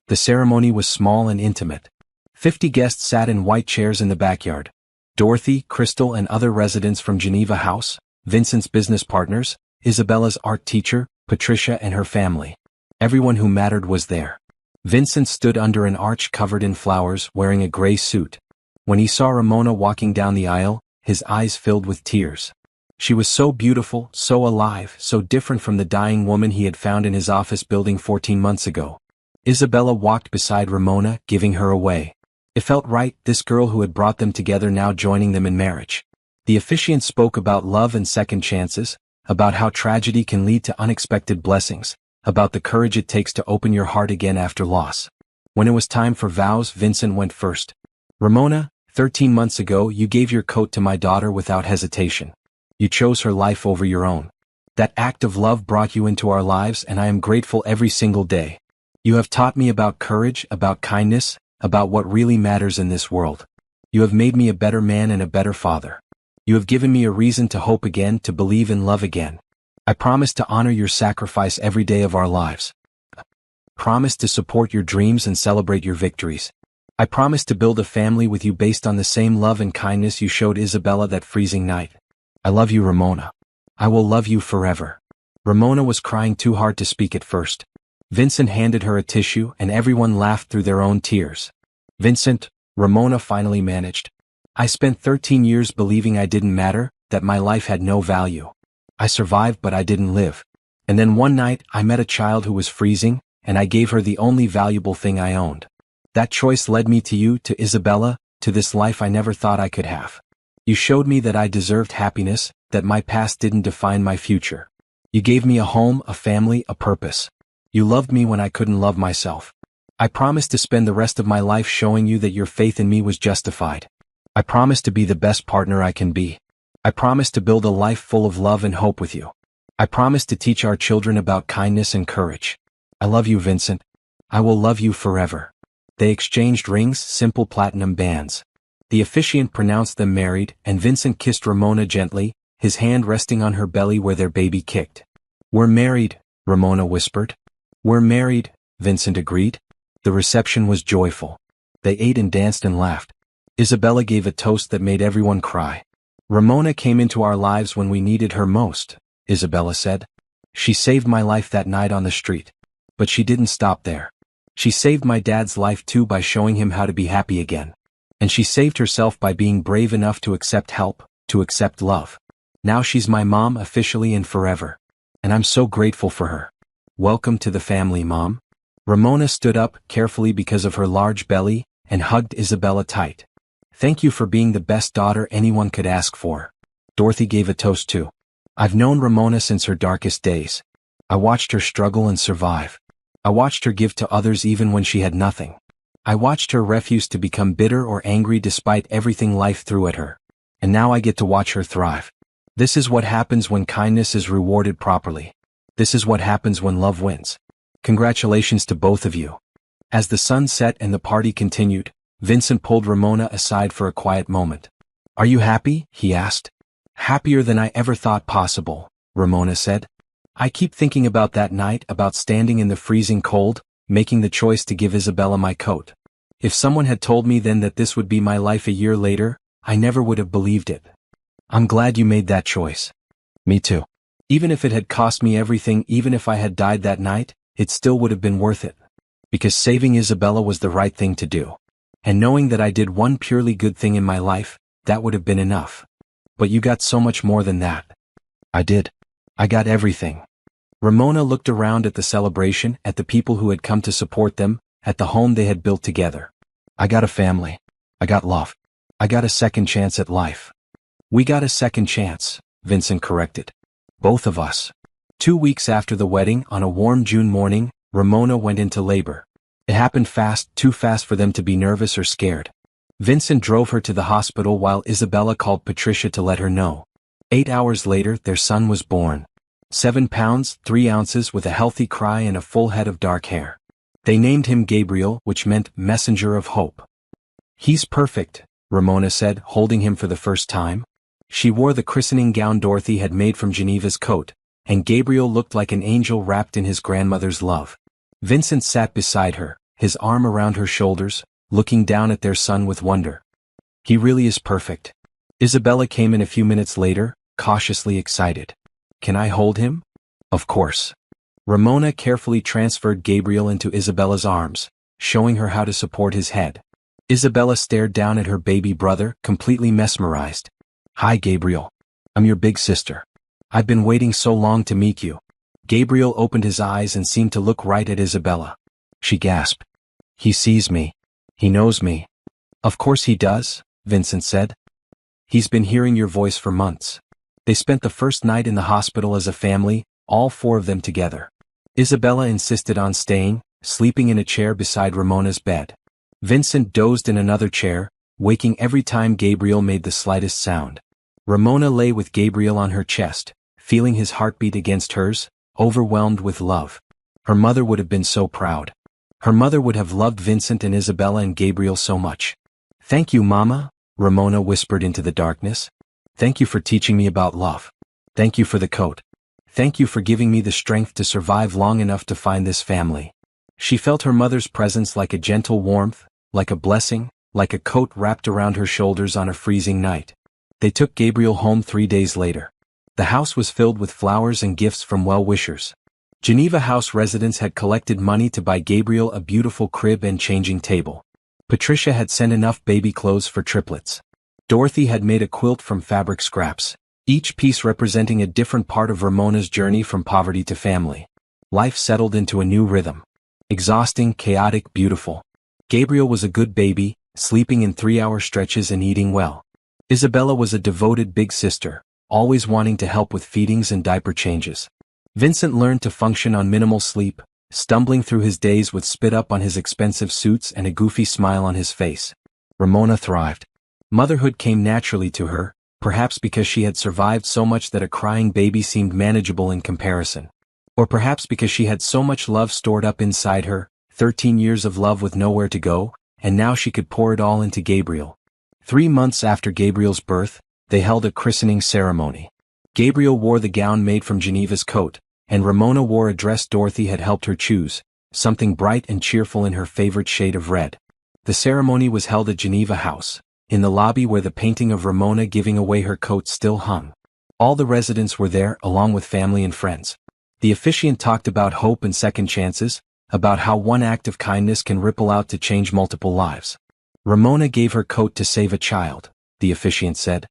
The ceremony was small and intimate. 50 guests sat in white chairs in the backyard. Dorothy, Crystal and other residents from Geneva House, Vincent's business partners, Isabella's art teacher, Patricia and her family. Everyone who mattered was there. Vincent stood under an arch covered in flowers, wearing a gray suit. When he saw Ramona walking down the aisle, his eyes filled with tears. She was so beautiful, so alive, so different from the dying woman he had found in his office building 14 months ago. Isabella walked beside Ramona, giving her away. It felt right, this girl who had brought them together now joining them in marriage. The officiant spoke about love and second chances, about how tragedy can lead to unexpected blessings, about the courage it takes to open your heart again after loss. When it was time for vows, Vincent went first. Ramona, 13 months ago you gave your coat to my daughter without hesitation. You chose her life over your own. That act of love brought you into our lives and I am grateful every single day. You have taught me about courage, about kindness, about what really matters in this world. You have made me a better man and a better father. You have given me a reason to hope again, to believe in love again. I promise to honor your sacrifice every day of our lives. I promise to support your dreams and celebrate your victories. I promise to build a family with you based on the same love and kindness you showed Isabella that freezing night. I love you, Ramona. I will love you forever. Ramona was crying too hard to speak at first. Vincent handed her a tissue and everyone laughed through their own tears. Vincent, Ramona finally managed. I spent 13 years believing I didn't matter, that my life had no value. I survived but I didn't live. And then one night I met a child who was freezing, and I gave her the only valuable thing I owned. That choice led me to you, to Isabella, to this life I never thought I could have. You showed me that I deserved happiness, that my past didn't define my future. You gave me a home, a family, a purpose. You loved me when I couldn't love myself. I promised to spend the rest of my life showing you that your faith in me was justified. I promised to be the best partner I can be. I promise to build a life full of love and hope with you. I promise to teach our children about kindness and courage. I love you, Vincent. I will love you forever. They exchanged rings, simple platinum bands. The officiant pronounced them married, and Vincent kissed Ramona gently, his hand resting on her belly where their baby kicked. We're married, Ramona whispered. We're married, Vincent agreed. The reception was joyful. They ate and danced and laughed. Isabella gave a toast that made everyone cry. Ramona came into our lives when we needed her most, Isabella said. She saved my life that night on the street. But she didn't stop there. She saved my dad's life too by showing him how to be happy again. And she saved herself by being brave enough to accept help, to accept love. Now she's my mom officially and forever. And I'm so grateful for her. Welcome to the family, Mom. Ramona stood up, carefully because of her large belly, and hugged Isabella tight. Thank you for being the best daughter anyone could ask for. Dorothy gave a toast too. I've known Ramona since her darkest days. I watched her struggle and survive. I watched her give to others even when she had nothing. I watched her refuse to become bitter or angry despite everything life threw at her. And now I get to watch her thrive. This is what happens when kindness is rewarded properly. This is what happens when love wins. Congratulations to both of you. As the sun set and the party continued, Vincent pulled Ramona aside for a quiet moment. "Are you happy?" he asked. "Happier than I ever thought possible," Ramona said. "I keep thinking about that night, about standing in the freezing cold, making the choice to give Isabella my coat. If someone had told me then that this would be my life a year later, I never would have believed it. I'm glad you made that choice." "Me too. Even if it had cost me everything, even if I had died that night, it still would have been worth it. Because saving Isabella was the right thing to do. And knowing that I did one purely good thing in my life, that would have been enough. But you got so much more than that." "I did. I got everything." Ramona looked around at the celebration, at the people who had come to support them, at the home they had built together. "I got a family. I got love. I got a second chance at life." "We got a second chance," Vincent corrected. "Both of us." 2 weeks after the wedding, on a warm June morning, Ramona went into labor. It happened fast, too fast for them to be nervous or scared. Vincent drove her to the hospital while Isabella called Patricia to let her know. 8 hours later, their son was born. 7 pounds, 3 ounces, with a healthy cry and a full head of dark hair. They named him Gabriel, which meant messenger of hope. "He's perfect," Ramona said, holding him for the first time. She wore the christening gown Dorothy had made from Geneva's coat, and Gabriel looked like an angel wrapped in his grandmother's love. Vincent sat beside her, his arm around her shoulders, looking down at their son with wonder. "He really is perfect." Isabella came in a few minutes later, cautiously excited. "Can I hold him?" "Of course." Ramona carefully transferred Gabriel into Isabella's arms, showing her how to support his head. Isabella stared down at her baby brother, completely mesmerized. "Hi, Gabriel. I'm your big sister. I've been waiting so long to meet you." Gabriel opened his eyes and seemed to look right at Isabella. She gasped. "He sees me. He knows me." "Of course he does," Vincent said. "He's been hearing your voice for months." They spent the first night in the hospital as a family, all 4 of them together. Isabella insisted on staying, sleeping in a chair beside Ramona's bed. Vincent dozed in another chair, waking every time Gabriel made the slightest sound. Ramona lay with Gabriel on her chest, feeling his heartbeat against hers, overwhelmed with love. Her mother would have been so proud. Her mother would have loved Vincent and Isabella and Gabriel so much. "Thank you, Mama," Ramona whispered into the darkness. "Thank you for teaching me about love. Thank you for the coat. Thank you for giving me the strength to survive long enough to find this family." She felt her mother's presence like a gentle warmth, like a blessing, like a coat wrapped around her shoulders on a freezing night. They took Gabriel home 3 days later. The house was filled with flowers and gifts from well-wishers. Geneva House residents had collected money to buy Gabriel a beautiful crib and changing table. Patricia had sent enough baby clothes for triplets. Dorothy had made a quilt from fabric scraps, each piece representing a different part of Ramona's journey from poverty to family. Life settled into a new rhythm. Exhausting, chaotic, beautiful. Gabriel was a good baby, sleeping in 3-hour stretches and eating well. Isabella was a devoted big sister, always wanting to help with feedings and diaper changes. Vincent learned to function on minimal sleep, stumbling through his days with spit up on his expensive suits and a goofy smile on his face. Ramona thrived. Motherhood came naturally to her, perhaps because she had survived so much that a crying baby seemed manageable in comparison. Or perhaps because she had so much love stored up inside her, 13 years of love with nowhere to go, and now she could pour it all into Gabriel. 3 months after Gabriel's birth, they held a christening ceremony. Gabriel wore the gown made from Geneva's coat, and Ramona wore a dress Dorothy had helped her choose, something bright and cheerful in her favorite shade of red. The ceremony was held at Geneva House, in the lobby where the painting of Ramona giving away her coat still hung. All the residents were there, along with family and friends. The officiant talked about hope and second chances, about how one act of kindness can ripple out to change multiple lives. Ramona gave her coat to save a child, the officiant said.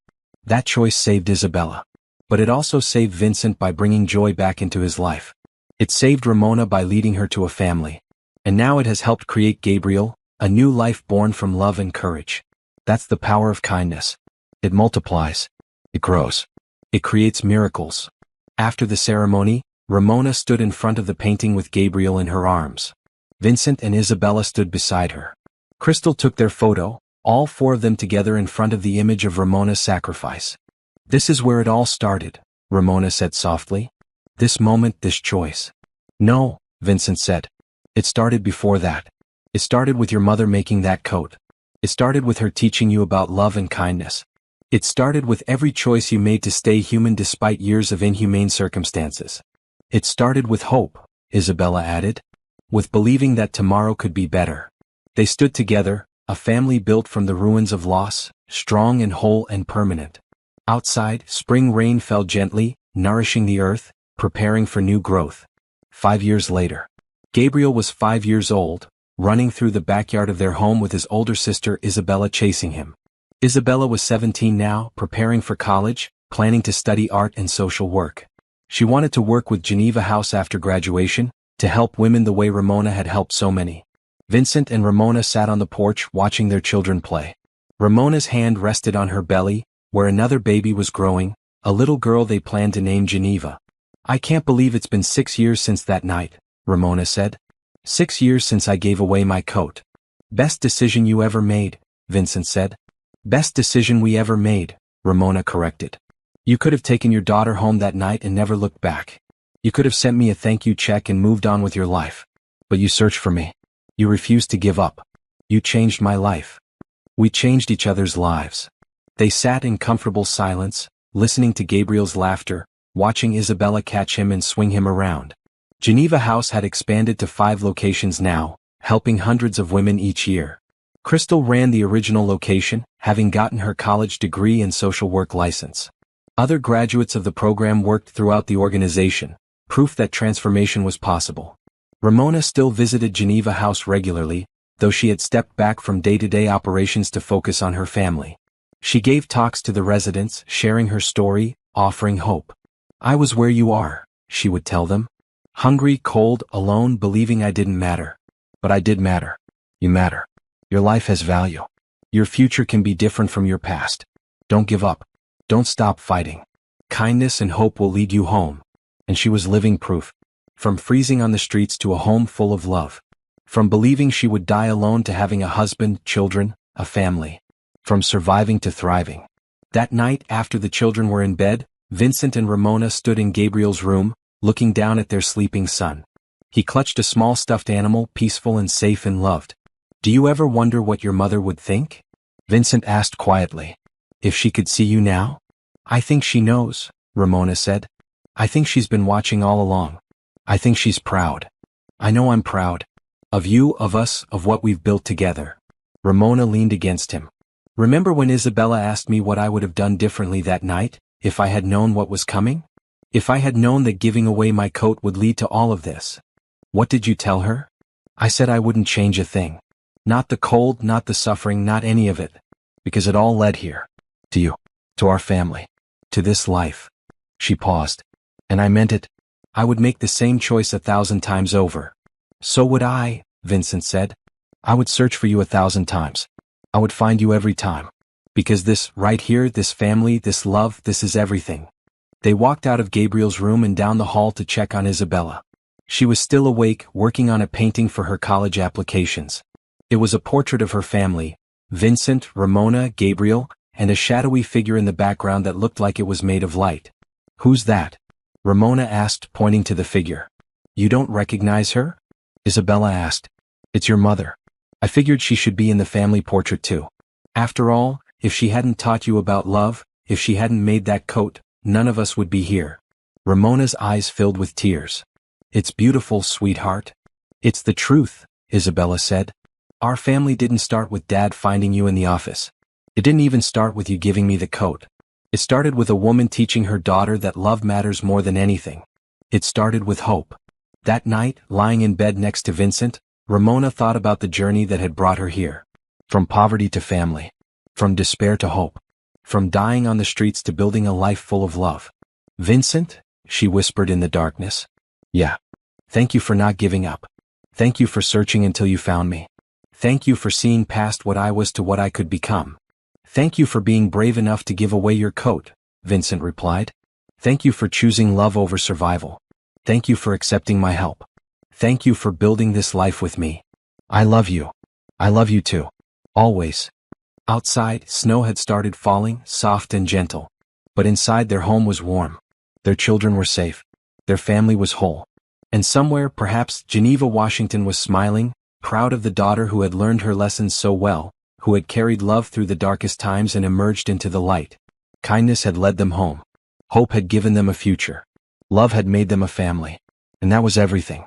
That choice saved Isabella. But it also saved Vincent by bringing joy back into his life. It saved Ramona by leading her to a family. And now it has helped create Gabriel, a new life born from love and courage. That's the power of kindness. It multiplies. It grows. It creates miracles. After the ceremony, Ramona stood in front of the painting with Gabriel in her arms. Vincent and Isabella stood beside her. Crystal took their photo, all 4 of them together in front of the image of Ramona's sacrifice. This is where it all started, Ramona said softly. This moment, this choice. No, Vincent said. It started before that. It started with your mother making that coat. It started with her teaching you about love and kindness. It started with every choice you made to stay human despite years of inhumane circumstances. It started with hope, Isabella added, with believing that tomorrow could be better. They stood together, a family built from the ruins of loss, strong and whole and permanent. Outside, spring rain fell gently, nourishing the earth, preparing for new growth. 5 years later. Gabriel was 5 years old, running through the backyard of their home with his older sister Isabella chasing him. Isabella was 17 now, preparing for college, planning to study art and social work. She wanted to work with Geneva House after graduation, to help women the way Ramona had helped so many. Vincent and Ramona sat on the porch watching their children play. Ramona's hand rested on her belly, where another baby was growing, a little girl they planned to name Geneva. "I can't believe it's been 6 years since that night," Ramona said. 6 years since I gave away my coat." "Best decision you ever made," Vincent said. "Best decision we ever made," Ramona corrected. "You could have taken your daughter home that night and never looked back. You could have sent me a thank you check and moved on with your life. But you searched for me. You refused to give up. You changed my life. We changed each other's lives." They sat in comfortable silence, listening to Gabriel's laughter, watching Isabella catch him and swing him around. Geneva House had expanded to 5 locations now, helping hundreds of women each year. Crystal ran the original location, having gotten her college degree and social work license. Other graduates of the program worked throughout the organization, proof that transformation was possible. Ramona still visited Geneva House regularly, though she had stepped back from day-to-day operations to focus on her family. She gave talks to the residents, sharing her story, offering hope. "I was where you are," she would tell them. "Hungry, cold, alone, believing I didn't matter. But I did matter. You matter. Your life has value. Your future can be different from your past. Don't give up. Don't stop fighting. Kindness and hope will lead you home." And she was living proof. From freezing on the streets to a home full of love. From believing she would die alone to having a husband, children, a family. From surviving to thriving. That night, after the children were in bed, Vincent and Ramona stood in Gabriel's room, looking down at their sleeping son. He clutched a small stuffed animal, peaceful and safe and loved. "Do you ever wonder what your mother would think?" Vincent asked quietly. "If she could see you now?" "I think she knows," Ramona said. "I think she's been watching all along. I think she's proud. I know I'm proud. Of you, of us, of what we've built together." Ramona leaned against him. "Remember when Isabella asked me what I would have done differently that night, if I had known what was coming? If I had known that giving away my coat would lead to all of this? What did you tell her?" "I said I wouldn't change a thing. Not the cold, not the suffering, not any of it. Because it all led here. To you. To our family. To this life." She paused. "And I meant it. I would make the same choice 1,000 times over." "So would I," Vincent said. "I would search for you 1,000 times. I would find you every time. Because this, right here, this family, this love, this is everything." They walked out of Gabriel's room and down the hall to check on Isabella. She was still awake, working on a painting for her college applications. It was a portrait of her family, Vincent, Ramona, Gabriel, and a shadowy figure in the background that looked like it was made of light. "Who's that?" Ramona asked, pointing to the figure. "You don't recognize her?" Isabella asked. "It's your mother. I figured she should be in the family portrait too. After all, if she hadn't taught you about love, if she hadn't made that coat, none of us would be here." Ramona's eyes filled with tears. "It's beautiful, sweetheart. It's the truth," Isabella said. "Our family didn't start with Dad finding you in the office. It didn't even start with you giving me the coat. It started with a woman teaching her daughter that love matters more than anything. It started with hope." That night, lying in bed next to Vincent, Ramona thought about the journey that had brought her here. From poverty to family. From despair to hope. From dying on the streets to building a life full of love. "Vincent," she whispered in the darkness. "Yeah. Thank you for not giving up. Thank you for searching until you found me. Thank you for seeing past what I was to what I could become. Thank you for being brave enough to give away your coat," Vincent replied. "Thank you for choosing love over survival. Thank you for accepting my help. Thank you for building this life with me. I love you. I love you too. Always." Outside, snow had started falling, soft and gentle. But inside their home was warm. Their children were safe. Their family was whole. And somewhere, perhaps, Geneva, Washington was smiling, proud of the daughter who had learned her lessons so well, who had carried love through the darkest times and emerged into the light. Kindness had led them home. Hope had given them a future. Love had made them a family. And that was everything.